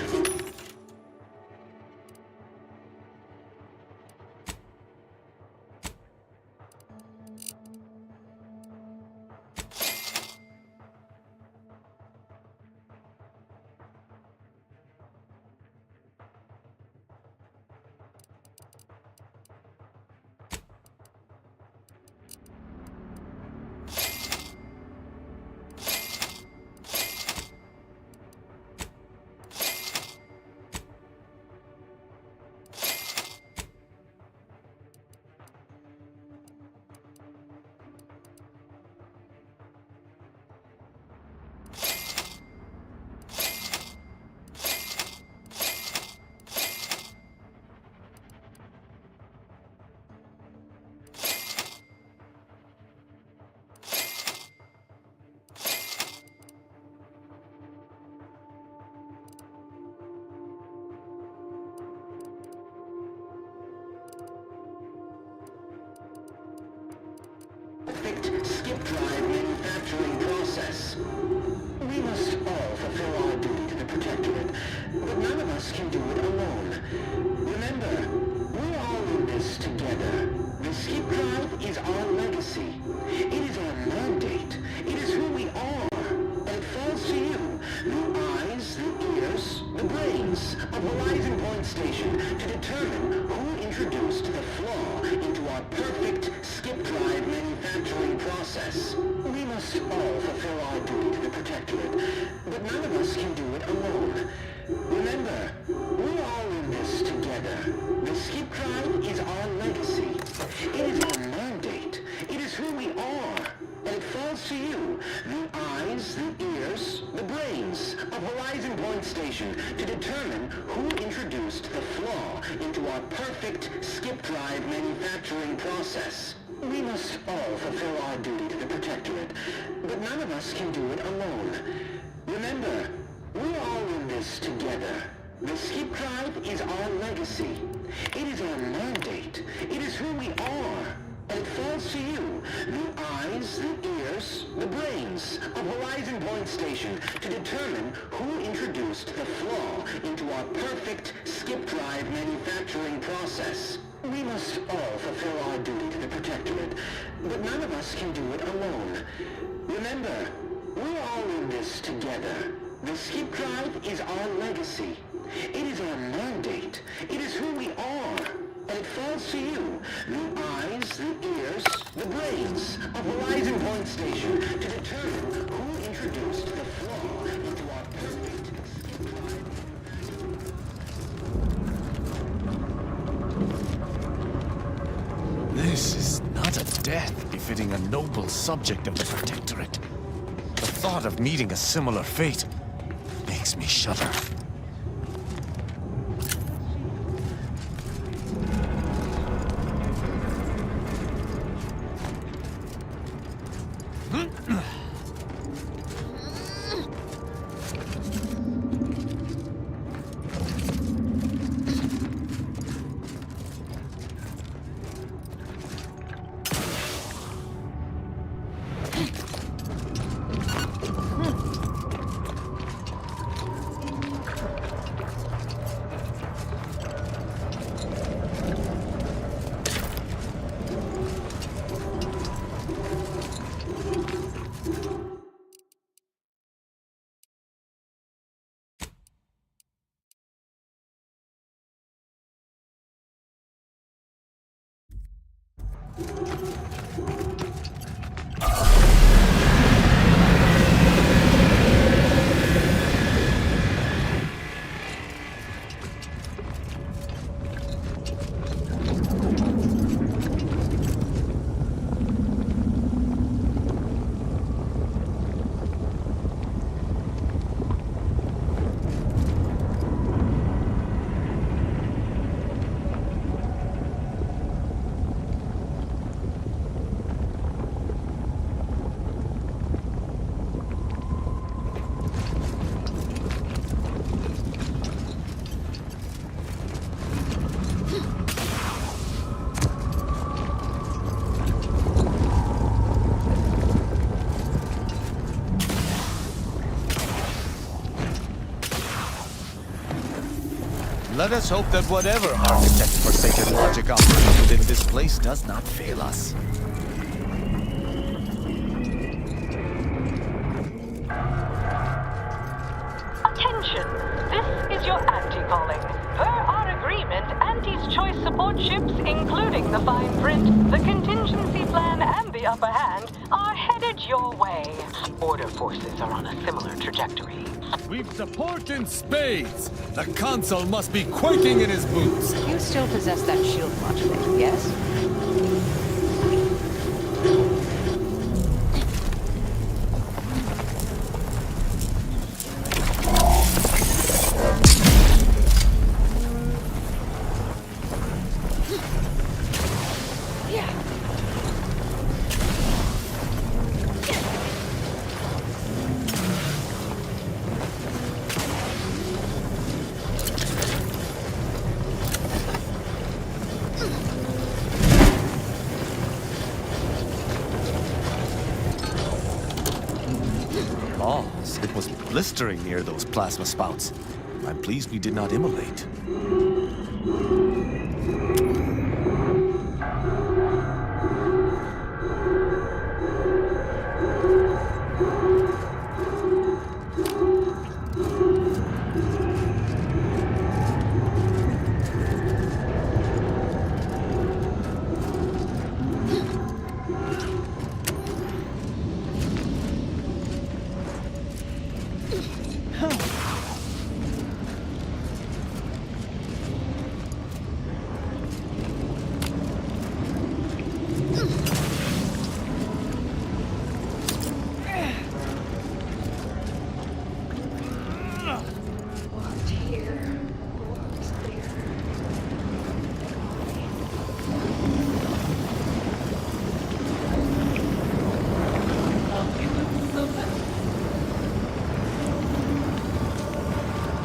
Perfect skip drive manufacturing process. We must all fulfill our duty to the Protectorate, but none of us can do it alone. Remember, we're all in this together. The skip drive is our legacy. It is our mandate. It is who we are. And it falls to you, the eyes, the ears, the brains of Horizon Point Station to determine who introduced the flaw into our perfect skip drive manufacturing process. We must all fulfill our duty to the Protectorate, but none of us can do it alone. Remember, we're all in this together. The skip drive is our legacy. It is our mandate. It is who we are. And it falls to you, the eyes, the ears, the brains of Horizon Point Station to determine who introduced the flaw into our perfect skip drive manufacturing process. We must all fulfill our duty to the Protectorate, but none of us can do it alone. Remember, we're all in this together. The skip drive is our legacy. It is our mandate. It is who we are. And it falls to you, the eyes, the ears, the brains of Horizon Point Station to determine who introduced the flaw into our perfect skip drive manufacturing process. We must all fulfill our duty to the Protectorate, but none of us can do it alone. Remember, we're all in this together. The skip drive is our legacy. It is our mandate. It is who we are. And it falls to you, the eyes, the ears, the brains of Horizon Point Station to determine who introduced the flaw into our perfect skip drive. This is not a death befitting a noble subject of the Protectorate. The thought of meeting a similar fate makes me shudder. Let us hope that whatever architect-forsaken logic operates within this place does not fail us. Attention! This is your Auntie calling. Per our agreement, Auntie's choice support ships, including the fine print, the contingency plan, and the upper hand, are headed your way. Order forces are on a similar trajectory. We've support in spades! The consul must be quaking in his boots! You still possess that shield modulator, yes? It was blistering near those plasma spouts. I'm pleased we did not immolate.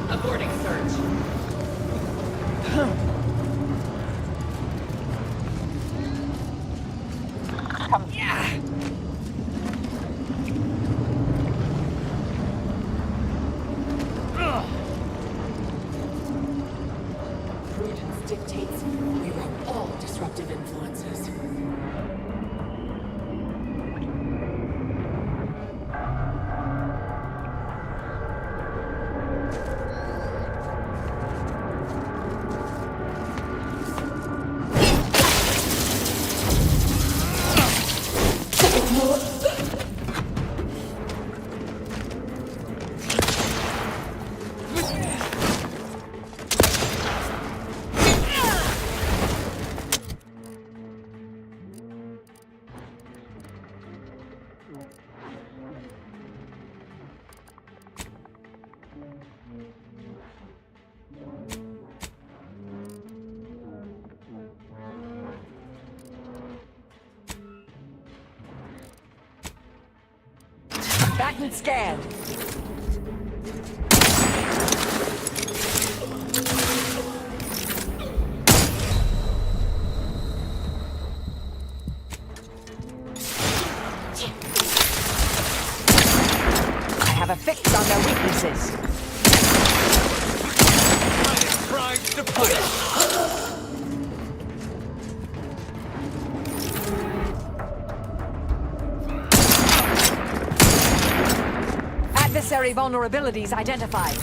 Aborting search. Come. Yeah. Prudence dictates we rob all disruptive influences. Back and scan. I have a fix on their weaknesses. I am primed to punish! Adversary vulnerabilities identified.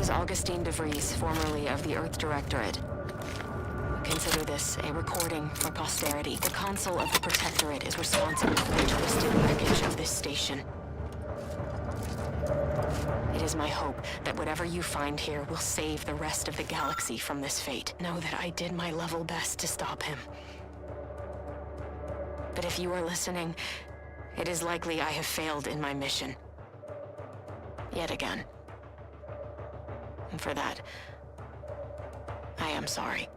This is Augustine DeVries, formerly of the Earth Directorate. Consider this a recording for posterity. The Consul of the Protectorate is responsible for the twisted wreckage of this station. It is my hope that whatever you find here will save the rest of the galaxy from this fate. Know that I did my level best to stop him. But if you are listening, it is likely I have failed in my mission. Yet again. And for that, I am sorry.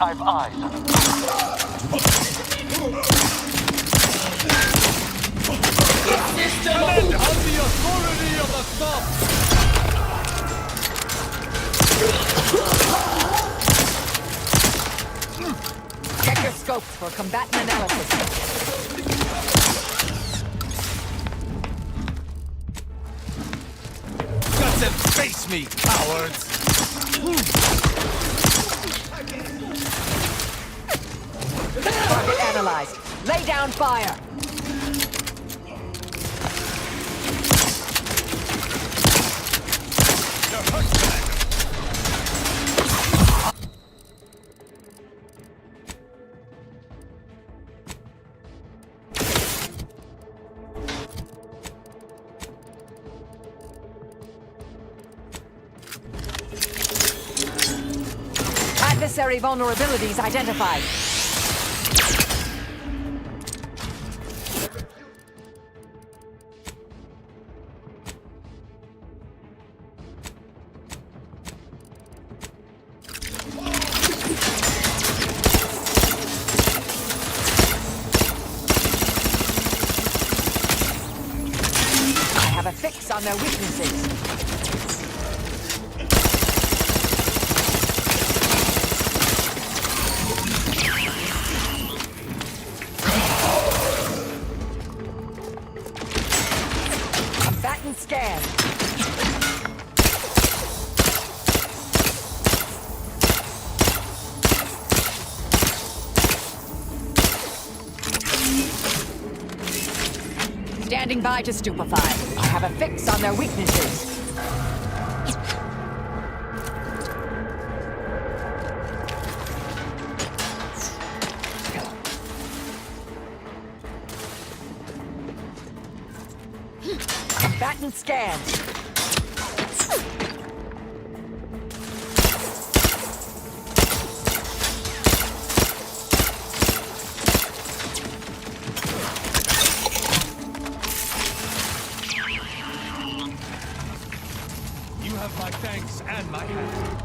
I've eyes on him. Command on the authority of the Thumb! Check your scopes for combatant analysis. Guts and face me, cowards! Target analyzed. Lay down fire. Adversary vulnerabilities identified. I have a fix on their weaknesses. standing by to stupefy. I have a fix on their weaknesses. Batten scanned. You have my thanks and my hand.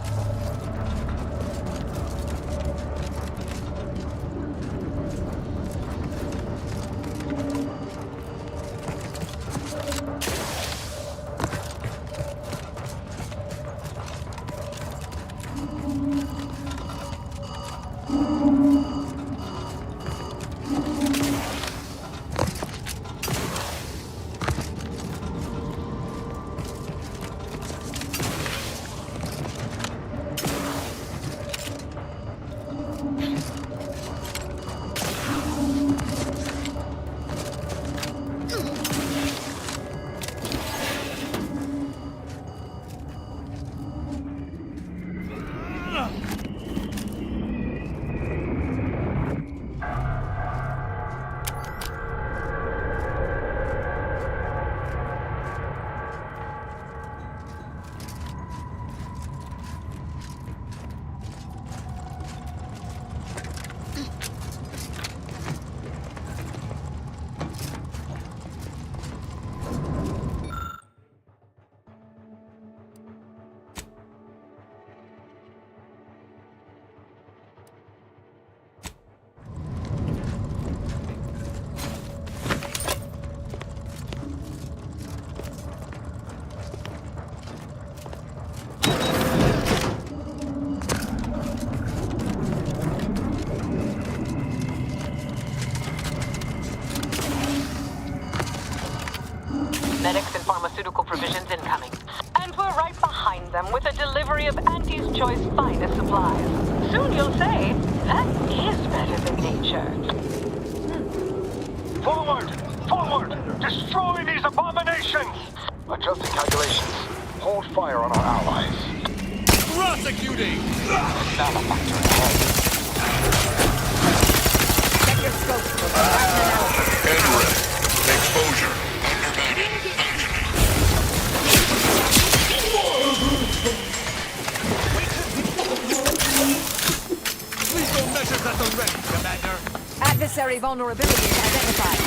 Medics and pharmaceutical provisions incoming. And we're right behind them with a delivery of Auntie's Choice finest supplies. Soon you'll say, that is better than nature. Forward! Forward! Destroy these abominations! Adjusting calculations. Hold fire on our allies. Prosecuting! Manufacturing ahead. Check your scopes for combatant analysis. End exposure. Lethal measures at the ready, Commander. Adversary vulnerability identified.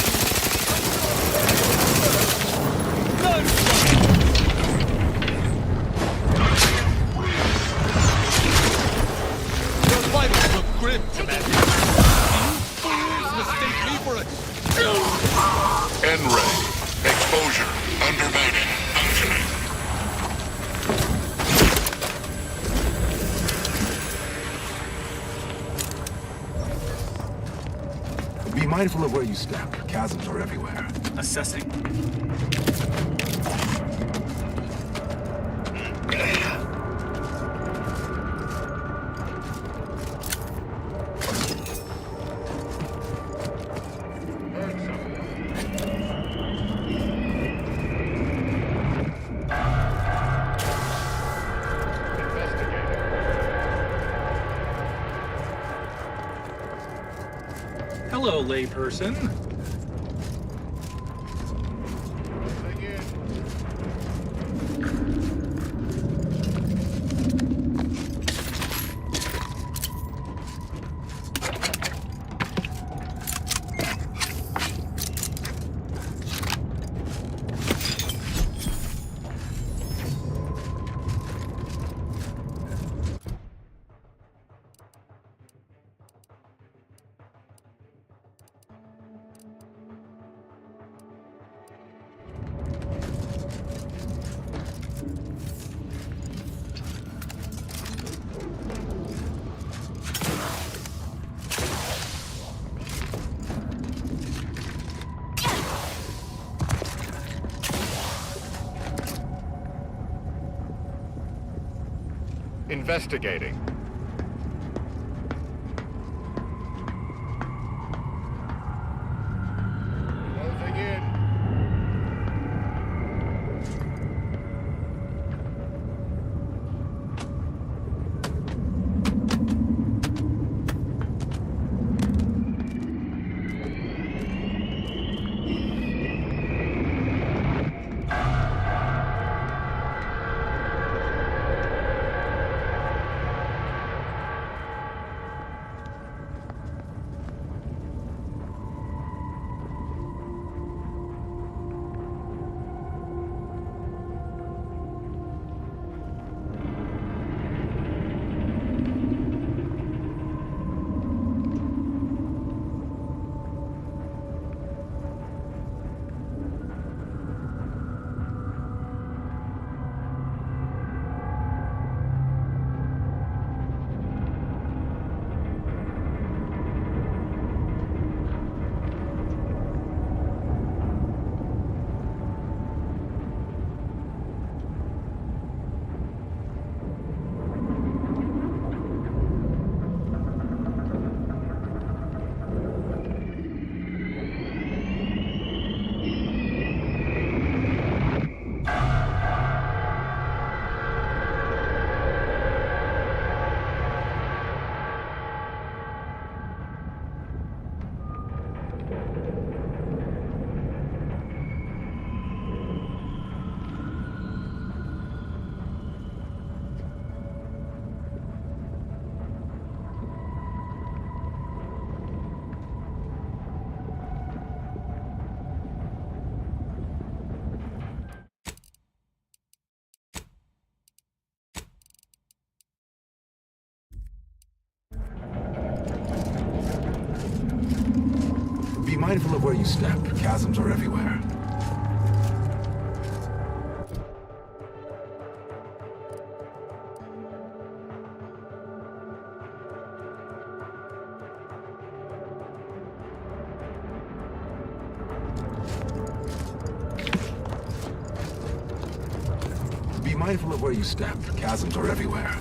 Your vitals look grim, Commander. You fools mistake me for a... End exposure. Undermining. Functioning. Be mindful of where you step. Chasms are everywhere. Assessing. Hello, layperson. Investigating. Closing in. mindful of where you step. Chasms are everywhere. Be mindful of where you step. Chasms are everywhere.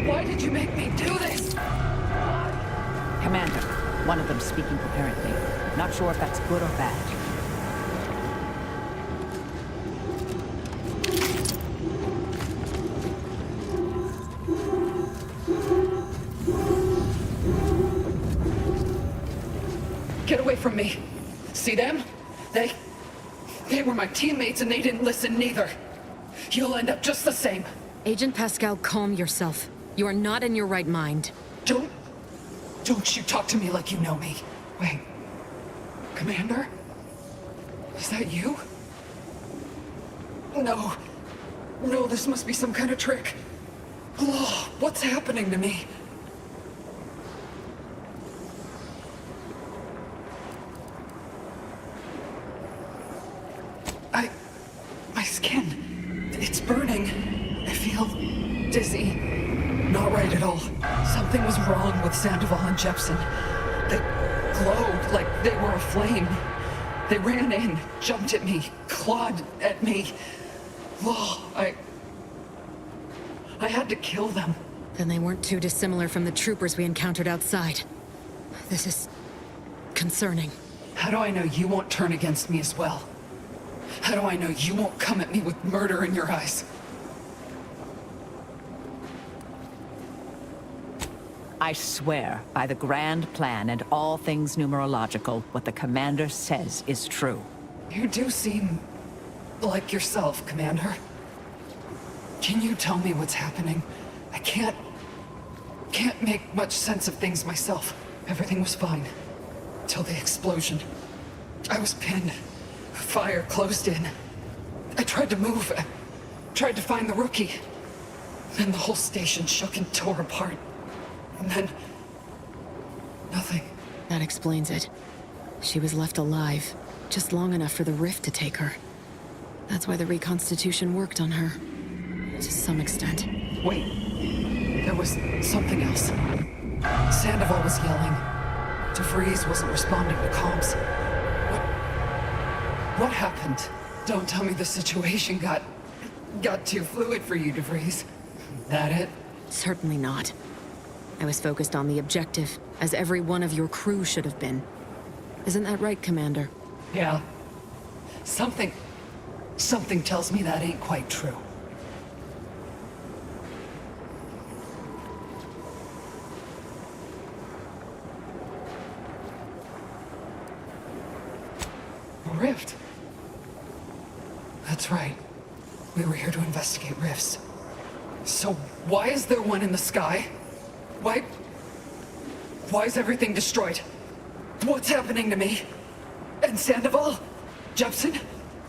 Why did you make me do this? Commander, one of them speaking coherently. Not sure if that's good or bad. Get away from me. See them? They were my teammates and they didn't listen neither. You'll end up just the same. Agent Pascal, calm yourself. You are not in your right mind. Don't you talk to me like you know me. Wait. Commander? Is that you? No. No, this must be some kind of trick. Oh, what's happening to me? My skin, it's burning. I feel dizzy. Not right at all. Something was wrong with Sandoval and Jepson. They glowed like they were aflame. They ran in, jumped at me, clawed at me. Oh, I had to kill them. Then they weren't too dissimilar from the troopers we encountered outside. This is concerning. How do I know you won't turn against me as well? How do I know you won't come at me with murder in your eyes? I swear, by the grand plan and all things numerological, what the commander says is true. You do seem like yourself, Commander. Can you tell me what's happening? I can't make much sense of things myself. Everything was fine. Till the explosion. I was pinned. Fire closed in. I tried to move. I tried to find the rookie. Then the whole station shook and tore apart. And then... nothing. That explains it. She was left alive, just long enough for the rift to take her. That's why the reconstitution worked on her. To some extent. Wait. There was something else. Sandoval was yelling. DeVries wasn't responding to comms. What happened? Don't tell me the situation got too fluid for you, DeVries. That it? Certainly not. I was focused on the objective, as every one of your crew should have been. Isn't that right, Commander? Yeah. Something tells me that ain't quite true. A rift. That's right. We were here to investigate rifts. So why is there one in the sky? Why is everything destroyed? What's happening to me? And Sandoval? Jepson?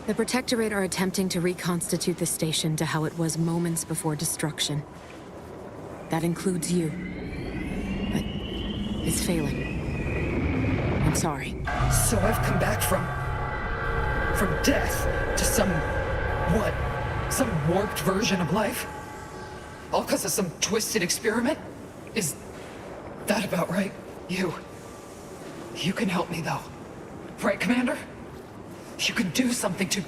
The Protectorate are attempting to reconstitute the station to how it was moments before destruction. That includes you. But it's failing. I'm sorry. So I've come back from death to some warped version of life? All because of some twisted experiment? Is that about right? You can help me though. Right, Commander? You can do something to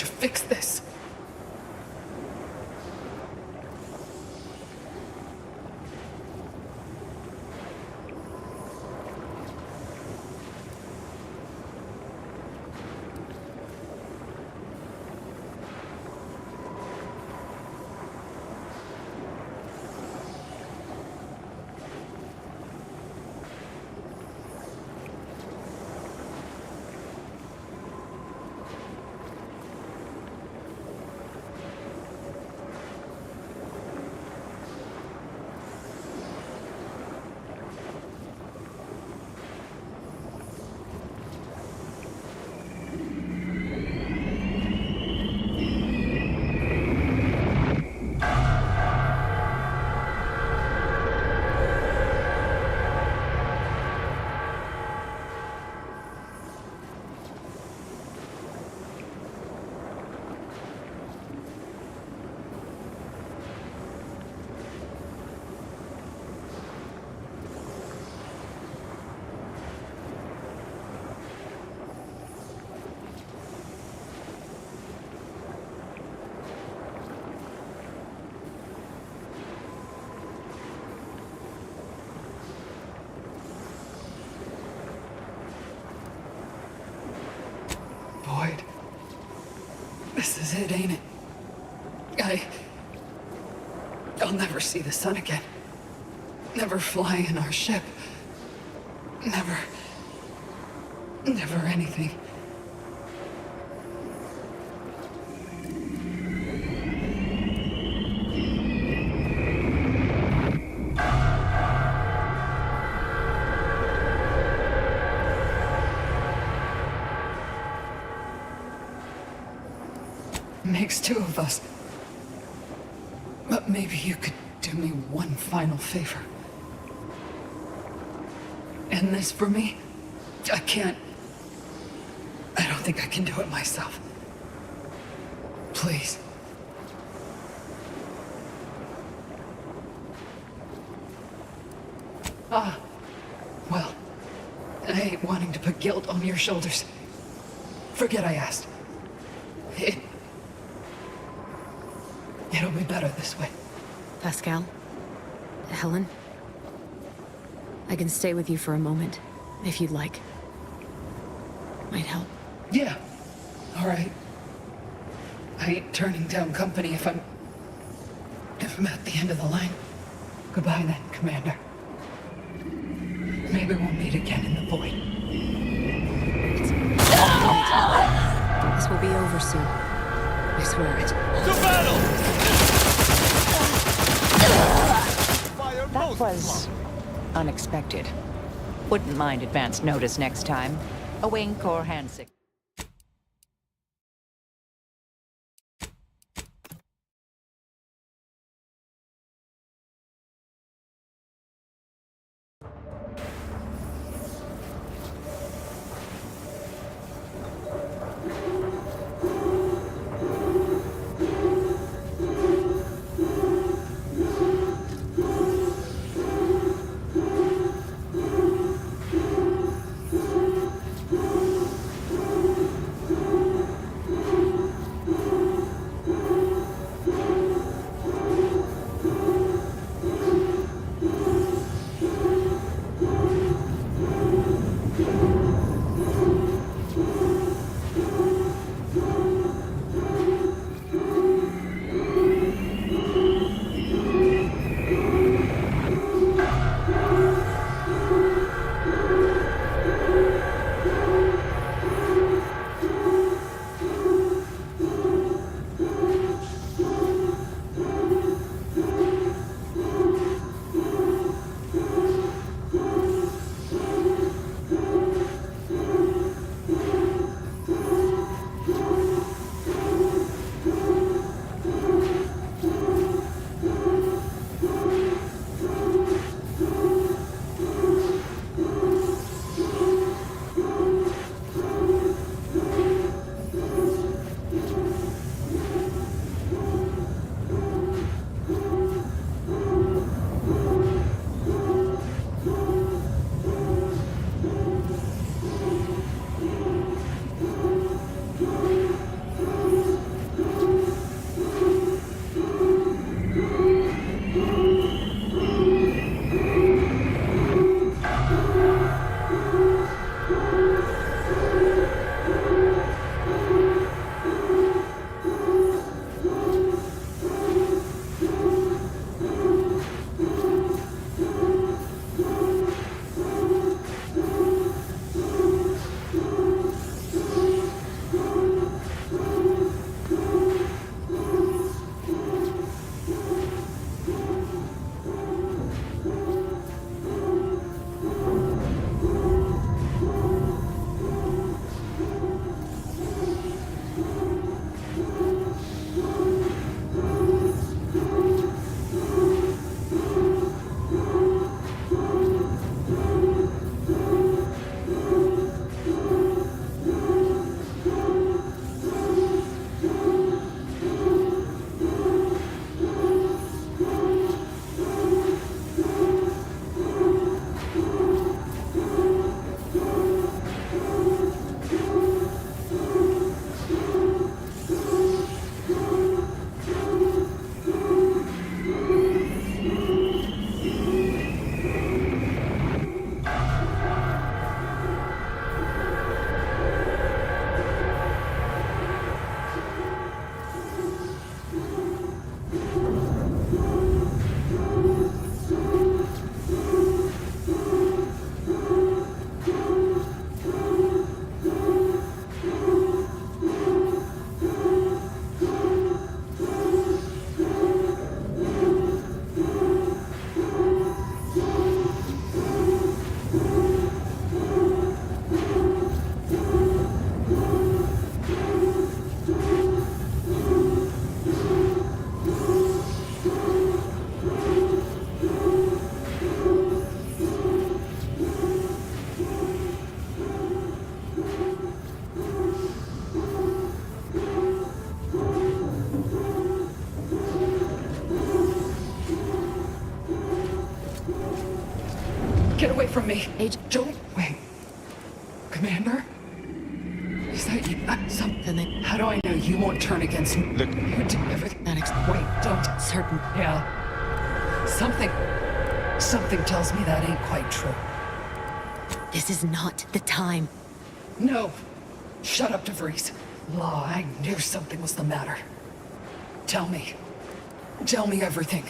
fix this. Boyd. This is it, ain't it? I'll never see the sun again. Never fly in our ship. Never anything. Makes two of us. But maybe you could do me one final favor. End this for me? I don't think I can do it myself. Please. Well, I ain't wanting to put guilt on your shoulders. Forget I asked. It'll be better this way. Pascal? Helen? I can stay with you for a moment, if you'd like. Might help. Yeah. All right. I ain't turning down company if I'm at the end of the line. Goodbye then, Commander. Maybe we'll meet again in the void. This will be over soon. I swear it. To battle! That was unexpected. Wouldn't mind advance notice next time. A wink or hand signal. from me. Don't wait. Commander? Is that you? Something. How do I know you won't turn against me? Look. You do everything. Wait, don't. Certain. Yeah. Something tells me that ain't quite true. This is not the time. No. Shut up, DeVries. Law, I knew something was the matter. Tell me. Tell me everything.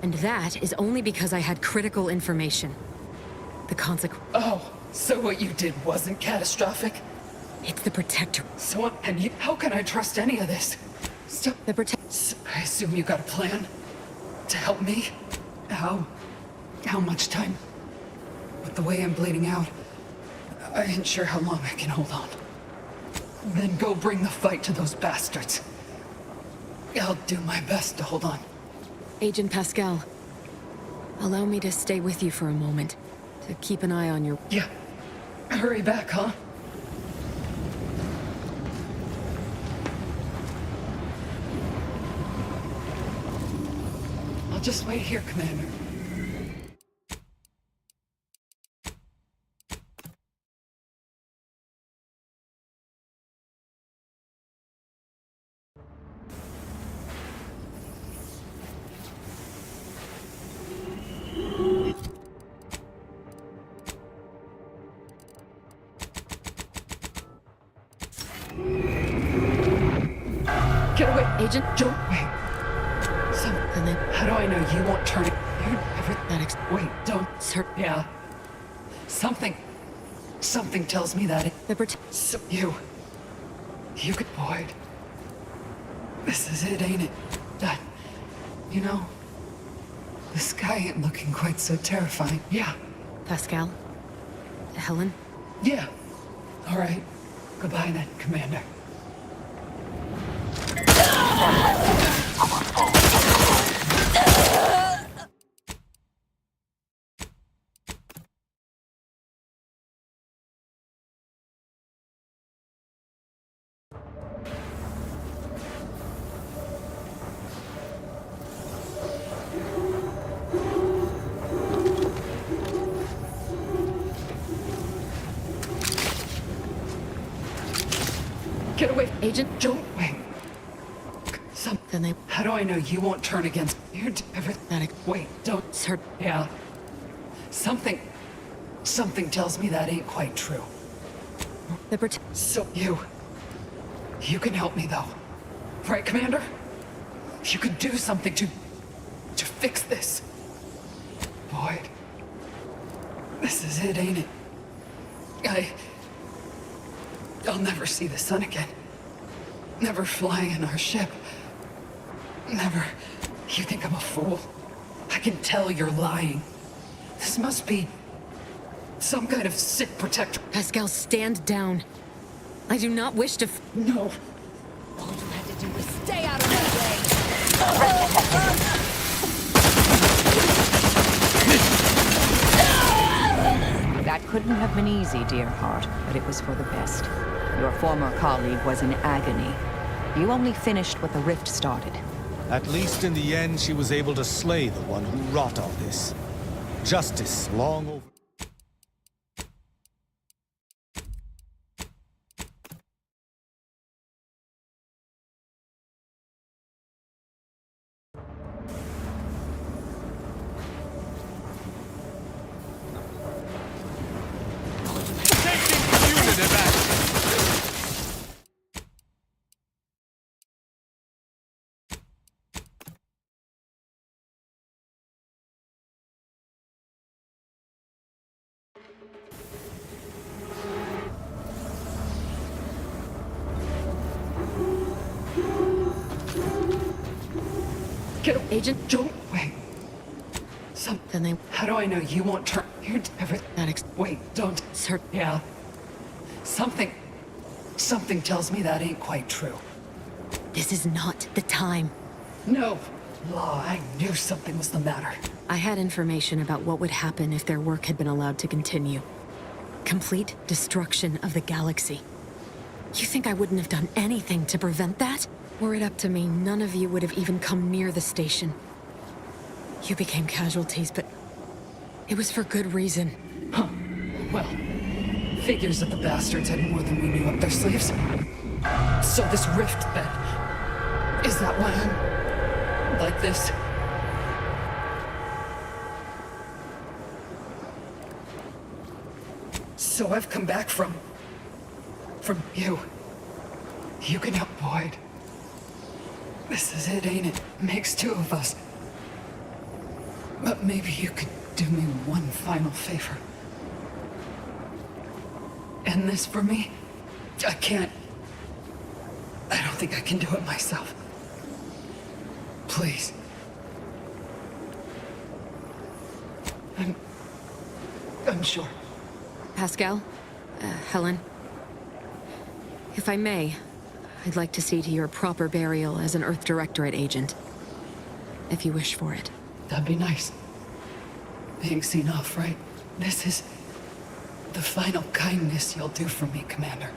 And that is only because I had critical information. The consequence. Oh, so what you did wasn't catastrophic? It's the Protector. So, and you, how can I trust any of this? Stop. The I assume you got a plan? To help me? How much time? With the way I'm bleeding out, I ain't sure how long I can hold on. Then go bring the fight to those bastards. I'll do my best to hold on. Agent Pascal, allow me to stay with you for a moment, to keep an eye on your... Yeah. Hurry back, huh? I'll just wait here, Commander. Get away! Agent, don't wait. Something. How do I know you won't turn it? Wait, don't. Sir. Yeah. Something tells me that so you could Boyd. This is it, ain't it? That, you know, the sky ain't looking quite so terrifying. Yeah. Pascal? Helen? Yeah. All right. Goodbye then, Commander. Get away! Agent, don't wait. How do I know you won't turn against you? Wait, don't. Sir. Yeah. Something tells me that ain't quite true. So you can help me though, right, Commander? You can do something to fix this. Boyd, this is it, ain't it? I'll never see the sun again. Never fly in our ship. Never. You think I'm a fool? I can tell you're lying. This must be some kind of sick protector. Pascal, stand down. I do not wish to. No. All you had to do was stay out of my way. That couldn't have been easy, dear heart, but it was for the best. Your former colleague was in agony. You only finished what the rift started. At least in the end, she was able to slay the one who wrought all this. Justice long over. Agent, don't wait. Something. How do I know you won't turn? You're wait, don't. Sir. Yeah. Something tells me that ain't quite true. This is not the time. No. Law, I knew something was the matter. I had information about what would happen if their work had been allowed to continue. Complete destruction of the galaxy. You think I wouldn't have done anything to prevent that? Were it up to me, none of you would have even come near the station. You became casualties, but it was for good reason. Huh. Well, figures that the bastards had more than we knew up their sleeves. So this rift, then, is that why I'm like this? So I've come back from you. You can help Boyd. This is it, ain't it? Makes two of us. But maybe you could do me one final favor. End this for me? I can't. I don't think I can do it myself. Please. I'm sure. Pascal? Helen? If I may, I'd like to see to your proper burial as an Earth Directorate agent. If you wish for it. That'd be nice. Being seen off, right? This is the final kindness you'll do for me, Commander.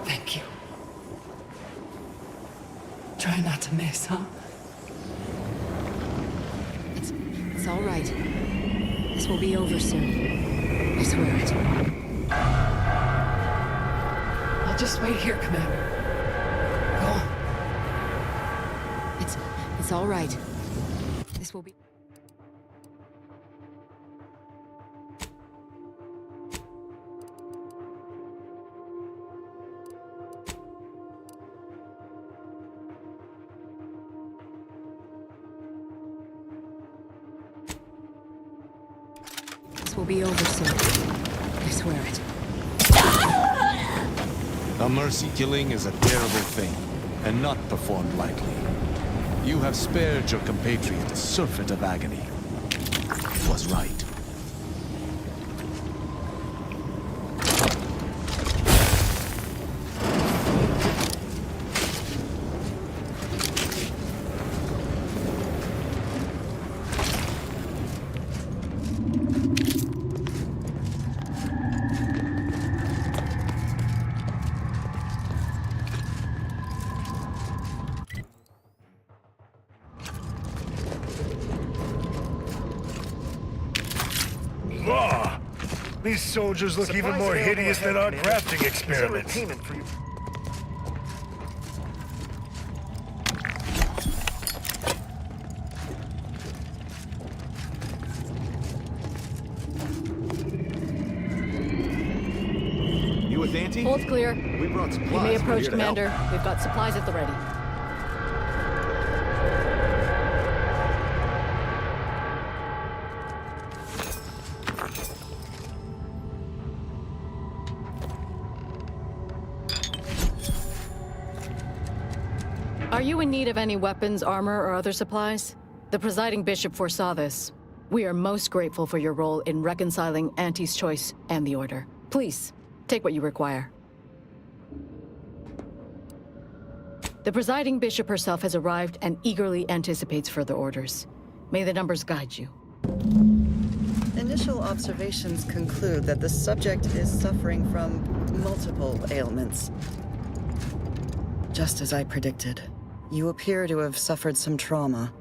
Thank you. Try not to miss, huh? It's all right. This will be over soon. I swear it. I'll just wait here, Commander. Go on. It's all right. This will be... This will be over soon. I swear it. A mercy killing is a terrible thing, and not performed lightly. You have spared your compatriot a surfeit of agony. It was right. These soldiers look even more hideous than our grafting experiments. You with Auntie? All's clear. We brought supplies. You may We're approach, here to Commander. help. We've got supplies at the ready. Are you in need of any weapons, armor, or other supplies? The presiding bishop foresaw this. We are most grateful for your role in reconciling Auntie's choice and the Order. Please, take what you require. The presiding bishop herself has arrived and eagerly anticipates further orders. May the numbers guide you. Initial observations conclude that the subject is suffering from multiple ailments. Just as I predicted. You appear to have suffered some trauma.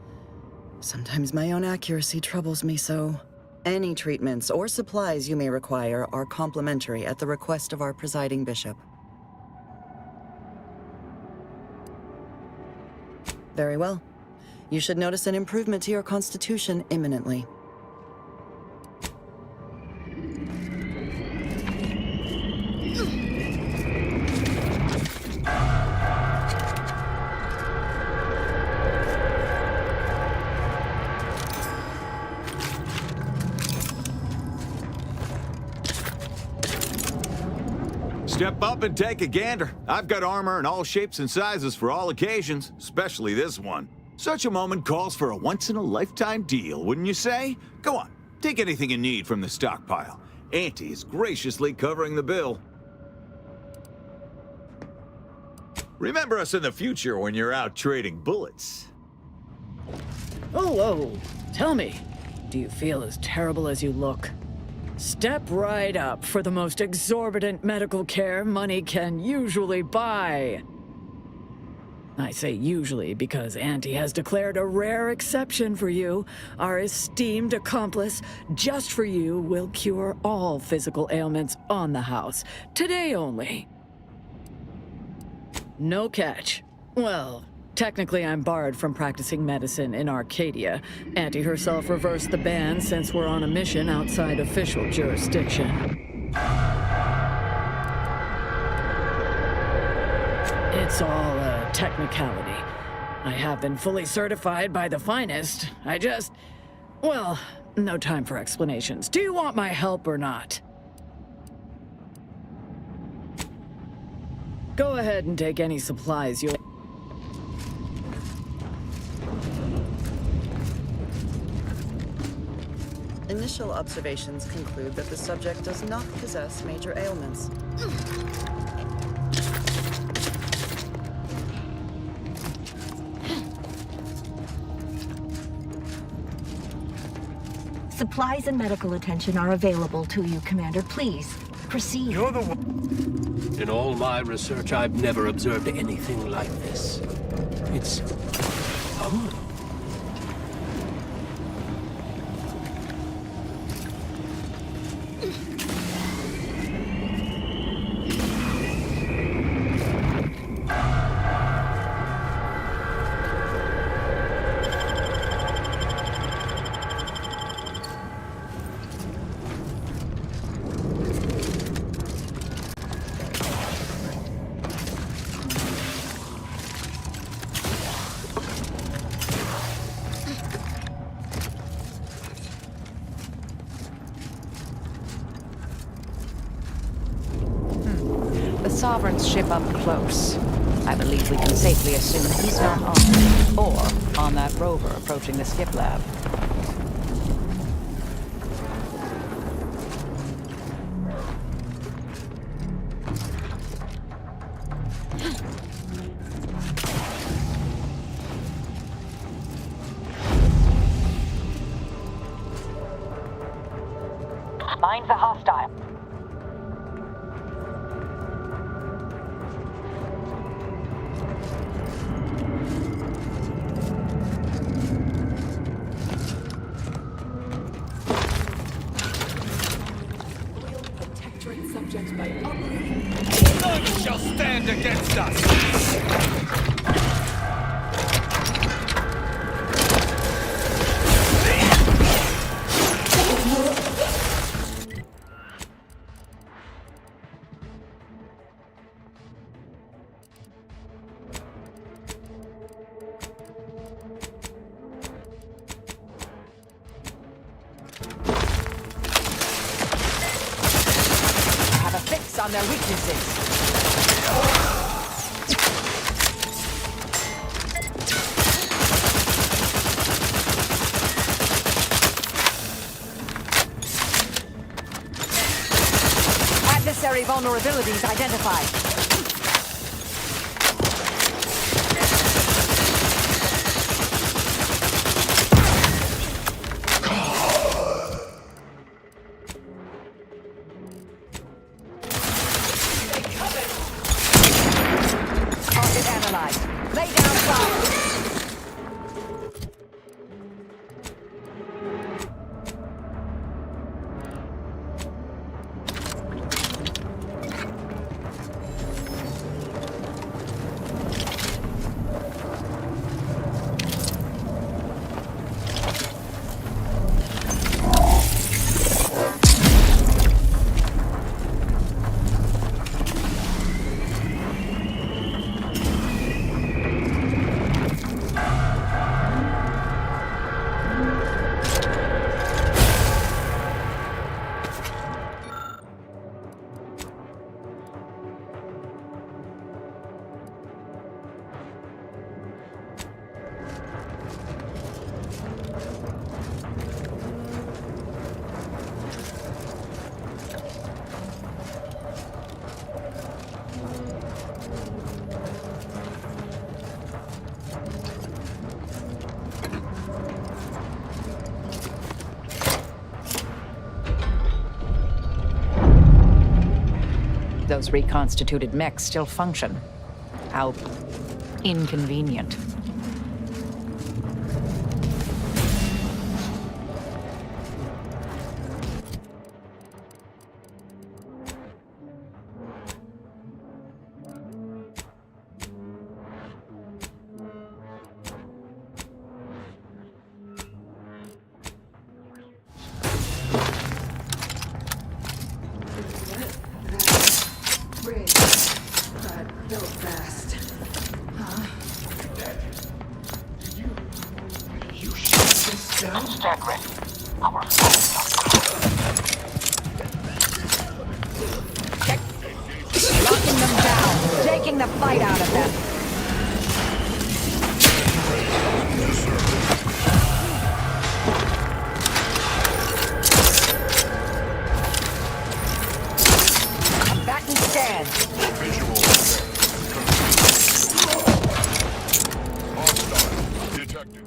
Sometimes my own accuracy troubles me so. Any treatments or supplies you may require are complimentary at the request of our presiding bishop. Very well. You should notice an improvement to your constitution imminently. Step up and take a gander. I've got armor in all shapes and sizes for all occasions, especially this one. Such a moment calls for a once-in-a-lifetime deal, wouldn't you say? Go on, take anything you need from the stockpile. Auntie is graciously covering the bill. Remember us in the future when you're out trading bullets. Oh, tell me, do you feel as terrible as you look? Step right up for the most exorbitant medical care money can usually buy. I say usually because Auntie has declared a rare exception for you. Our esteemed accomplice, just for you, will cure all physical ailments on the house. Today only. No catch. Well, technically I'm barred from practicing medicine in Arcadia. Auntie herself reversed the ban since we're on a mission outside official jurisdiction. It's all a technicality. I have been fully certified by the finest. Well, no time for explanations. Do you want my help or not? Go ahead and take any supplies you... Initial observations conclude that the subject does not possess major ailments. Supplies and medical attention are available to you, Commander. Please, proceed. You're the one. In all my research, I've never observed anything like this. It's humbling. The Sovereign's ship up close. I believe we can safely assume he's not on it, or on that rover approaching the skip lab. Mind the hostile. None shall stand against us! Have a fix on their weaknesses. Adversary vulnerabilities identified. Target analyzed. Lay down fire. those reconstituted mechs still function. How inconvenient. Locking them down, taking the fight out of them. Combatant stand. Hostile detected.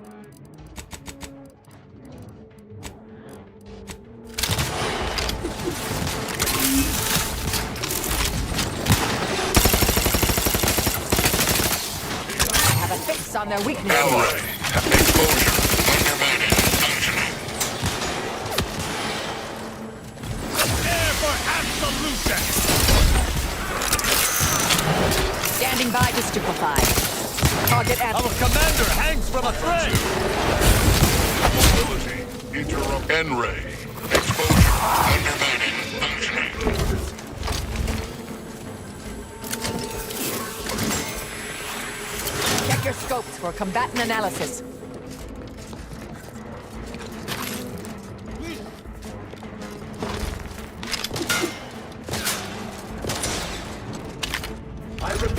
On their weaknesses. Air for absolution! Standing by to stupefy. Target at Our commander hangs from a thread! Mobility. Interrupt. N-ray. Exposure. Undermining. Functioning. Check your scopes for combatant analysis. I repeat,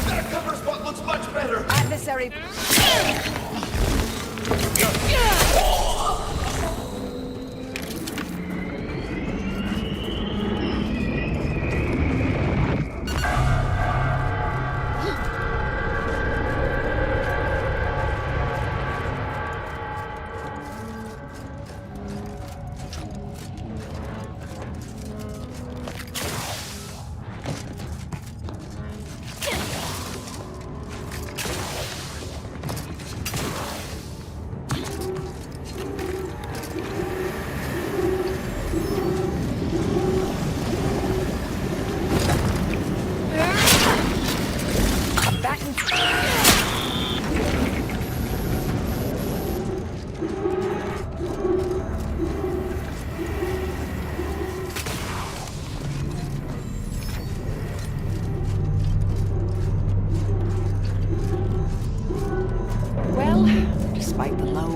that cover spot looks much better! Adversary.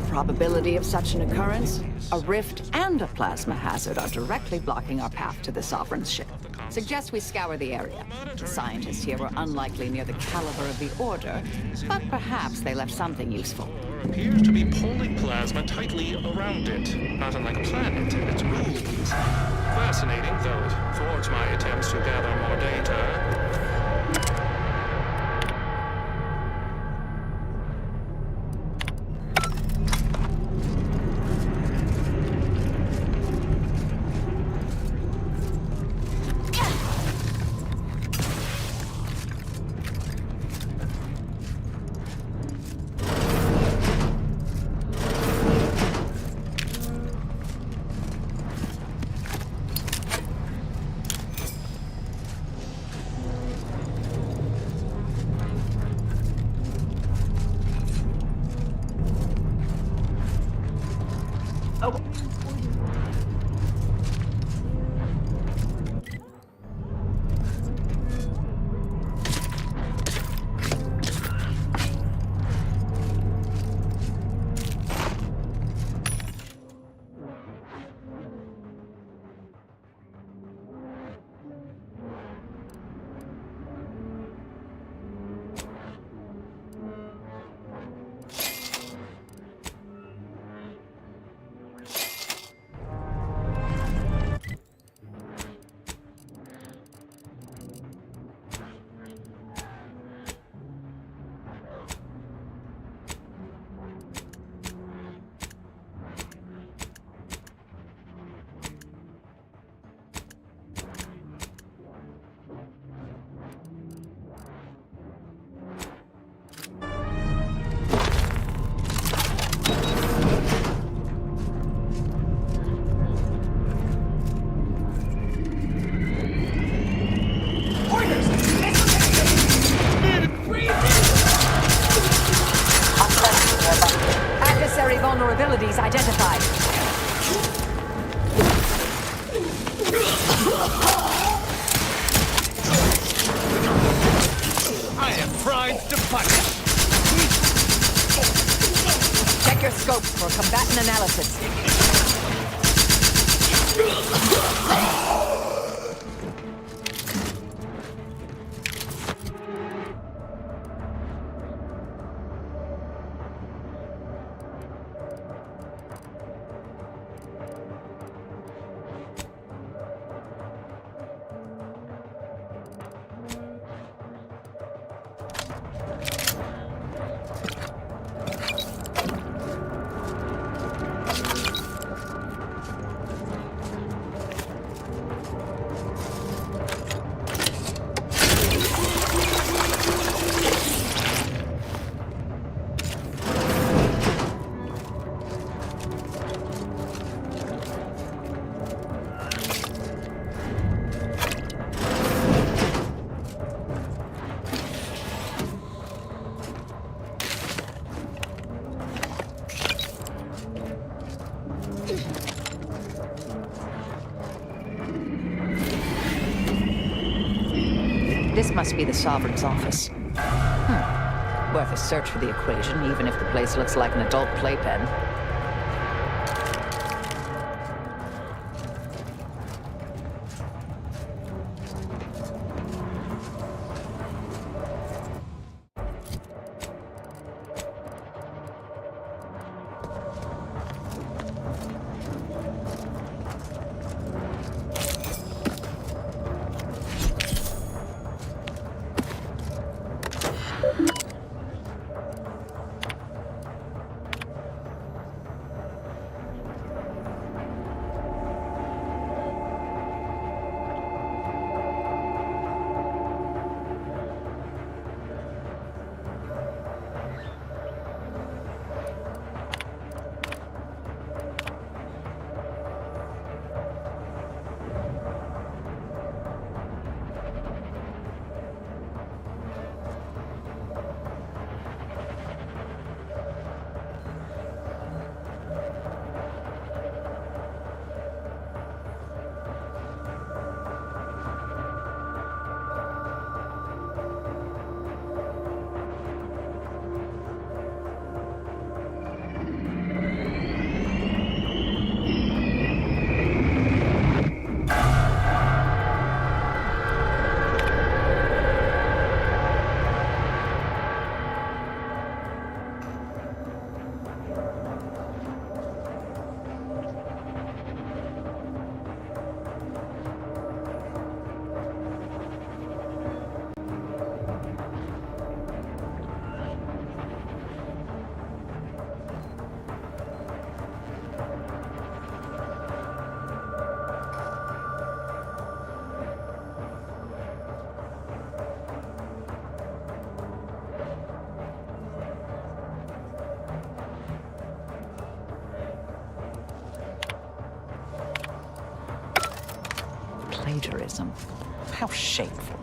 Probability of such an occurrence, a rift and a plasma hazard are directly blocking our path to the Sovereign's ship. Suggest we scour the area. The scientists here were unlikely near the caliber of the Order, but perhaps they left something useful. Appears to be pulling plasma tightly around it, not unlike a planet and its moons. Fascinating, though it thwarts my attempts to gather more data. vulnerabilities identified. I am primed to punish. Check your scopes for combatant analysis. This must be the Sovereign's office. Worth a search for the equation, even if the place looks like an adult playpen. Plagiarism. How shameful.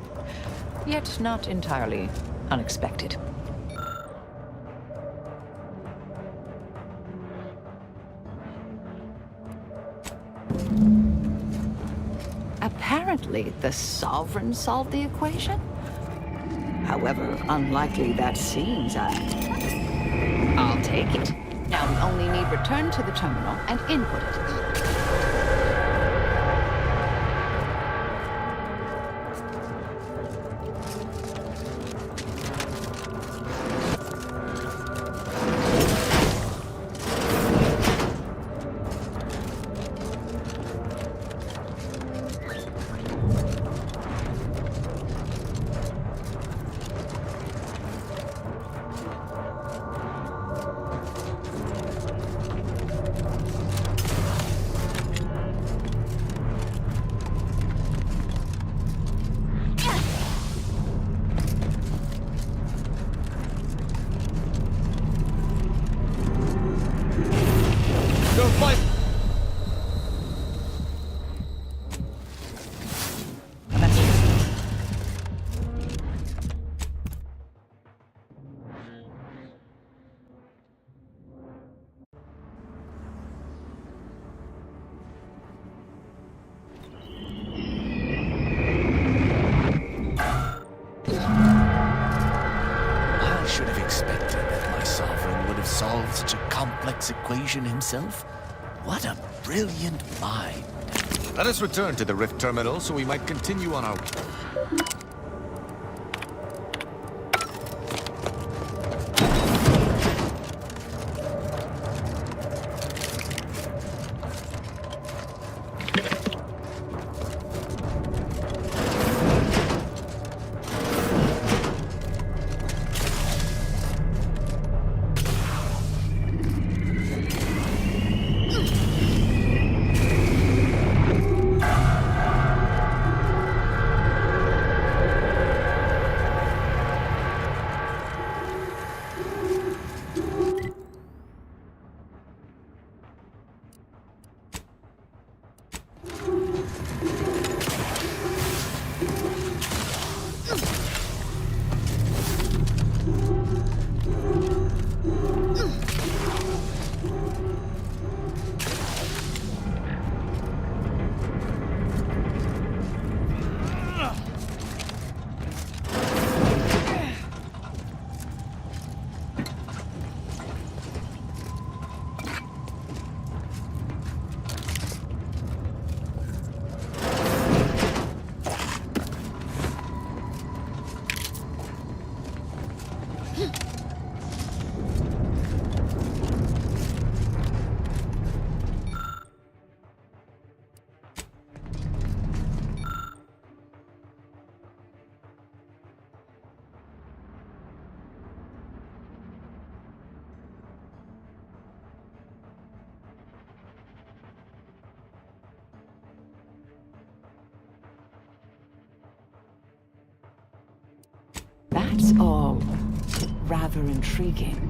Yet not entirely unexpected. Apparently, the Sovereign solved the equation? However unlikely that seems, I'll take it. Now we only need return to the terminal and input it. complex equation himself? What a brilliant mind. Let us return to the Rift Terminal so we might continue on our... That's all rather intriguing.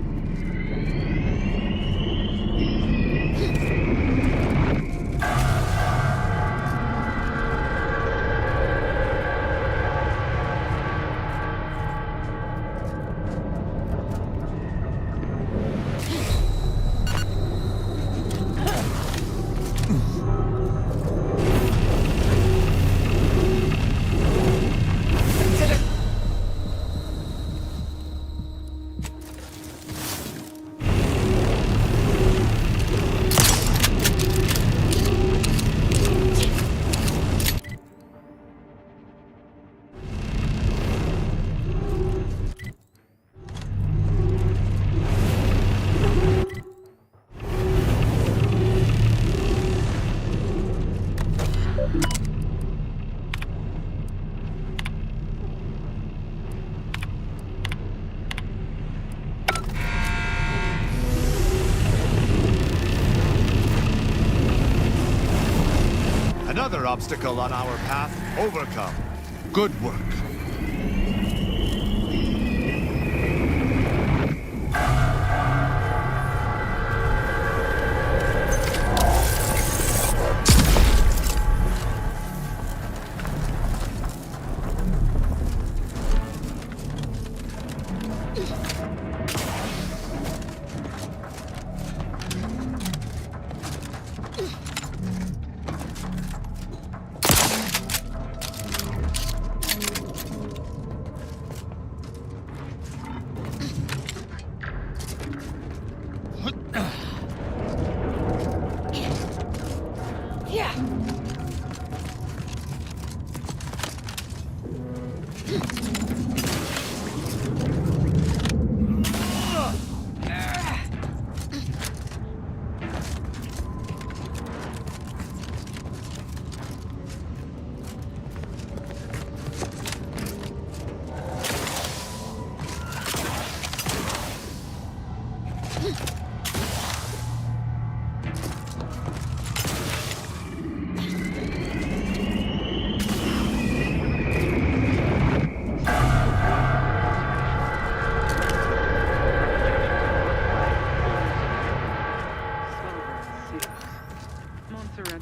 Another obstacle on our path overcome. Good work.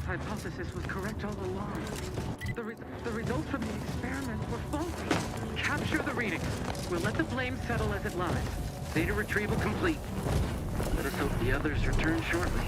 Hypothesis was correct all along. The results from the experiments were faulty. Capture the readings. We'll let the blame settle as it lies. Data retrieval complete. Let us hope the others return shortly.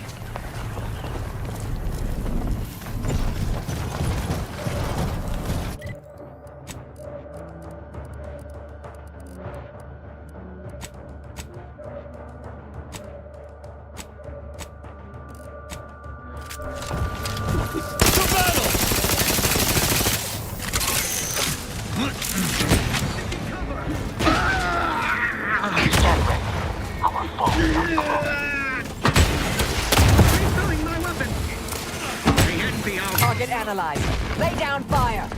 Target analyzed. Lay down fire.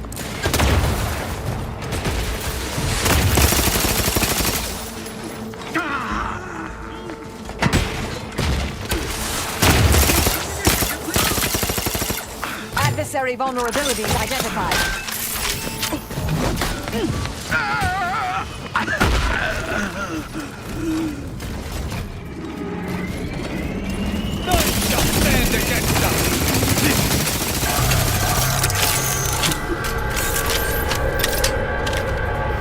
Adversary vulnerabilities identified. None shall stand against us!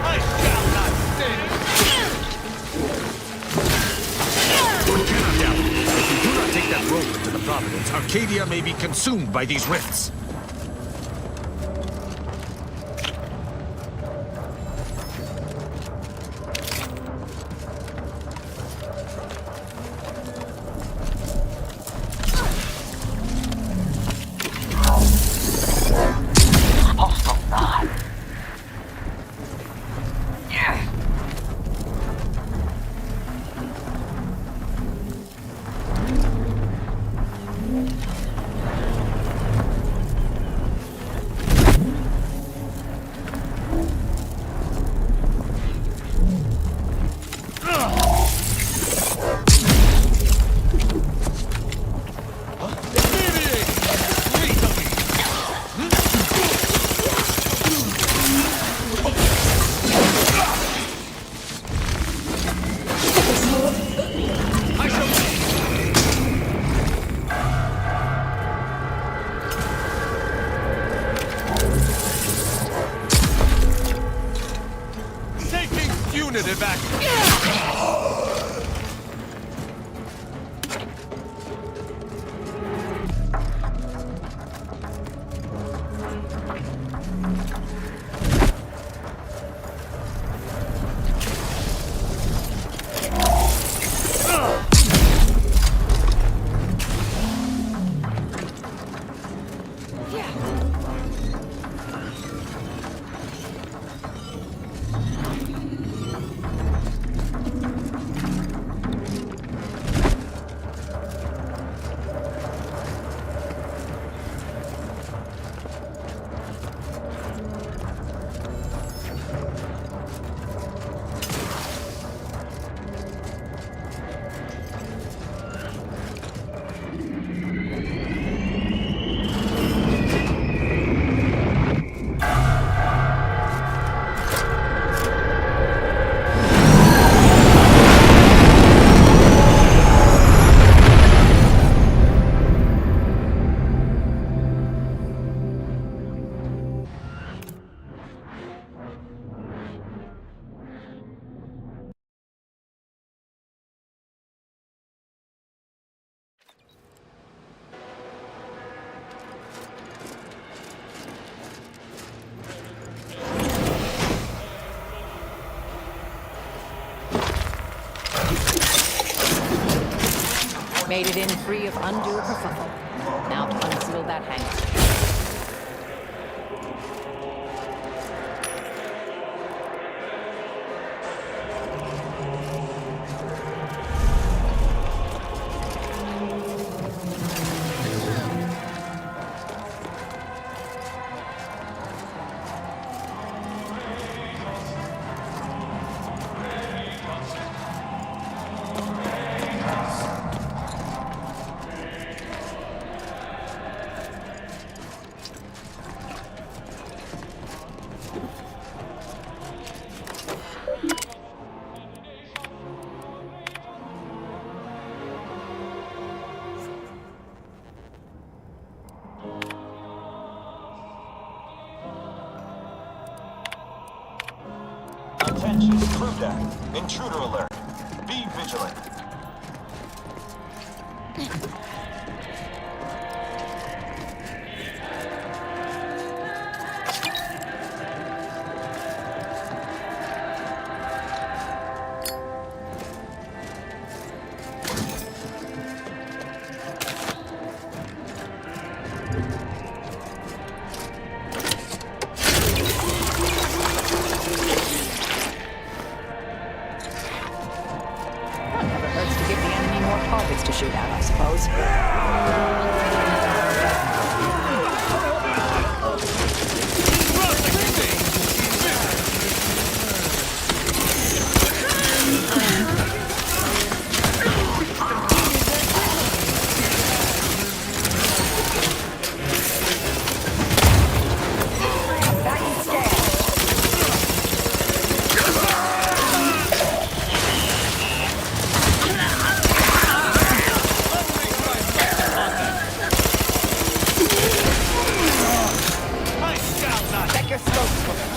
I shall not stand! We cannot doubt. If we do not take that rover to the Providence, Arcadia may be consumed by these rifts. Unit back. Made it in free of undue kerfuffle. Now to unseal that hangar. Attention, crew deck. Intruder alert. Be vigilant. Never hurts to give the enemy more targets to shoot at, I suppose. Check your scopes for them.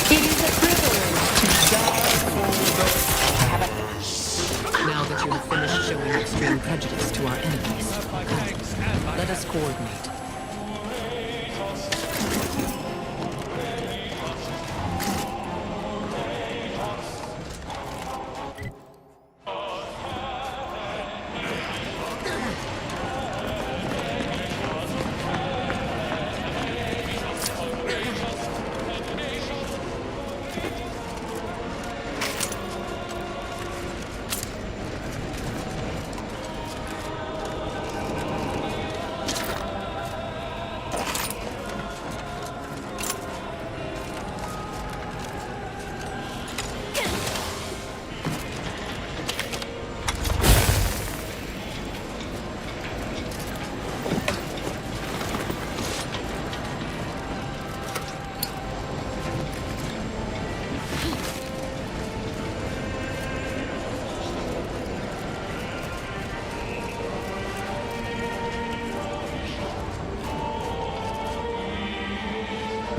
It is a privilege to die for Now that you have finished showing extreme prejudice to our enemies, let us coordinate.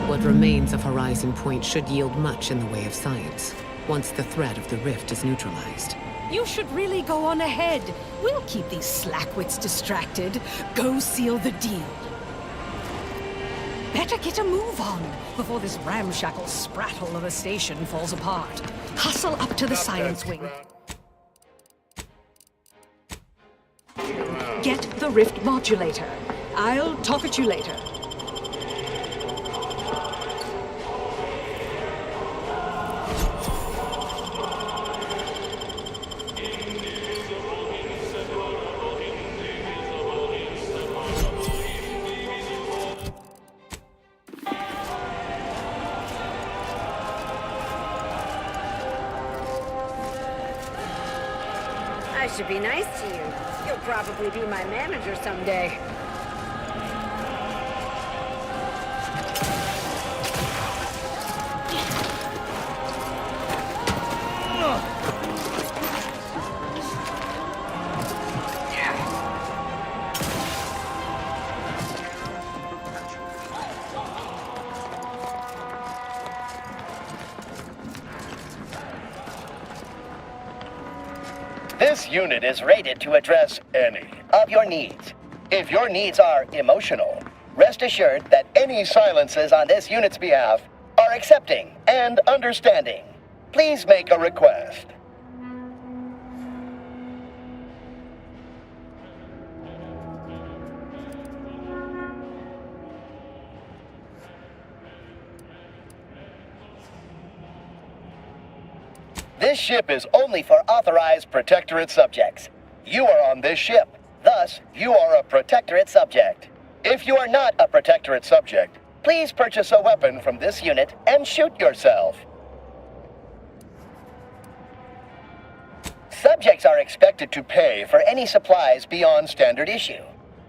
What remains of Horizon Point should yield much in the way of science, once the threat of the rift is neutralized. You should really go on ahead. We'll keep these slackwits distracted. Go seal the deal. Better get a move on before this ramshackle sprattle of a station falls apart. Hustle up to the science wing. Get the rift modulator. I'll talk at you later. I should be nice to you. You'll probably be my manager someday. This unit is rated to address any of your needs. If your needs are emotional, rest assured that any silences on this unit's behalf are accepting and understanding. Please make a request. This ship is only for authorized Protectorate subjects. You are on this ship. Thus, you are a Protectorate subject. If you are not a Protectorate subject, please purchase a weapon from this unit and shoot yourself. Subjects are expected to pay for any supplies beyond standard issue.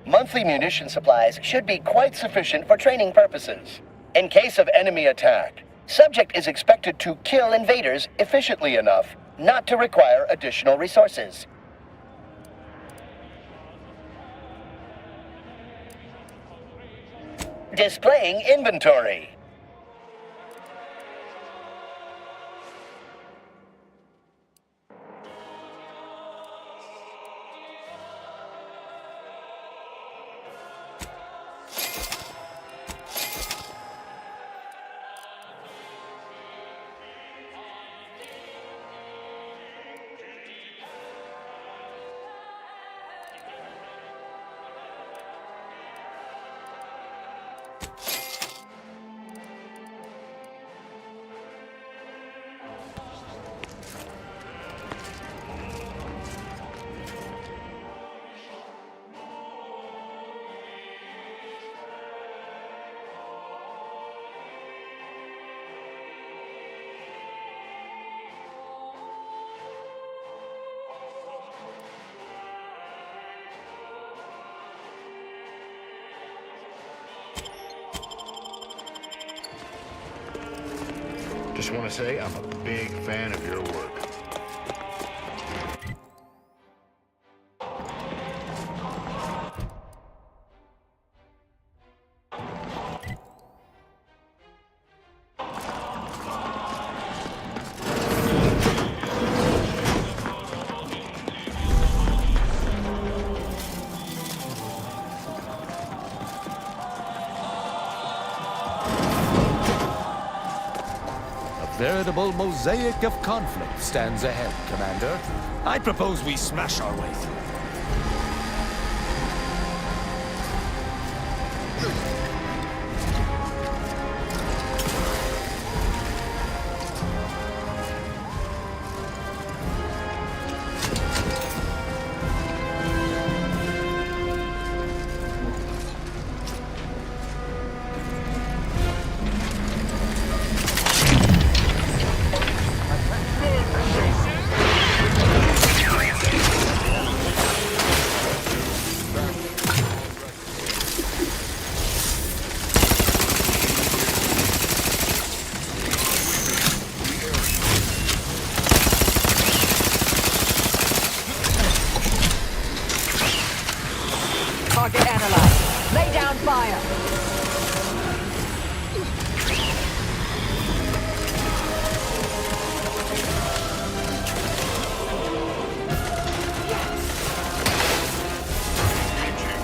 Monthly munition supplies should be quite sufficient for training purposes. In case of enemy attack, subject is expected to kill invaders efficiently enough not to require additional resources. Displaying inventory. Just want to say I'm a big fan of your work. Veritable mosaic of conflict stands ahead, Commander. I propose we smash our way through. Target analyzed. Lay down fire.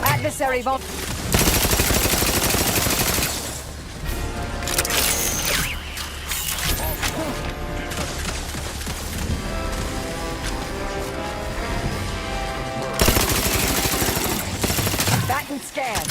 Adversary vault. Batten scan.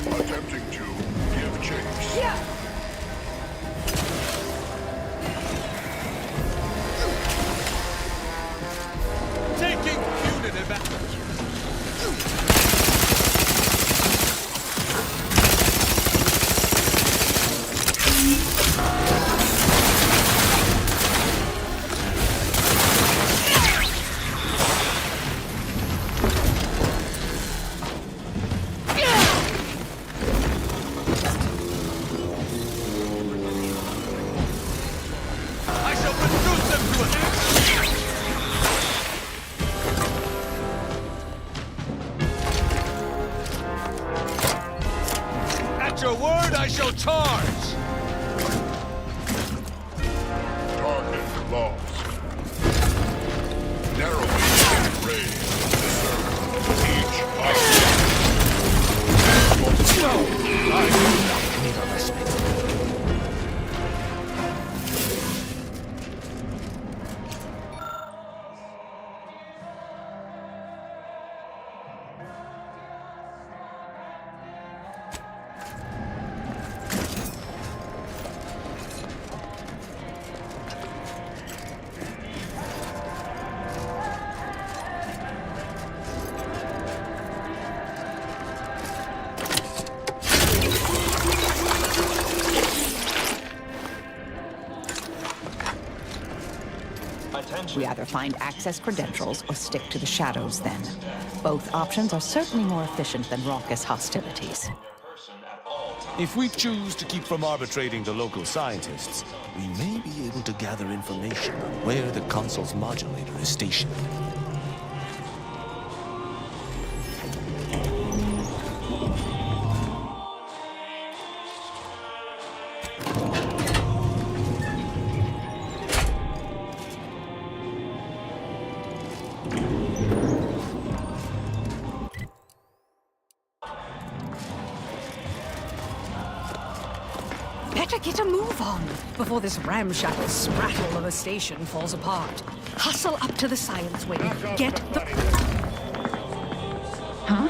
Attempting to give chase. Yeah. Taking punitive action. I shall reduce them to At your word, I shall charge! Target lost. Narrowing range. Each I do not need a respite. We either find access credentials or stick to the shadows then. Both options are certainly more efficient than raucous hostilities. If we choose to keep from arbitrating the local scientists, we may be able to gather information on where the console's modulator is stationed. Better get a move on before this ramshackle sprattle of a station falls apart. Hustle up to the science wing. Get the... Huh?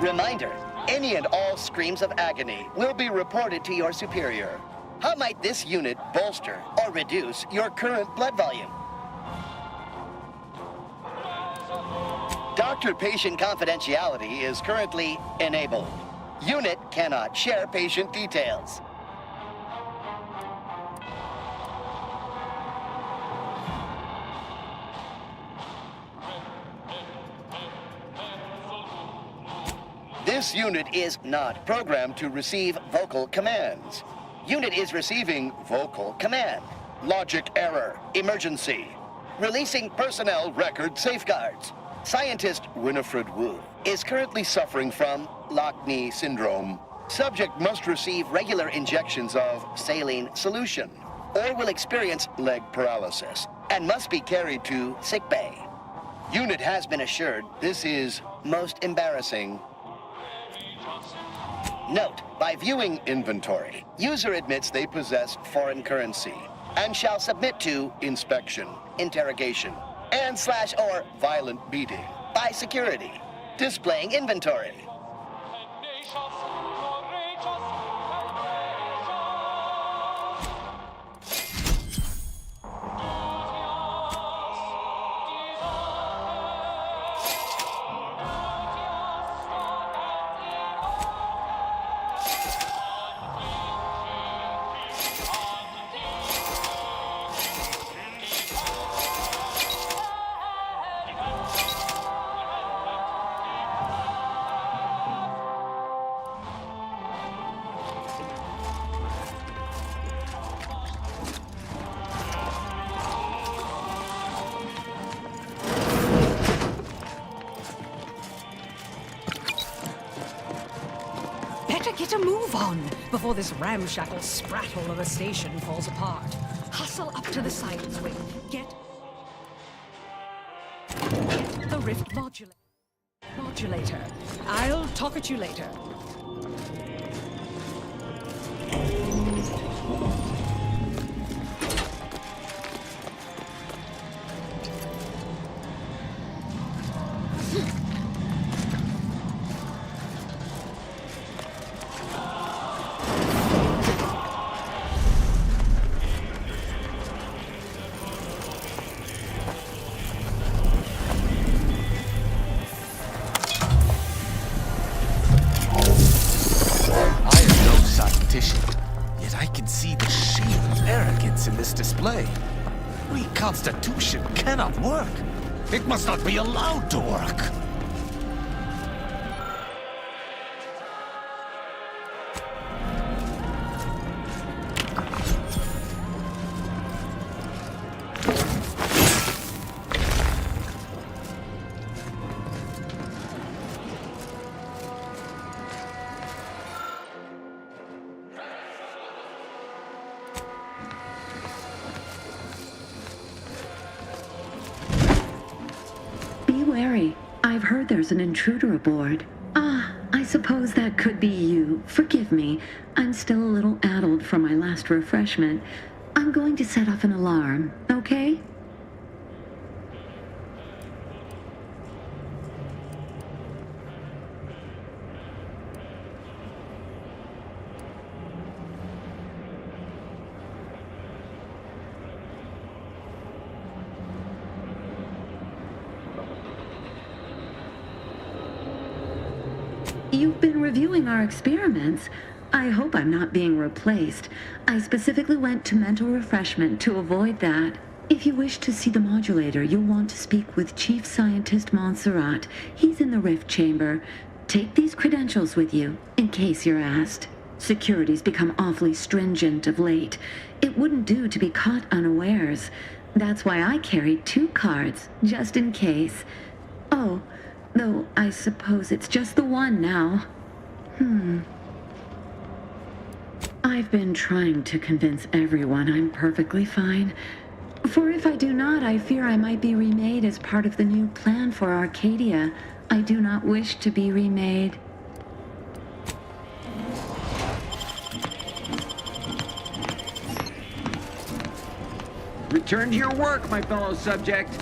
Reminder, any and all screams of agony will be reported to your superior. How might this unit bolster or reduce your current blood volume? Doctor-patient confidentiality is currently enabled. Unit cannot share patient details. This unit is not programmed to receive vocal commands. Unit is receiving vocal command. Logic error. Emergency. Releasing personnel record safeguards. Scientist Winifred Wu is currently suffering from Lockney syndrome. Subject must receive regular injections of saline solution or will experience leg paralysis and must be carried to sickbay. Unit has been assured this is most embarrassing. Note, by viewing inventory, user admits they possess foreign currency and shall submit to inspection, interrogation, and/or violent beating by security. Displaying inventory. Better get a move on before this ramshackle sprattle of a station falls apart. Hustle up to the science wing. Get the rift modulator. I'll talk at you later. Yet I can see the shade of arrogance in this display. Reconstitution cannot work. It must not be allowed to work. Be wary. I've heard there's an intruder aboard. Ah, I suppose that could be you. Forgive me. I'm still a little addled from my last refreshment. I'm going to set off an alarm, okay? You've been reviewing our experiments. I hope I'm not being replaced. I specifically went to mental refreshment to avoid that. If you wish to see the modulator, you'll want to speak with Chief Scientist Montserrat. He's in the rift chamber. Take these credentials with you, in case you're asked. Security's become awfully stringent of late. It wouldn't do to be caught unawares. That's why I carried 2 cards, just in case. Oh, though I suppose it's just the one now. I've been trying to convince everyone I'm perfectly fine. For if I do not, I fear I might be remade as part of the new plan for Arcadia. I do not wish to be remade. Return to your work, my fellow subject.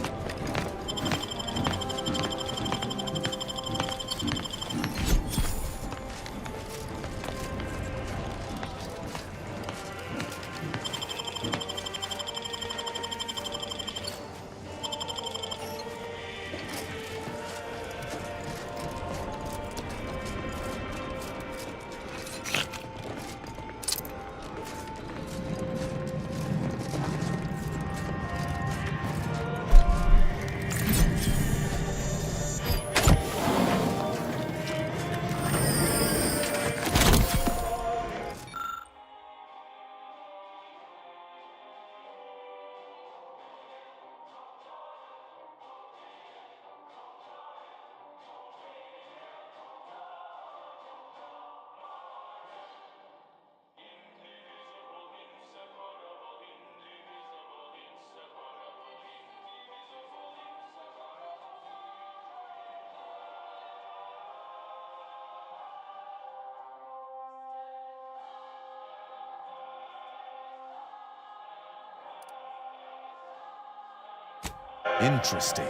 Interesting.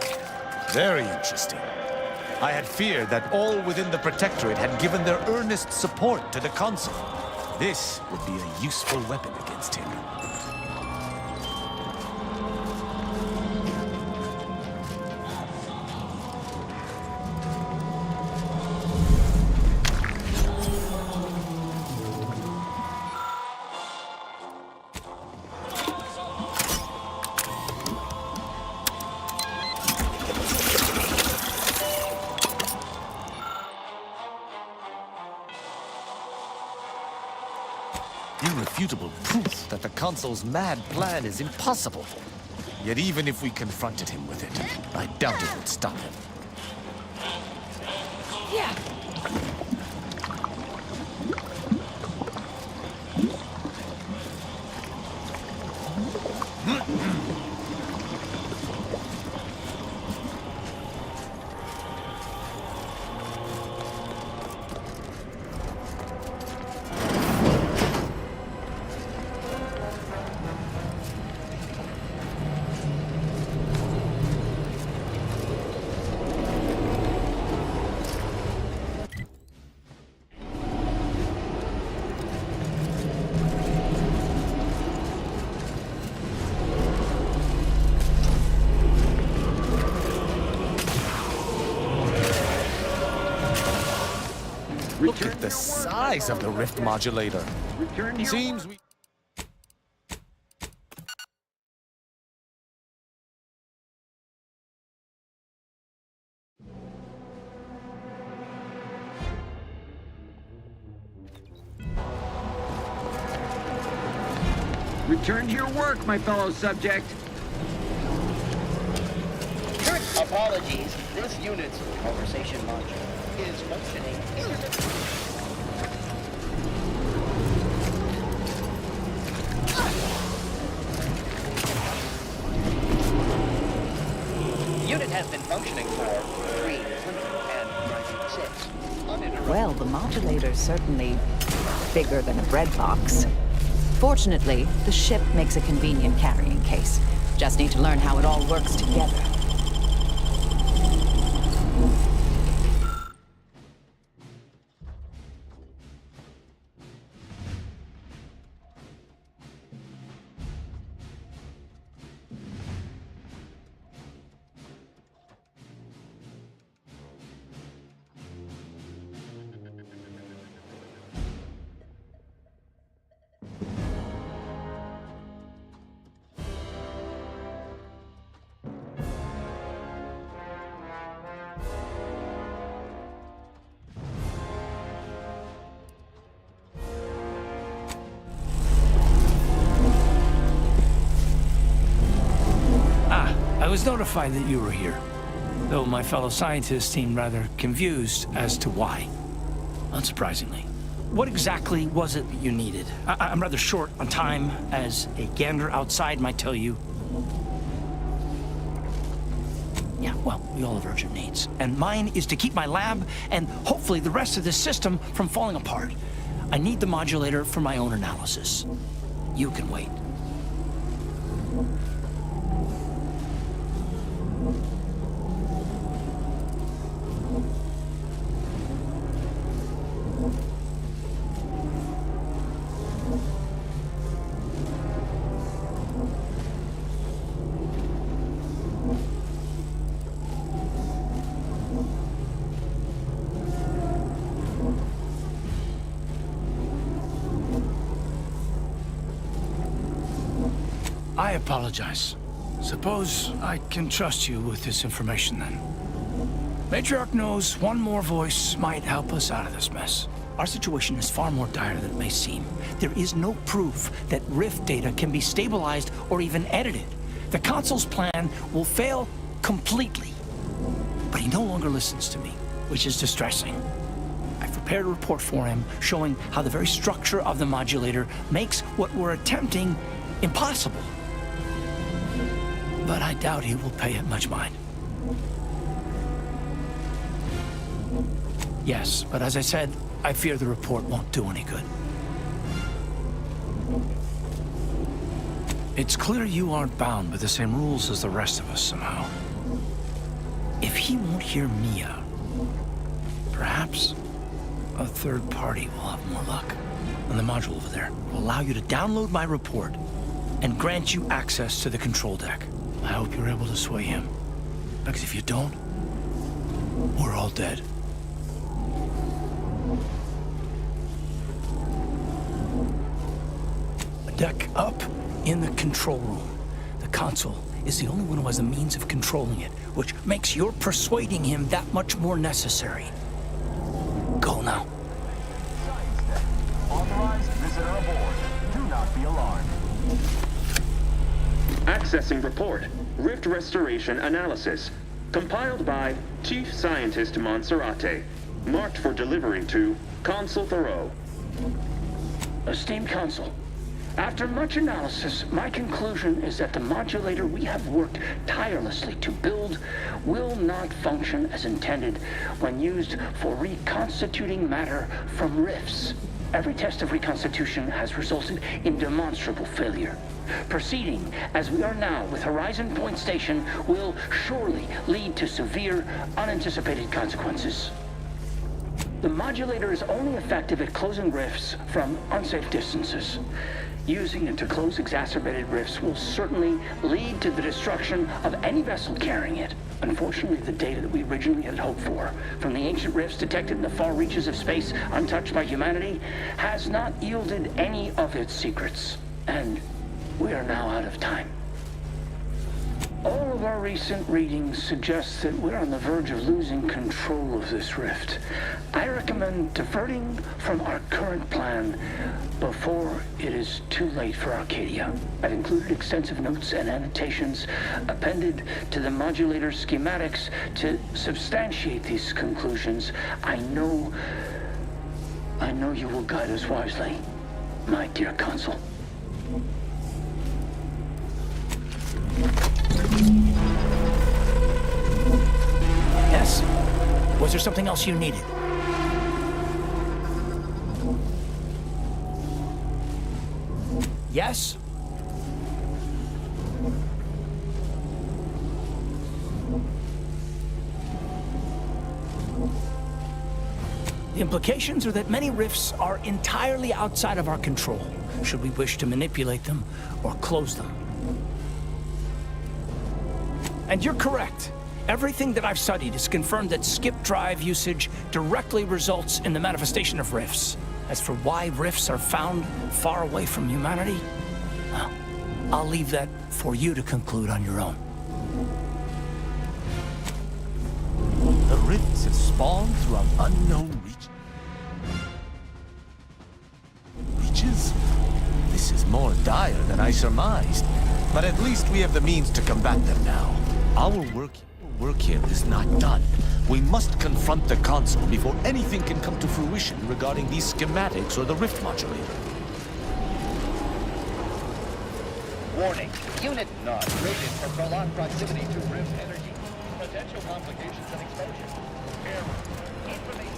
Very interesting. I had feared that all within the Protectorate had given their earnest support to the Consul. This would be a useful weapon against him. Irrefutable proof that the Consul's mad plan is impossible. Yet even if we confronted him with it, I doubt it would stop him. Yeah. Look at the size of the rift modulator. Seems we... Return to your work, my fellow subject. Apologies. This unit's conversation module is functioning intermittently. Unit has been functioning for 396 uninterrupted. Well, the modulator's certainly bigger than a bread box. Fortunately, the ship makes a convenient carrying case. Just need to learn how it all works together. I was notified that you were here, though my fellow scientists seemed rather confused as to why. Unsurprisingly. What exactly was it that you needed? I'm rather short on time, as a gander outside might tell you. Yeah, well, we all have urgent needs. And mine is to keep my lab, and hopefully the rest of this system, from falling apart. I need the modulator for my own analysis. You can wait. I apologize. Suppose I can trust you with this information then. Matriarch knows one more voice might help us out of this mess. Our situation is far more dire than it may seem. There is no proof that Rift data can be stabilized or even edited. The Consul's plan will fail completely. But he no longer listens to me, which is distressing. I've prepared a report for him showing how the very structure of the modulator makes what we're attempting impossible. But I doubt he will pay it much mind. Yes, but as I said, I fear the report won't do any good. It's clear you aren't bound by the same rules as the rest of us somehow. If he won't hear me out, perhaps a third party will have more luck. And the module over there will allow you to download my report and grant you access to the control deck. I hope you're able to sway him. Because if you don't, we're all dead. A deck up in the control room. The console is the only one who has the means of controlling it, which makes your persuading him that much more necessary. Go now. Authorized visitor aboard. Do not be alarmed. Accessing report. Rift restoration analysis. Compiled by Chief Scientist Monserrate. Marked for delivery to Consul Thoreau. Esteemed Consul, after much analysis, my conclusion is that the modulator we have worked tirelessly to build will not function as intended when used for reconstituting matter from rifts. Every test of reconstitution has resulted in demonstrable failure. Proceeding as we are now with Horizon Point Station will surely lead to severe, unanticipated consequences. The modulator is only effective at closing rifts from unsafe distances. Using it to close exacerbated rifts will certainly lead to the destruction of any vessel carrying it. Unfortunately, the data that we originally had hoped for from the ancient rifts detected in the far reaches of space untouched by humanity has not yielded any of its secrets. And we are now out of time. All of our recent readings suggest that we're on the verge of losing control of this rift. I recommend diverting from our current plan before it is too late for Arcadia. I've included extensive notes and annotations appended to the modulator schematics to substantiate these conclusions. I know you will guide us wisely, my dear Consul. Yes? Was there something else you needed? yes? The implications are that many rifts are entirely outside of our control, should we wish to manipulate them or close them. And you're correct. Everything that I've studied has confirmed that skip drive usage directly results in the manifestation of rifts. As for why rifts are found far away from humanity, well, I'll leave that for you to conclude on your own. The rifts have spawned through an unknown reaches? This is more dire than I surmised. But at least we have the means to combat them now. Our work here is not done. We must confront the console before anything can come to fruition regarding these schematics or the rift modulator. Warning. Unit not rated for prolonged proximity to rift energy. Potential complications and exposure. Error. Information.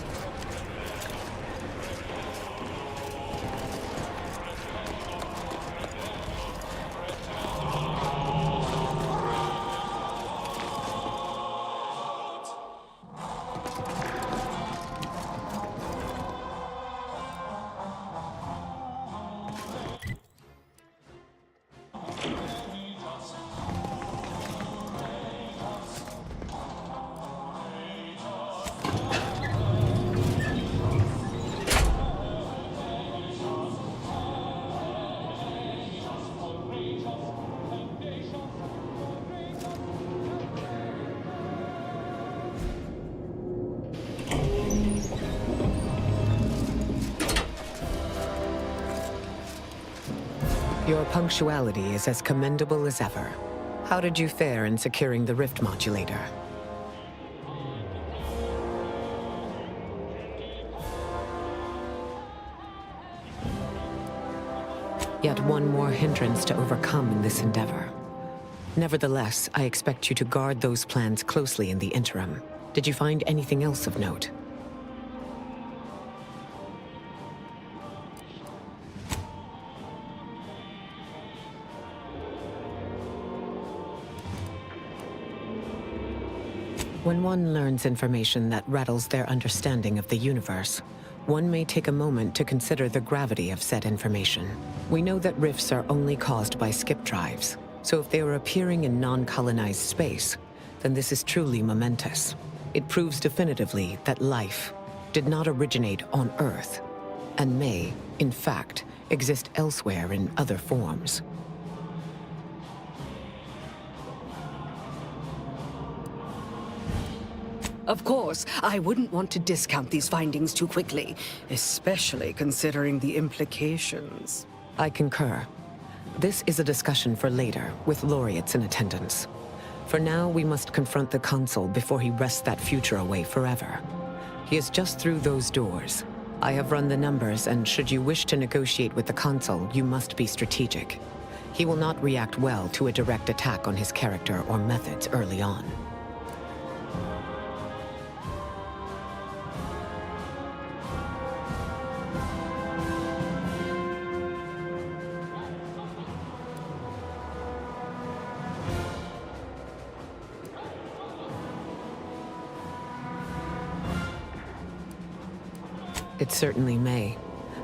Your punctuality is as commendable as ever. How did you fare in securing the rift modulator? Yet one more hindrance to overcome in this endeavor. Nevertheless, I expect you to guard those plans closely in the interim. Did you find anything else of note? When one learns information that rattles their understanding of the universe, one may take a moment to consider the gravity of said information. We know that rifts are only caused by skip drives, so if they are appearing in non-colonized space, then this is truly momentous. It proves definitively that life did not originate on Earth, and may, in fact, exist elsewhere in other forms. Of course, I wouldn't want to discount these findings too quickly, especially considering the implications. I concur. This is a discussion for later, with laureates in attendance. For now, we must confront the consul before he wrests that future away forever. He is just through those doors. I have run the numbers, and should you wish to negotiate with the consul, you must be strategic. He will not react well to a direct attack on his character or methods early on. It certainly may.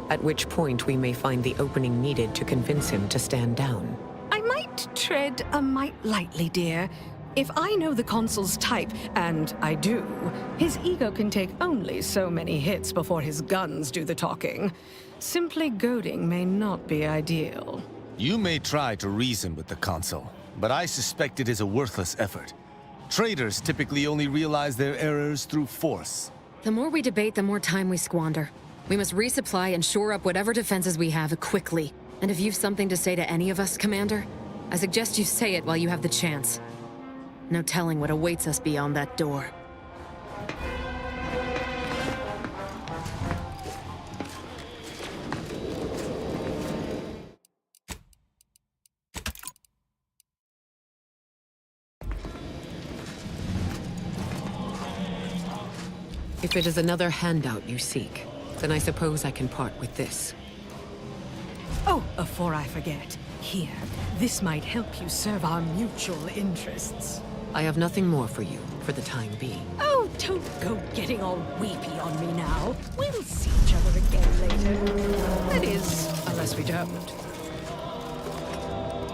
At which point we may find the opening needed to convince him to stand down. I might tread a mite lightly, dear. If I know the consul's type, and I do, his ego can take only so many hits before his guns do the talking. Simply goading may not be ideal. You may try to reason with the consul, but I suspect it is a worthless effort. Traitors typically only realize their errors through force. The more we debate, the more time we squander. We must resupply and shore up whatever defenses we have quickly. And if you've something to say to any of us, Commander, I suggest you say it while you have the chance. No telling what awaits us beyond that door. If it is another handout you seek, then I suppose I can part with this. Oh, before I forget, here, this might help you serve our mutual interests. I have nothing more for you, for the time being. Oh, don't go getting all weepy on me now. We'll see each other again later. That is, unless we don't.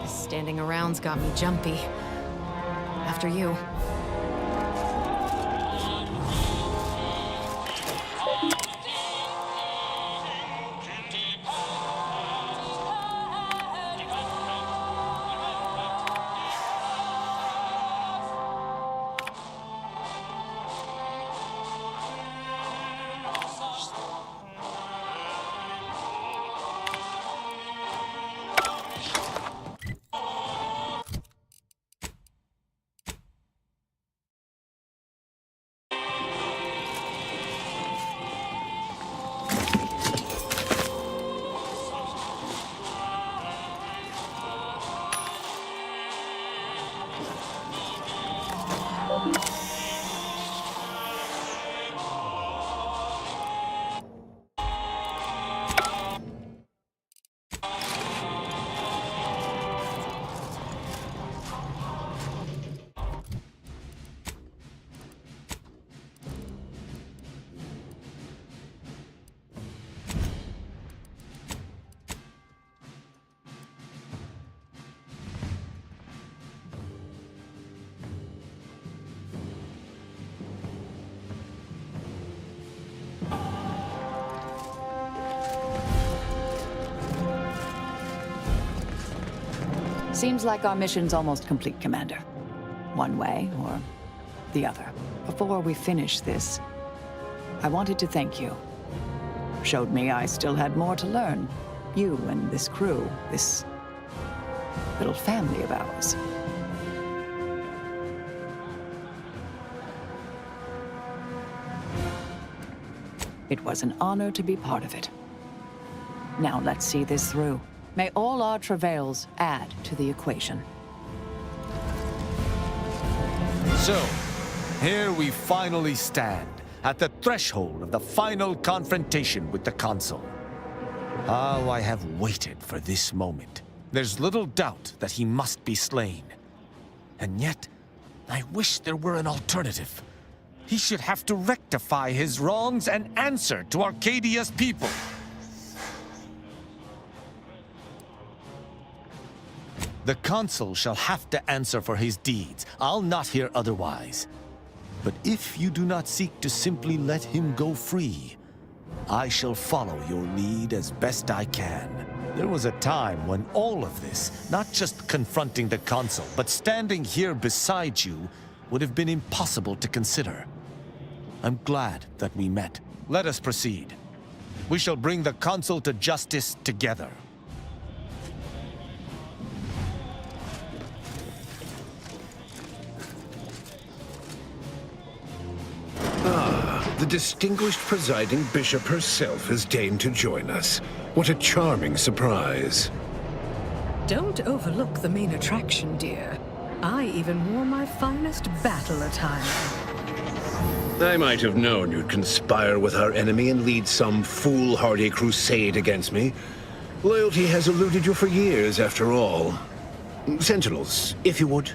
Standing around's got me jumpy. After you. Seems like our mission's almost complete, Commander. One way or the other. Before we finish this, I wanted to thank you. Showed me I still had more to learn. You and this crew, this little family of ours. It was an honor to be part of it. Now let's see this through. May all our travails add to the equation. So, here we finally stand, at the threshold of the final confrontation with the Consul. How I have waited for this moment. There's little doubt that he must be slain. And yet, I wish there were an alternative. He should have to rectify his wrongs and answer to Arcadia's people. The Consul shall have to answer for his deeds. I'll not hear otherwise. But if you do not seek to simply let him go free, I shall follow your lead as best I can. There was a time when all of this, not just confronting the Consul, but standing here beside you, would have been impossible to consider. I'm glad that we met. Let us proceed. We shall bring the Consul to justice together. The distinguished presiding bishop herself has deigned to join us. What a charming surprise. Don't overlook the main attraction, dear. I even wore my finest battle attire. I might have known you'd conspire with our enemy and lead some foolhardy crusade against me. Loyalty has eluded you for years, after all. Sentinels, if you would.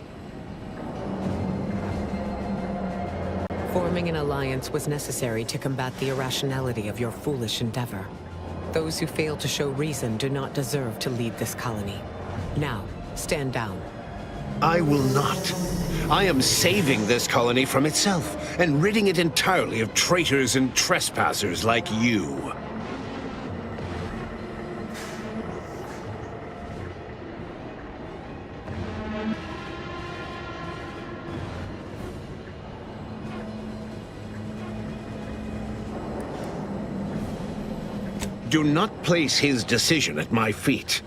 Forming an alliance was necessary to combat the irrationality of your foolish endeavor. Those who fail to show reason do not deserve to lead this colony. Now, stand down. I will not. I am saving this colony from itself, and ridding it entirely of traitors and trespassers like you. Do not place his decision at my feet.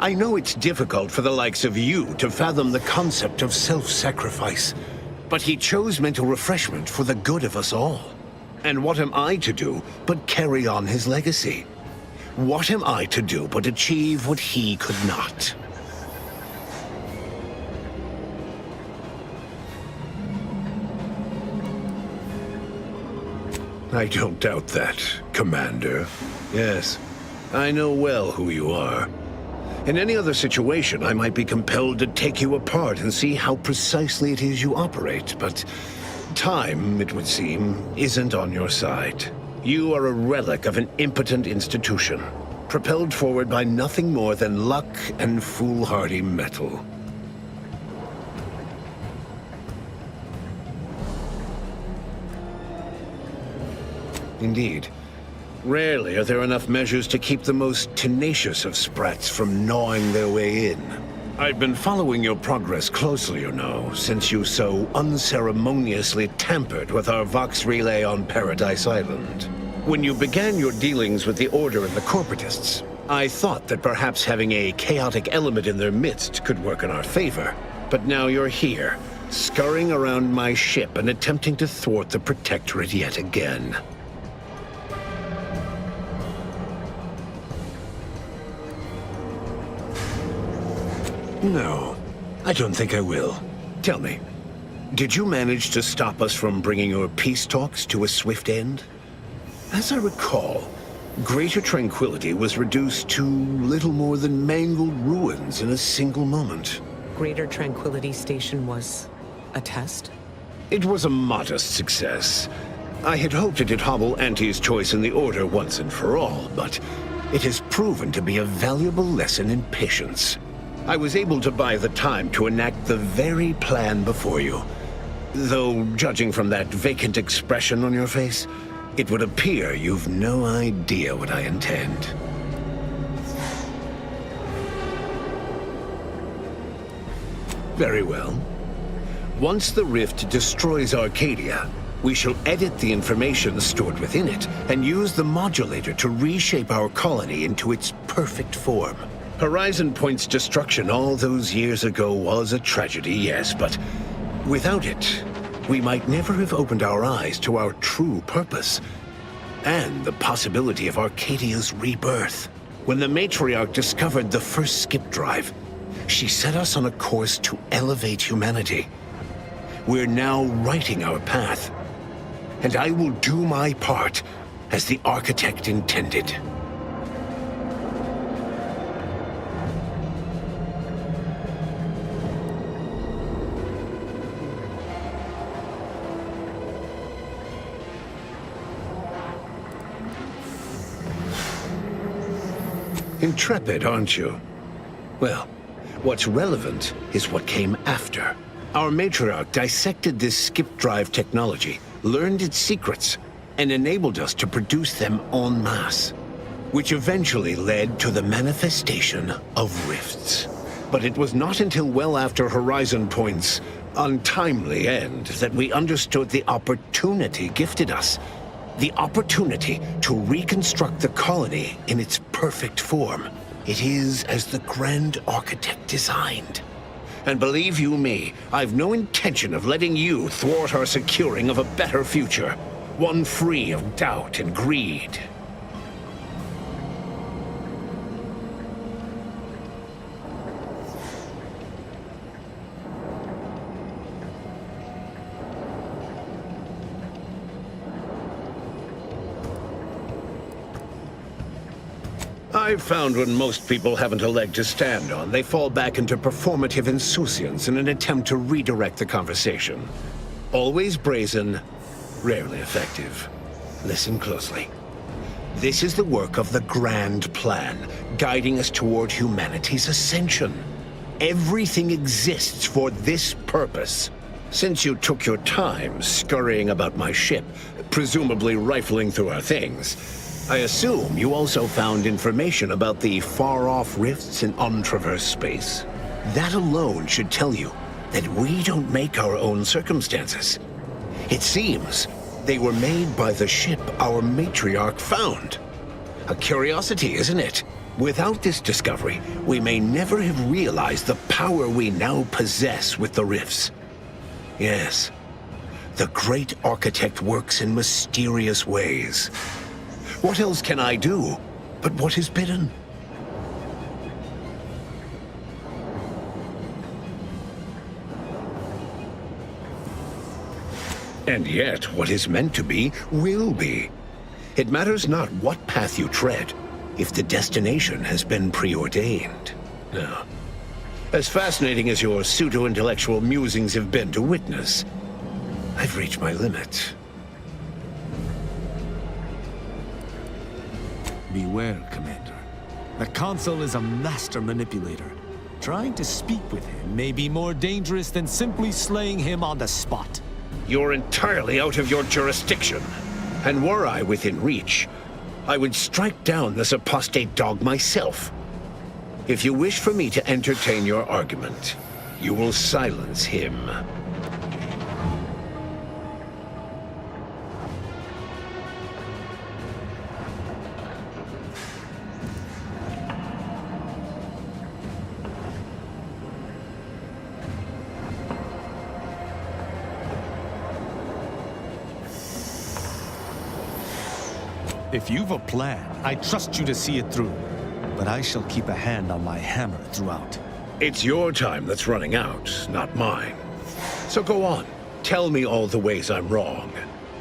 I know it's difficult for the likes of you to fathom the concept of self-sacrifice, but he chose mental refreshment for the good of us all. And what am I to do but carry on his legacy? What am I to do but achieve what he could not? I don't doubt that, Commander. Yes, I know well who you are. In any other situation, I might be compelled to take you apart and see how precisely it is you operate, but time, it would seem, isn't on your side. You are a relic of an impotent institution, propelled forward by nothing more than luck and foolhardy metal. Indeed. Rarely are there enough measures to keep the most tenacious of sprats from gnawing their way in. I've been following your progress closely, you know, since you so unceremoniously tampered with our Vox relay on Paradise Island. When you began your dealings with the Order and the Corporatists, I thought that perhaps having a chaotic element in their midst could work in our favor. But now you're here, scurrying around my ship and attempting to thwart the Protectorate yet again. No, I don't think I will. Tell me, did you manage to stop us from bringing your peace talks to a swift end? As I recall, Greater Tranquility was reduced to little more than mangled ruins in a single moment. Greater Tranquility Station was a test? It was a modest success. I had hoped it'd hobble Auntie's choice in the Order once and for all, but it has proven to be a valuable lesson in patience. I was able to buy the time to enact the very plan before you. Though, judging from that vacant expression on your face, it would appear you've no idea what I intend. Very well. Once the rift destroys Arcadia, we shall edit the information stored within it and use the modulator to reshape our colony into its perfect form. Horizon Point's destruction all those years ago was a tragedy, yes, but without it, we might never have opened our eyes to our true purpose and the possibility of Arcadia's rebirth. When the Matriarch discovered the first skip drive, she set us on a course to elevate humanity. We're now writing our path, and I will do my part as the Architect intended. Intrepid, aren't you? Well, what's relevant is what came after. Our Matriarch dissected this skip drive technology, learned its secrets, and enabled us to produce them en masse, which eventually led to the manifestation of rifts. But it was not until well after Horizon Point's untimely end that we understood the opportunity gifted us. The opportunity to reconstruct the colony in its perfect form. It is as the Grand Architect designed. And believe you me, I've no intention of letting you thwart our securing of a better future, one free of doubt and greed. I've found when most people haven't a leg to stand on, they fall back into performative insouciance in an attempt to redirect the conversation. Always brazen, rarely effective. Listen closely. This is the work of the Grand Plan, guiding us toward humanity's ascension. Everything exists for this purpose. Since you took your time scurrying about my ship, presumably rifling through our things, I assume you also found information about the far-off rifts in untraversed space. That alone should tell you that we don't make our own circumstances. It seems they were made by the ship our Matriarch found. A curiosity, isn't it? Without this discovery, we may never have realized the power we now possess with the rifts. Yes, the Great Architect works in mysterious ways. What else can I do but what is bidden? And yet, what is meant to be, will be. It matters not what path you tread, if the destination has been preordained. Now, as fascinating as your pseudo-intellectual musings have been to witness, I've reached my limit. Beware, Commander. The Consul is a master manipulator. Trying to speak with him may be more dangerous than simply slaying him on the spot. You're entirely out of your jurisdiction. And were I within reach, I would strike down this apostate dog myself. If you wish for me to entertain your argument, you will silence him. If you've a plan, I trust you to see it through. But I shall keep a hand on my hammer throughout. It's your time that's running out, not mine. So go on. Tell me all the ways I'm wrong.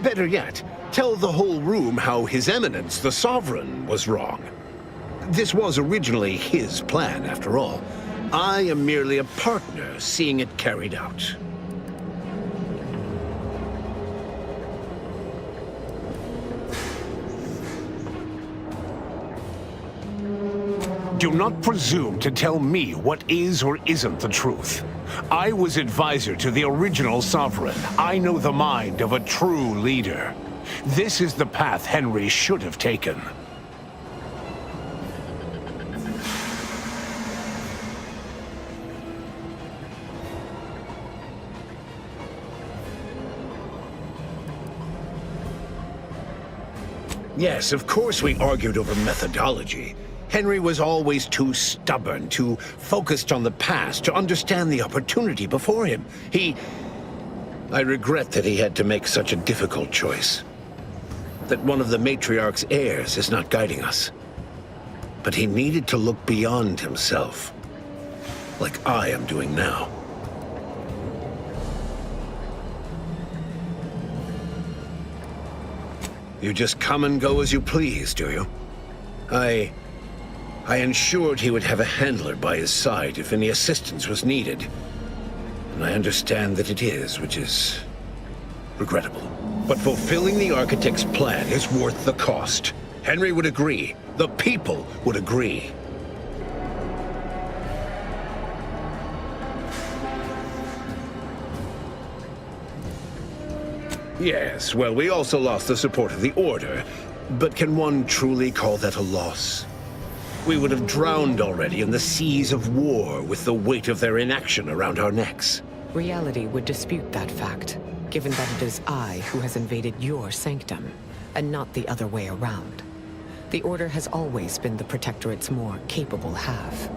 Better yet, tell the whole room how His Eminence, the Sovereign, was wrong. This was originally his plan, after all. I am merely a partner seeing it carried out. Do not presume to tell me what is or isn't the truth. I was advisor to the original Sovereign. I know the mind of a true leader. This is the path Henry should have taken. Yes, of course we argued over methodology. Henry was always too stubborn, too focused on the past to understand the opportunity before him. I regret that he had to make such a difficult choice. That one of the matriarch's heirs is not guiding us. But he needed to look beyond himself, like I am doing now. You just come and go as you please, do you? I ensured he would have a handler by his side if any assistance was needed. And I understand that it is, which is regrettable. But fulfilling the Architect's plan is worth the cost. Henry would agree. The people would agree. Yes, well, we also lost the support of the Order. But can one truly call that a loss? We would have drowned already in the seas of war with the weight of their inaction around our necks. Reality would dispute that fact, given that it is I who has invaded your sanctum, and not the other way around. The Order has always been the Protectorate's more capable half.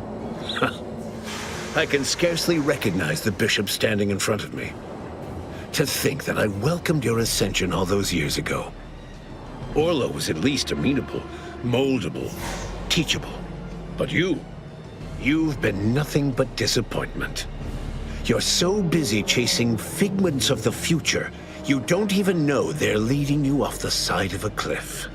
I can scarcely recognize the bishop standing in front of me. To think that I welcomed your ascension all those years ago. Orlo was at least amenable, moldable, teachable. But you've been nothing but disappointment. You're so busy chasing figments of the future, you don't even know they're leading you off the side of a cliff.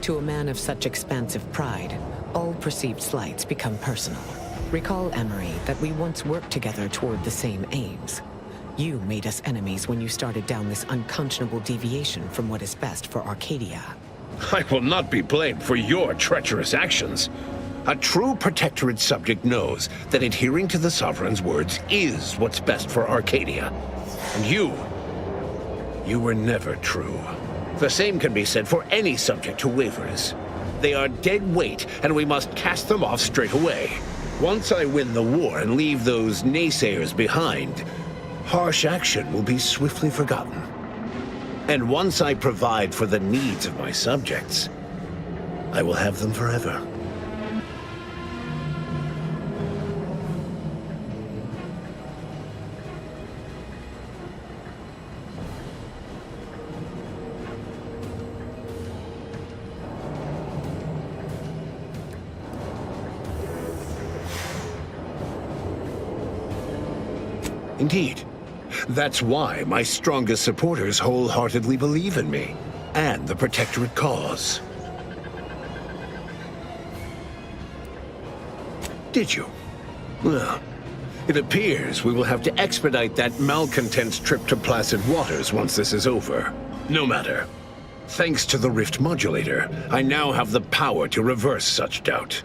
To a man of such expansive pride, all perceived slights become personal. Recall, Emery, that we once worked together toward the same aims. You made us enemies when you started down this unconscionable deviation from what is best for Arcadia. I will not be blamed for your treacherous actions. A true Protectorate subject knows that adhering to the Sovereign's words is what's best for Arcadia. And you were never true. The same can be said for any subject who wavers. They are dead weight, and we must cast them off straight away. Once I win the war and leave those naysayers behind, harsh action will be swiftly forgotten. And once I provide for the needs of my subjects, I will have them forever. Indeed. That's why my strongest supporters wholeheartedly believe in me, and the Protectorate cause. Did you? Well, it appears we will have to expedite that malcontent's trip to Placid Waters once this is over. No matter. Thanks to the Rift Modulator, I now have the power to reverse such doubt.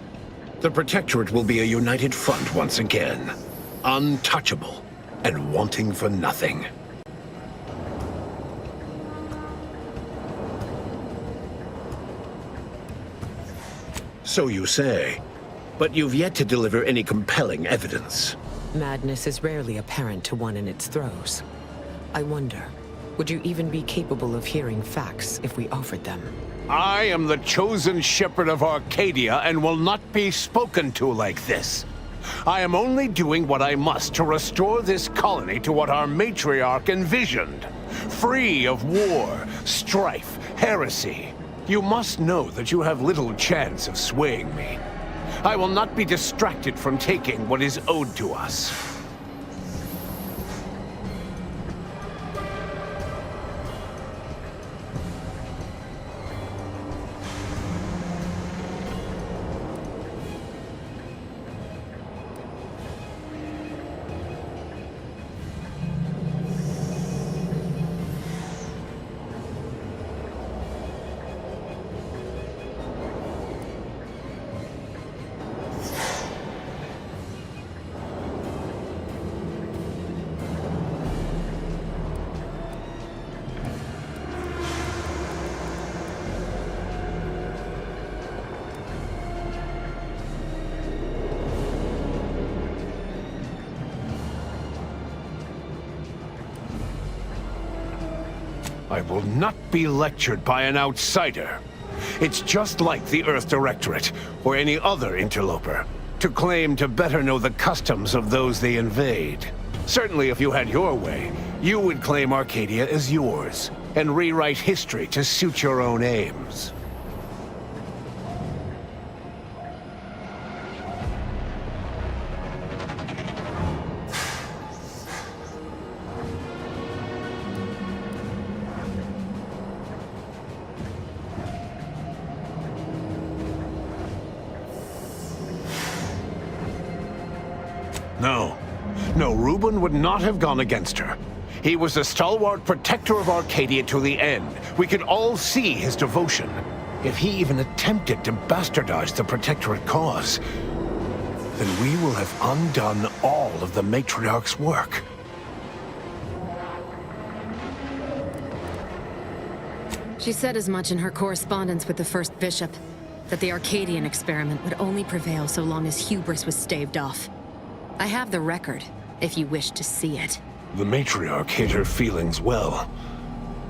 The Protectorate will be a united front once again. Untouchable and wanting for nothing. So you say, but you've yet to deliver any compelling evidence. Madness is rarely apparent to one in its throes. I wonder, would you even be capable of hearing facts if we offered them? I am the chosen shepherd of Arcadia and will not be spoken to like this. I am only doing what I must to restore this colony to what our matriarch envisioned. Free of war, strife, heresy. You must know that you have little chance of swaying me. I will not be distracted from taking what is owed to us. I will not be lectured by an outsider. It's just like the Earth Directorate, or any other interloper, to claim to better know the customs of those they invade. Certainly if you had your way, you would claim Arcadia as yours, and rewrite history to suit your own aims. No, Reuben would not have gone against her. He was the stalwart protector of Arcadia to the end. We could all see his devotion. If he even attempted to bastardize the Protectorate cause, then we will have undone all of the Matriarch's work. She said as much in her correspondence with the First Bishop, that the Arcadian experiment would only prevail so long as hubris was staved off. I have the record, if you wish to see it. The Matriarch hid her feelings well.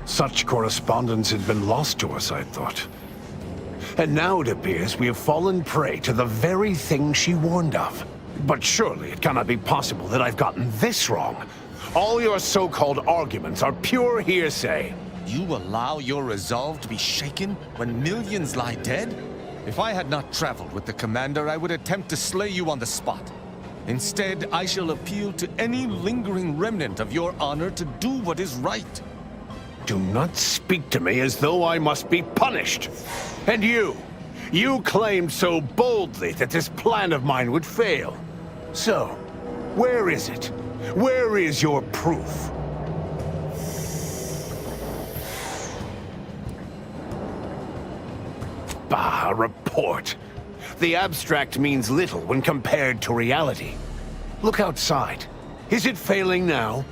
Such correspondence had been lost to us, I thought. And now it appears we have fallen prey to the very thing she warned of. But surely it cannot be possible that I've gotten this wrong. All your so-called arguments are pure hearsay. You allow your resolve to be shaken when millions lie dead? If I had not traveled with the Commander, I would attempt to slay you on the spot. Instead, I shall appeal to any lingering remnant of your honor to do what is right. Do not speak to me as though I must be punished. And you claimed so boldly that this plan of mine would fail. So, where is it? Where is your proof? Bah, a report. The abstract means little when compared to reality. Look outside. Is it failing now?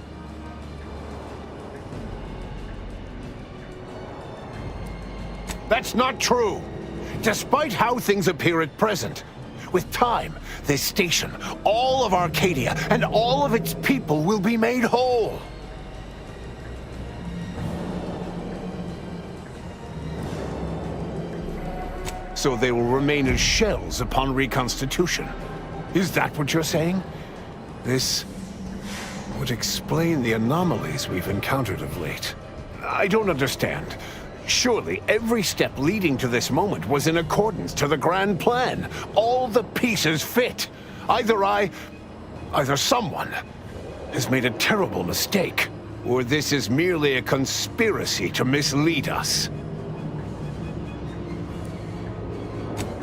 That's not true. Despite how things appear at present, with time, this station, all of Arcadia, and all of its people will be made whole. So they will remain as shells upon reconstitution. Is that what you're saying? This would explain the anomalies we've encountered of late. I don't understand. Surely every step leading to this moment was in accordance to the grand plan. All the pieces fit. Either someone has made a terrible mistake. Or this is merely a conspiracy to mislead us.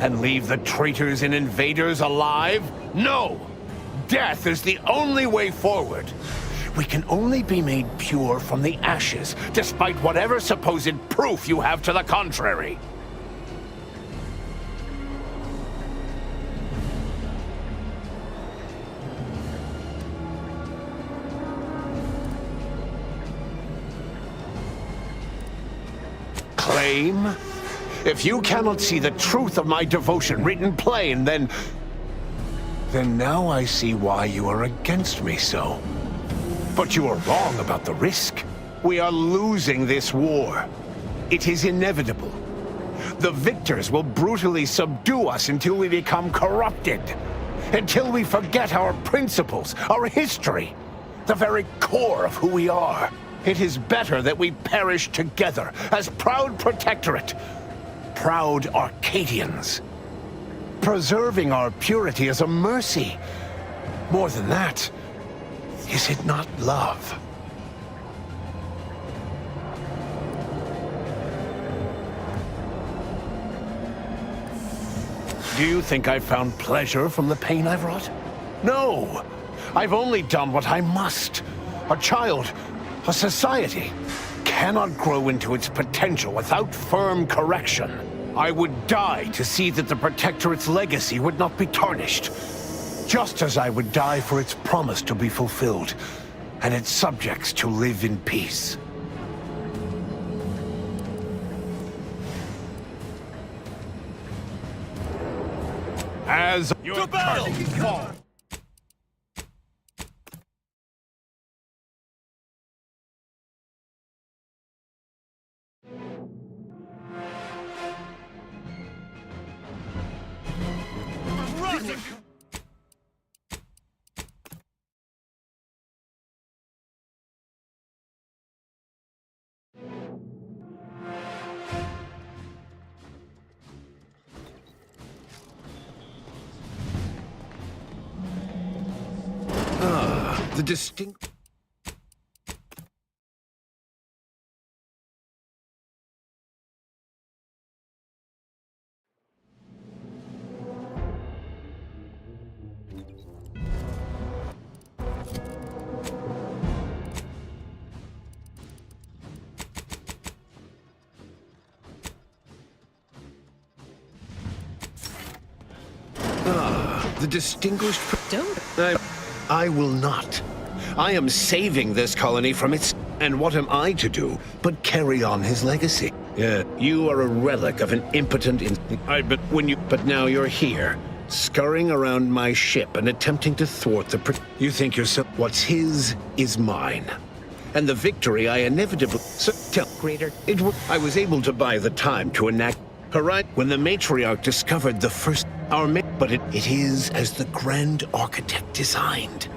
And leave the traitors and invaders alive? No! Death is the only way forward. We can only be made pure from the ashes, despite whatever supposed proof you have to the contrary. Claim? If you cannot see the truth of my devotion written plain, then now I see why you are against me so. But you are wrong about the risk. We are losing this war. It is inevitable. The victors will brutally subdue us until we become corrupted. Until we forget our principles, our history, the very core of who we are. It is better that we perish together as proud protectorate, proud Arcadians. Preserving our purity is a mercy. More than that, is it not love? Do you think I found pleasure from the pain I've wrought? No! I've only done what I must. A child, a society, cannot grow into its potential without firm correction. I would die to see that the Protectorate's legacy would not be tarnished. Just as I would die for its promise to be fulfilled, and its subjects to live in peace. As your battle fall. The distinct... the distinguished... I will not. I am saving this colony from its... And what am I to do but carry on his legacy? Yeah, you are a relic of an impotent... But now you're here, scurrying around my ship and attempting to thwart the... You think yourself... What's his is mine. And the victory I inevitably... Greater... I was able to buy the time to enact... When the matriarch discovered the first... But it is as the Grand Architect designed.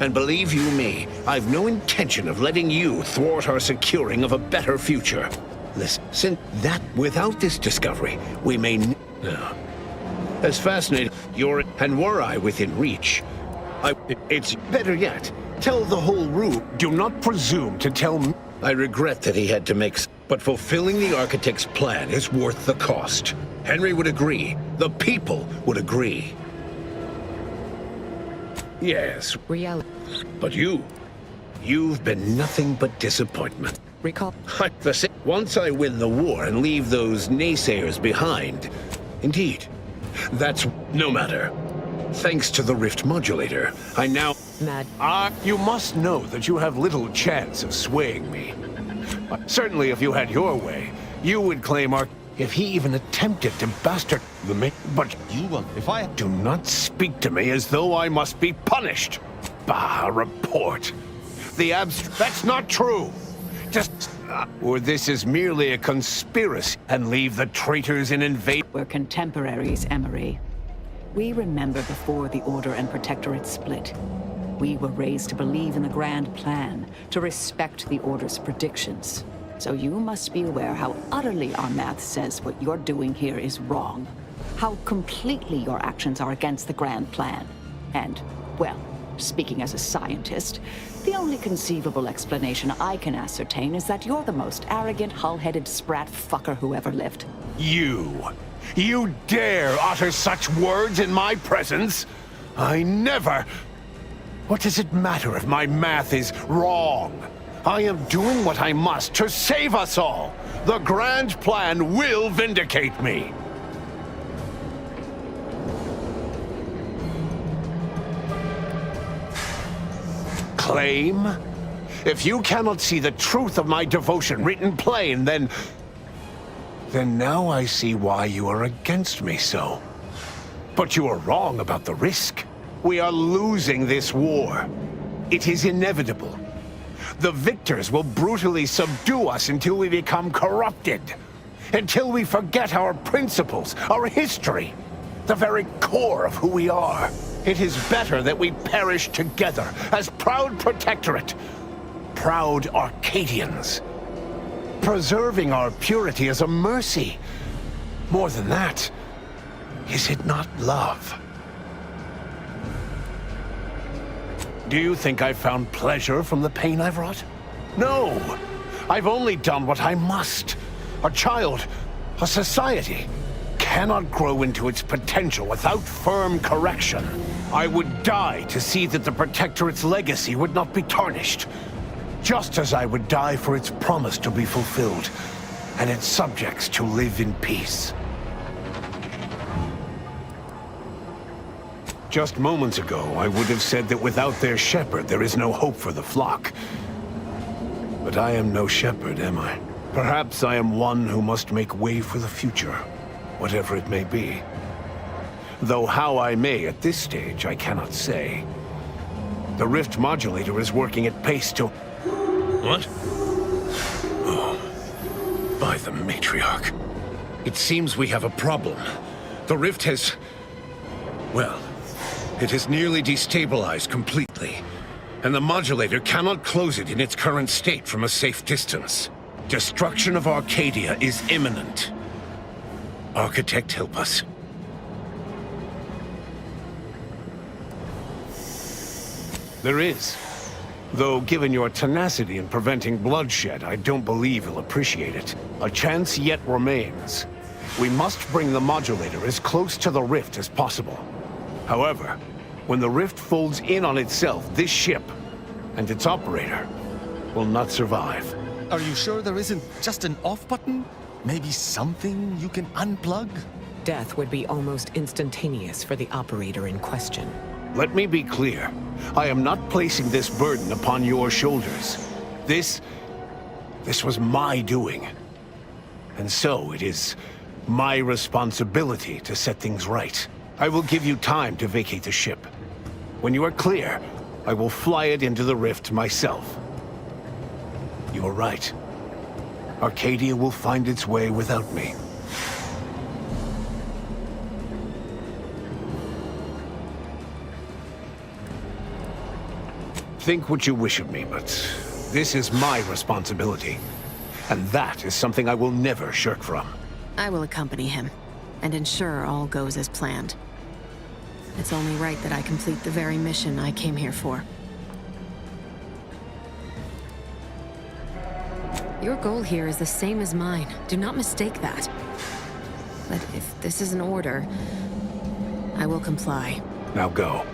And believe you me, I've no intention of letting you thwart our securing of a better future. Listen, since that, without this discovery, we may... As fascinating and were I within reach, it's better yet, tell the whole room. Do not presume to tell me. I regret that he had to make... But fulfilling the Architect's plan is worth the cost. Henry would agree. The people would agree. Yes. Reality. But you've been nothing but disappointment. Recall. Once I win the war and leave those naysayers behind. Indeed. That's no matter. Thanks to the Rift Modulator, I now... Mad. You must know that you have little chance of swaying me. Certainly if you had your way, you would claim our... If he even attempted to bastard the me... But you will... If I... Do not speak to me as though I must be punished. Bah, a report. The abstract... That's not true. Just... or this is merely a conspiracy, and leave the traitors and invade... We're contemporaries, Emery. We remember before the Order and Protectorate split. We were raised to believe in the grand plan, to respect the Order's predictions. So you must be aware how utterly our math says what you're doing here is wrong. How completely your actions are against the grand plan. And, well, speaking as a scientist, The only conceivable explanation I can ascertain is that you're the most arrogant, hull-headed sprat fucker who ever lived. You dare utter such words in my presence? I never... What does it matter if my math is wrong? I am doing what I must to save us all. The grand plan will vindicate me. Claim? If you cannot see the truth of my devotion written plain, then now I see why you are against me so. But you are wrong about the risk. We are losing this war. It is inevitable. The victors will brutally subdue us until we become corrupted. Until we forget our principles, our history, the very core of who we are. It is better that we perish together as proud protectorate, proud Arcadians. Preserving our purity is a mercy. More than that, is it not love? Do you think I've found pleasure from the pain I've wrought? No! I've only done what I must. A child, a society, cannot grow into its potential without firm correction. I would die to see that the Protectorate's legacy would not be tarnished. Just as I would die for its promise to be fulfilled, and its subjects to live in peace. Just moments ago, I would have said that without their shepherd, there is no hope for the flock. But I am no shepherd, am I? Perhaps I am one who must make way for the future, whatever it may be. Though how I may at this stage, I cannot say. The rift modulator is working at pace to... What? Oh, by the matriarch. It seems we have a problem. The rift has... well... it has nearly destabilized completely, and the modulator cannot close it in its current state from a safe distance. Destruction of Arcadia is imminent. Architect, help us. There is. Though, given your tenacity in preventing bloodshed, I don't believe he'll appreciate it. A chance yet remains. We must bring the modulator as close to the rift as possible. However, when the rift folds in on itself, this ship and its operator will not survive. Are you sure there isn't just an off button? Maybe something you can unplug? Death would be almost instantaneous for the operator in question. Let me be clear. I am not placing this burden upon your shoulders. This was my doing. And so it is my responsibility to set things right. I will give you time to vacate the ship. When you are clear, I will fly it into the rift myself. You are right. Arcadia will find its way without me. Think what you wish of me, but this is my responsibility. And that is something I will never shirk from. I will accompany him, and ensure all goes as planned. It's only right that I complete the very mission I came here for. Your goal here is the same as mine. Do not mistake that. But if this is an order, I will comply. Now go.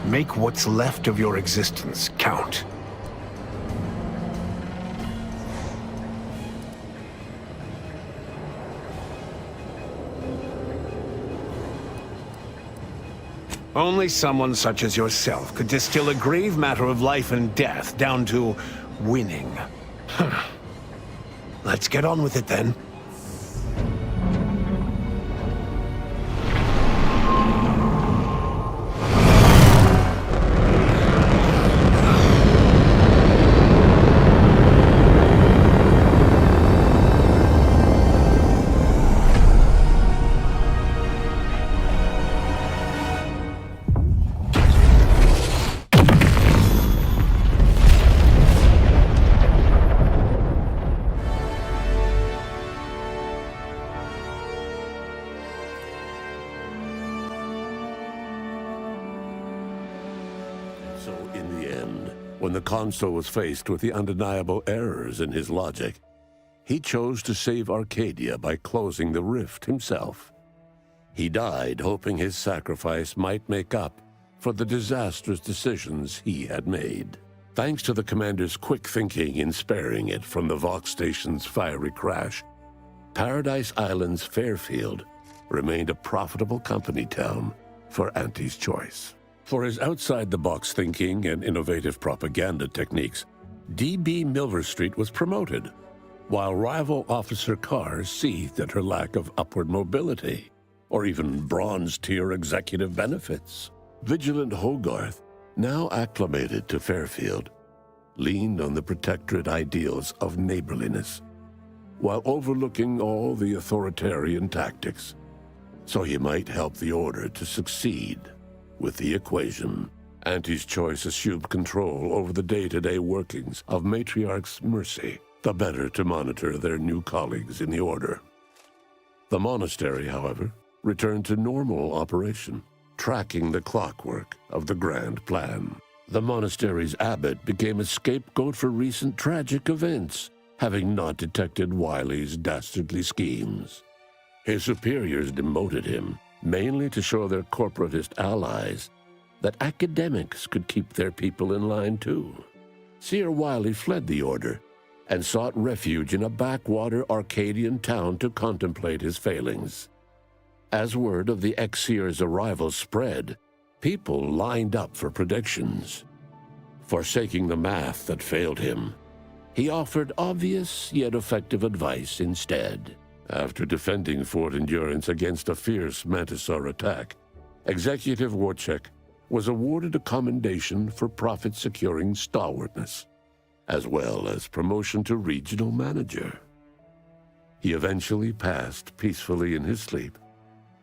Make what's left of your existence count. Only someone such as yourself could distill a grave matter of life and death down to winning. Let's get on with it then. So in the end, When the consul was faced with the undeniable errors in his logic, he chose to save Arcadia by closing the rift himself. He died hoping his sacrifice might make up for the disastrous decisions he had made. Thanks to the commander's quick thinking in sparing it from the Vox station's fiery crash, Paradise Island's Fairfield remained a profitable company town for Auntie's Choice. For his outside-the-box thinking and innovative propaganda techniques, D.B. Milverstreet was promoted, while rival Officer Carr seethed at her lack of upward mobility, or even bronze-tier executive benefits. Vigilant Hogarth, now acclimated to Fairfield, leaned on the Protectorate ideals of neighborliness, while overlooking all the authoritarian tactics, so he might help the Order to succeed with the equation. Auntie's Choice assumed control over the day-to-day workings of Matriarch's Mercy, the better to monitor their new colleagues in the Order. The monastery, however, returned to normal operation, tracking the clockwork of the grand plan. The monastery's abbot became a scapegoat for recent tragic events, having not detected Wiley's dastardly schemes. His superiors demoted him, mainly to show their corporatist allies that academics could keep their people in line too. Seer Wiley fled the Order and sought refuge in a backwater Arcadian town to contemplate his failings. As word of the ex-seer's arrival spread, people lined up for predictions. Forsaking the math that failed him, he offered obvious yet effective advice instead. After defending Fort Endurance against a fierce Mantisaur attack, Executive Warchek was awarded a commendation for profit-securing stalwartness, as well as promotion to regional manager. He eventually passed peacefully in his sleep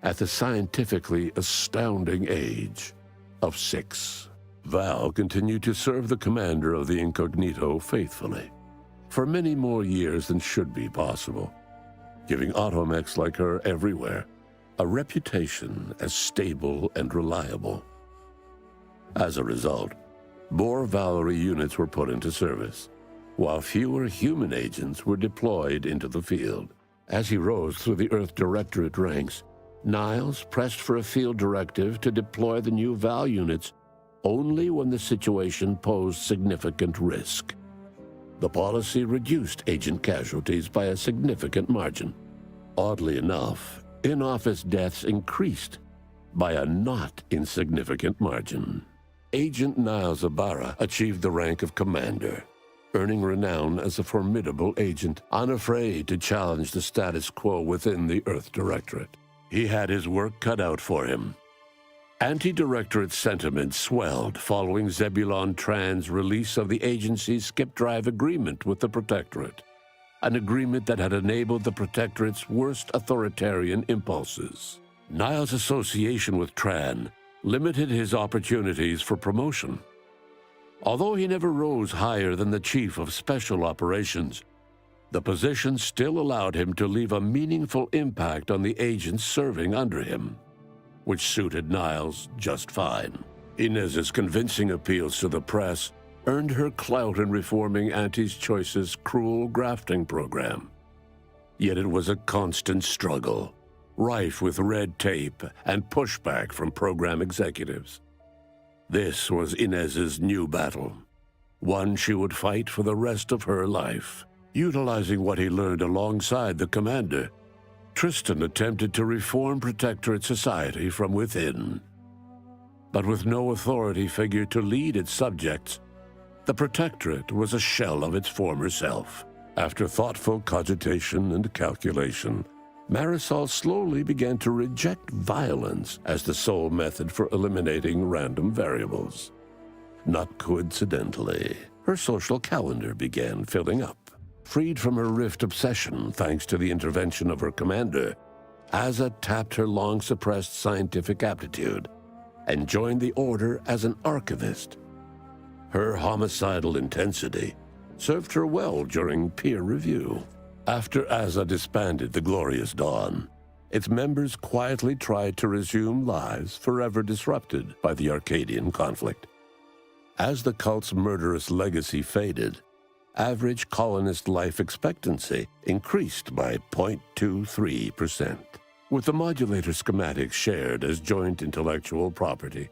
at the scientifically astounding age of 6. Val continued to serve the commander of the Incognito faithfully for many more years than should be possible, giving automechs like her everywhere a reputation as stable and reliable. As a result, more Valerie units were put into service, while fewer human agents were deployed into the field. As he rose through the Earth Directorate ranks, Niles pressed for a field directive to deploy the new Val units only when the situation posed significant risk. The policy reduced agent casualties by a significant margin. Oddly enough, in-office deaths increased by a not insignificant margin. Agent Niles Ibarra achieved the rank of commander, earning renown as a formidable agent, unafraid to challenge the status quo within the Earth Directorate. He had his work cut out for him. Anti-Directorate sentiment swelled following Zebulon Tran's release of the agency's skip drive agreement with the Protectorate, an agreement that had enabled the Protectorate's worst authoritarian impulses. Niles' association with Tran limited his opportunities for promotion. Although he never rose higher than the Chief of Special Operations, the position still allowed him to leave a meaningful impact on the agents serving under him, which suited Niles just fine. Inez's convincing appeals to the press earned her clout in reforming Auntie's Choice's cruel grafting program. Yet it was a constant struggle, rife with red tape and pushback from program executives. This was Inez's new battle, one she would fight for the rest of her life. Utilizing what he learned alongside the commander, Tristan attempted to reform Protectorate society from within. But with no authority figure to lead its subjects, the Protectorate was a shell of its former self. After thoughtful cogitation and calculation, Marisol slowly began to reject violence as the sole method for eliminating random variables. Not coincidentally, her social calendar began filling up. Freed from her rift obsession thanks to the intervention of her commander, Aza tapped her long-suppressed scientific aptitude and joined the Order as an archivist. Her homicidal intensity served her well during peer review. After Aza disbanded the Glorious Dawn, its members quietly tried to resume lives forever disrupted by the Arcadian conflict. As the cult's murderous legacy faded, average colonist life expectancy increased by 0.23%. With the modulator schematics shared as joint intellectual property,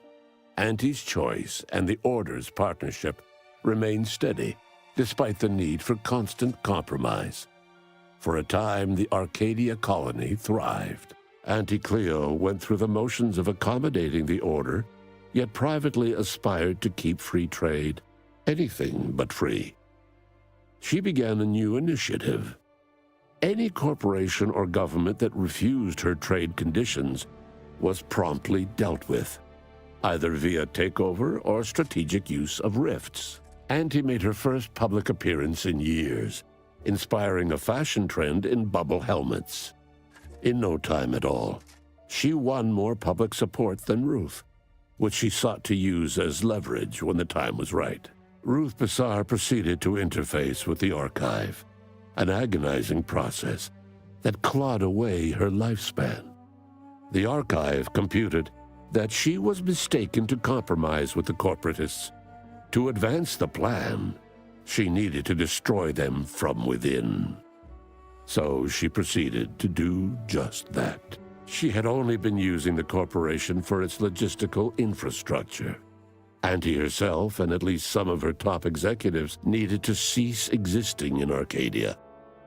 Auntie's Choice and the Order's partnership remained steady, despite the need for constant compromise. For a time, the Arcadia colony thrived. Auntie Cleo went through the motions of accommodating the Order, yet privately aspired to keep free trade anything but free. She began a new initiative. Any corporation or government that refused her trade conditions was promptly dealt with, either via takeover or strategic use of rifts. Auntie made her first public appearance in years, inspiring a fashion trend in bubble helmets. In no time at all, she won more public support than Ruth, which she sought to use as leverage when the time was right. Ruth Bassar proceeded to interface with the archive, an agonizing process that clawed away her lifespan. The archive computed that she was mistaken to compromise with the corporatists. To advance the plan, she needed to destroy them from within. So she proceeded to do just that. She had only been using the corporation for its logistical infrastructure. Auntie herself and at least some of her top executives needed to cease existing in Arcadia,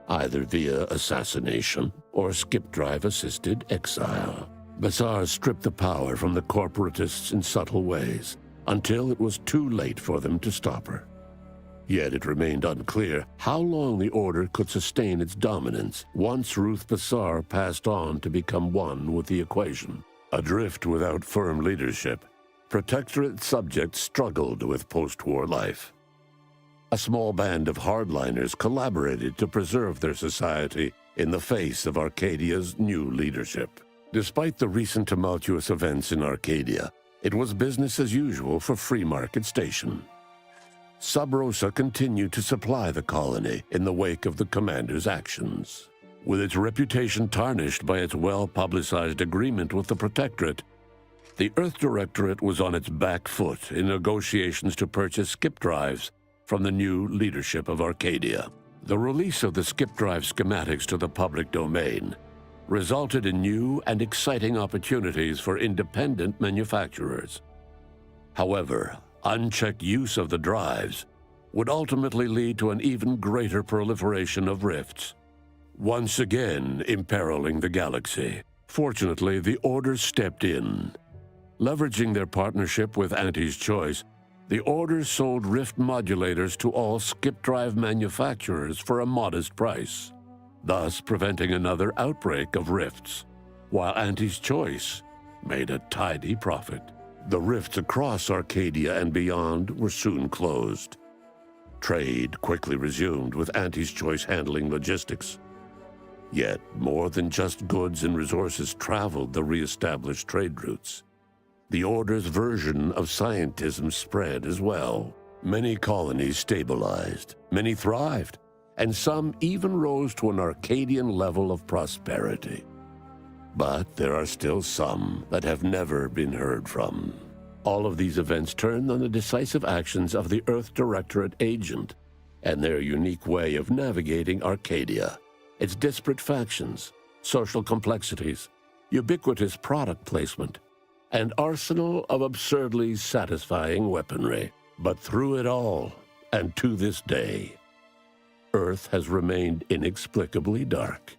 either via assassination or skip-drive-assisted exile. Bassar stripped the power from the corporatists in subtle ways, until it was too late for them to stop her. Yet it remained unclear how long the Order could sustain its dominance once Ruth Bassar passed on to become one with the equation. Adrift without firm leadership, Protectorate subjects struggled with post-war life. A small band of hardliners collaborated to preserve their society in the face of Arcadia's new leadership. Despite the recent tumultuous events in Arcadia, it was business as usual for Free Market Station. Sub Rosa continued to supply the colony in the wake of the commander's actions. With its reputation tarnished by its well-publicized agreement with the Protectorate, the Earth Directorate was on its back foot in negotiations to purchase skip drives from the new leadership of Arcadia. The release of the skip drive schematics to the public domain resulted in new and exciting opportunities for independent manufacturers. However, unchecked use of the drives would ultimately lead to an even greater proliferation of rifts, once again imperiling the galaxy. Fortunately, the Order stepped in. Leveraging their partnership with Auntie's Choice, the Order sold rift modulators to all skip drive manufacturers for a modest price, thus preventing another outbreak of rifts, while Auntie's Choice made a tidy profit. The rifts across Arcadia and beyond were soon closed. Trade quickly resumed, with Auntie's Choice handling logistics. Yet, more than just goods and resources traveled the re-established trade routes. The Order's version of scientism spread as well. Many colonies stabilized, many thrived, and some even rose to an Arcadian level of prosperity. But there are still some that have never been heard from. All of these events turned on the decisive actions of the Earth Directorate agent and their unique way of navigating Arcadia, its disparate factions, social complexities, ubiquitous product placement, and arsenal of absurdly satisfying weaponry. But through it all, and to this day, Earth has remained inexplicably dark.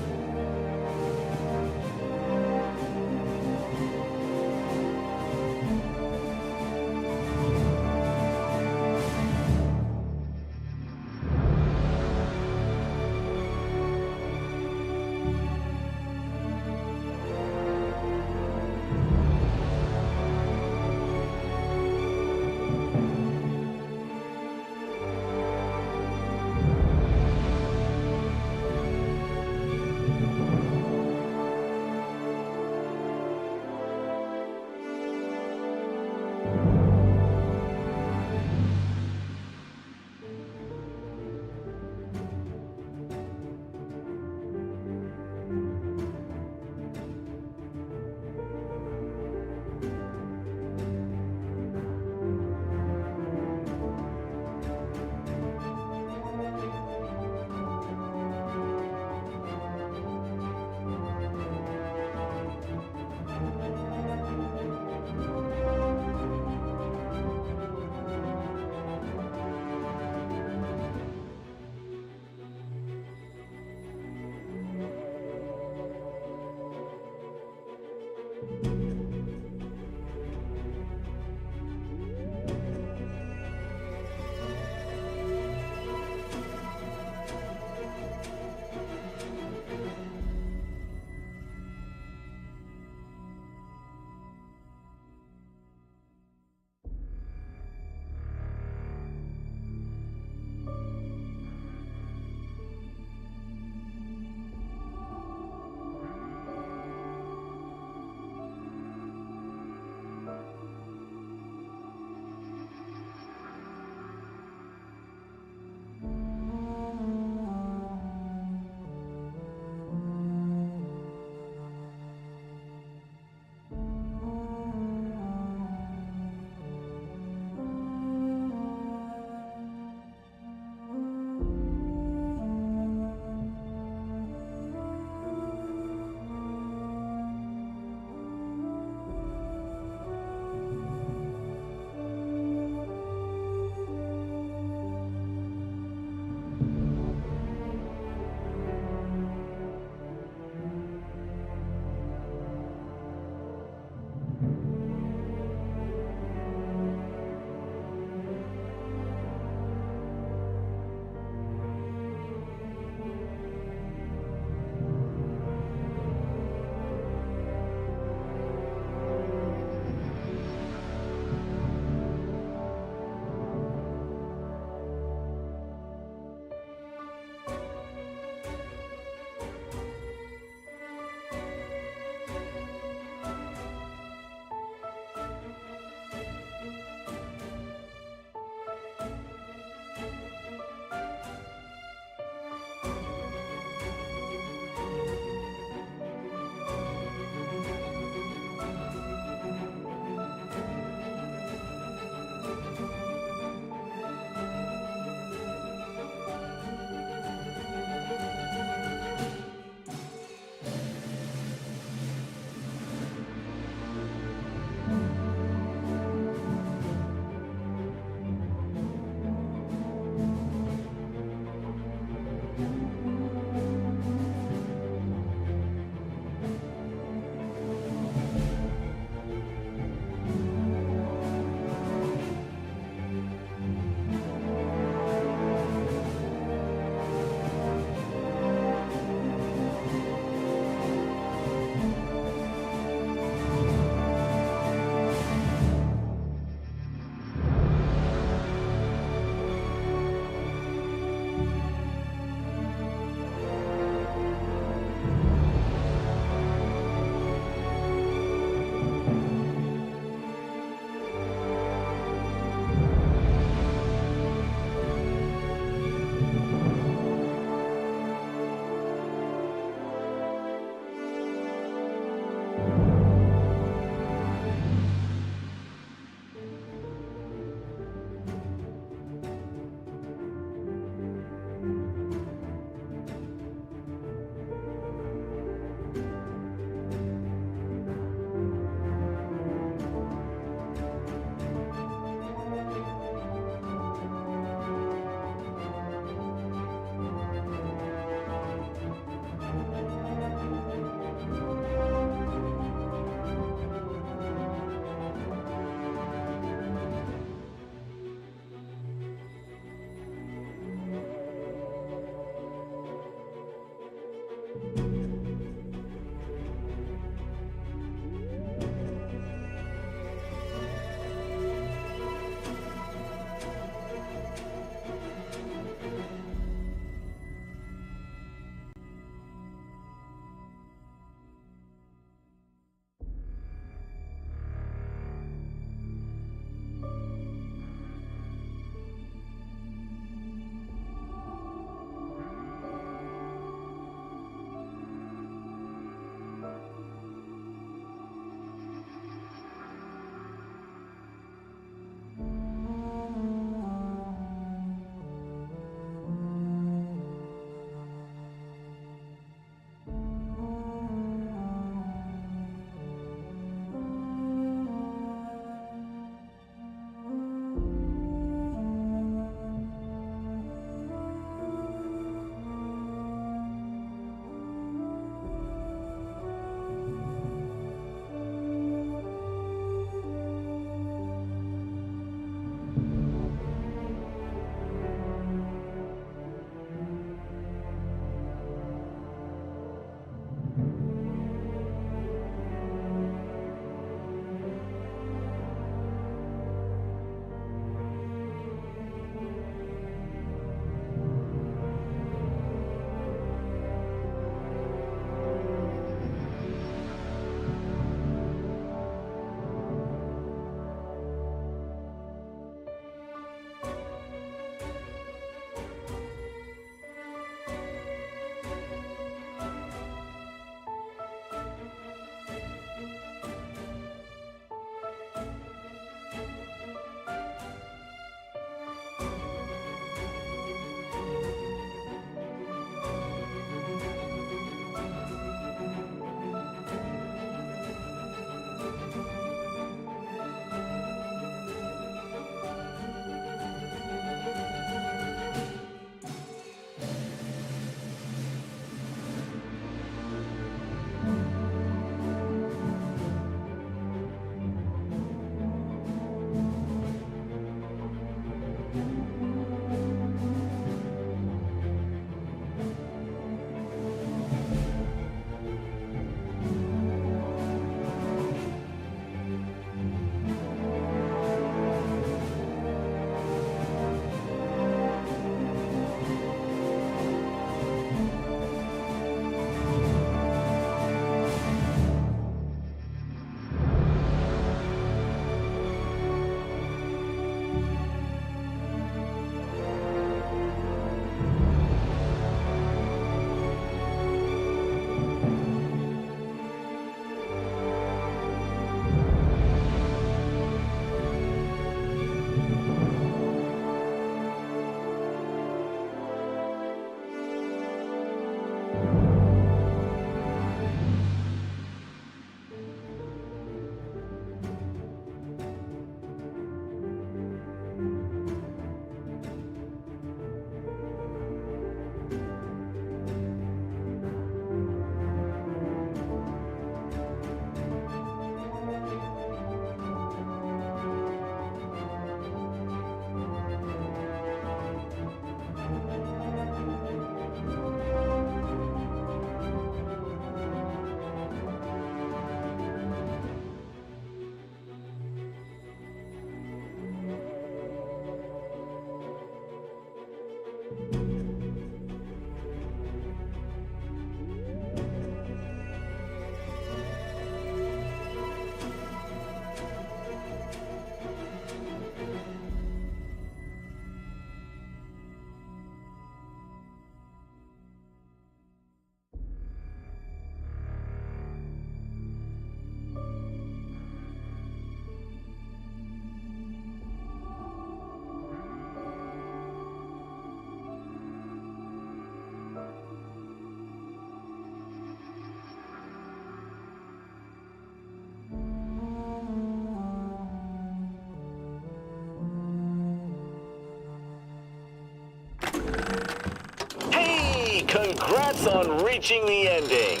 Congrats on reaching the ending.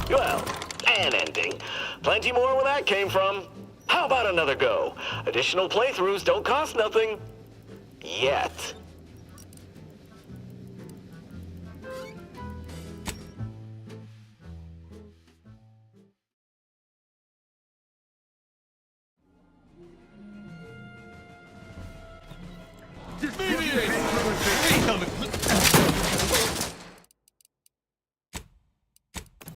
Well, an ending. Plenty more where that came from. How about another go? Additional playthroughs don't cost nothing. Yet.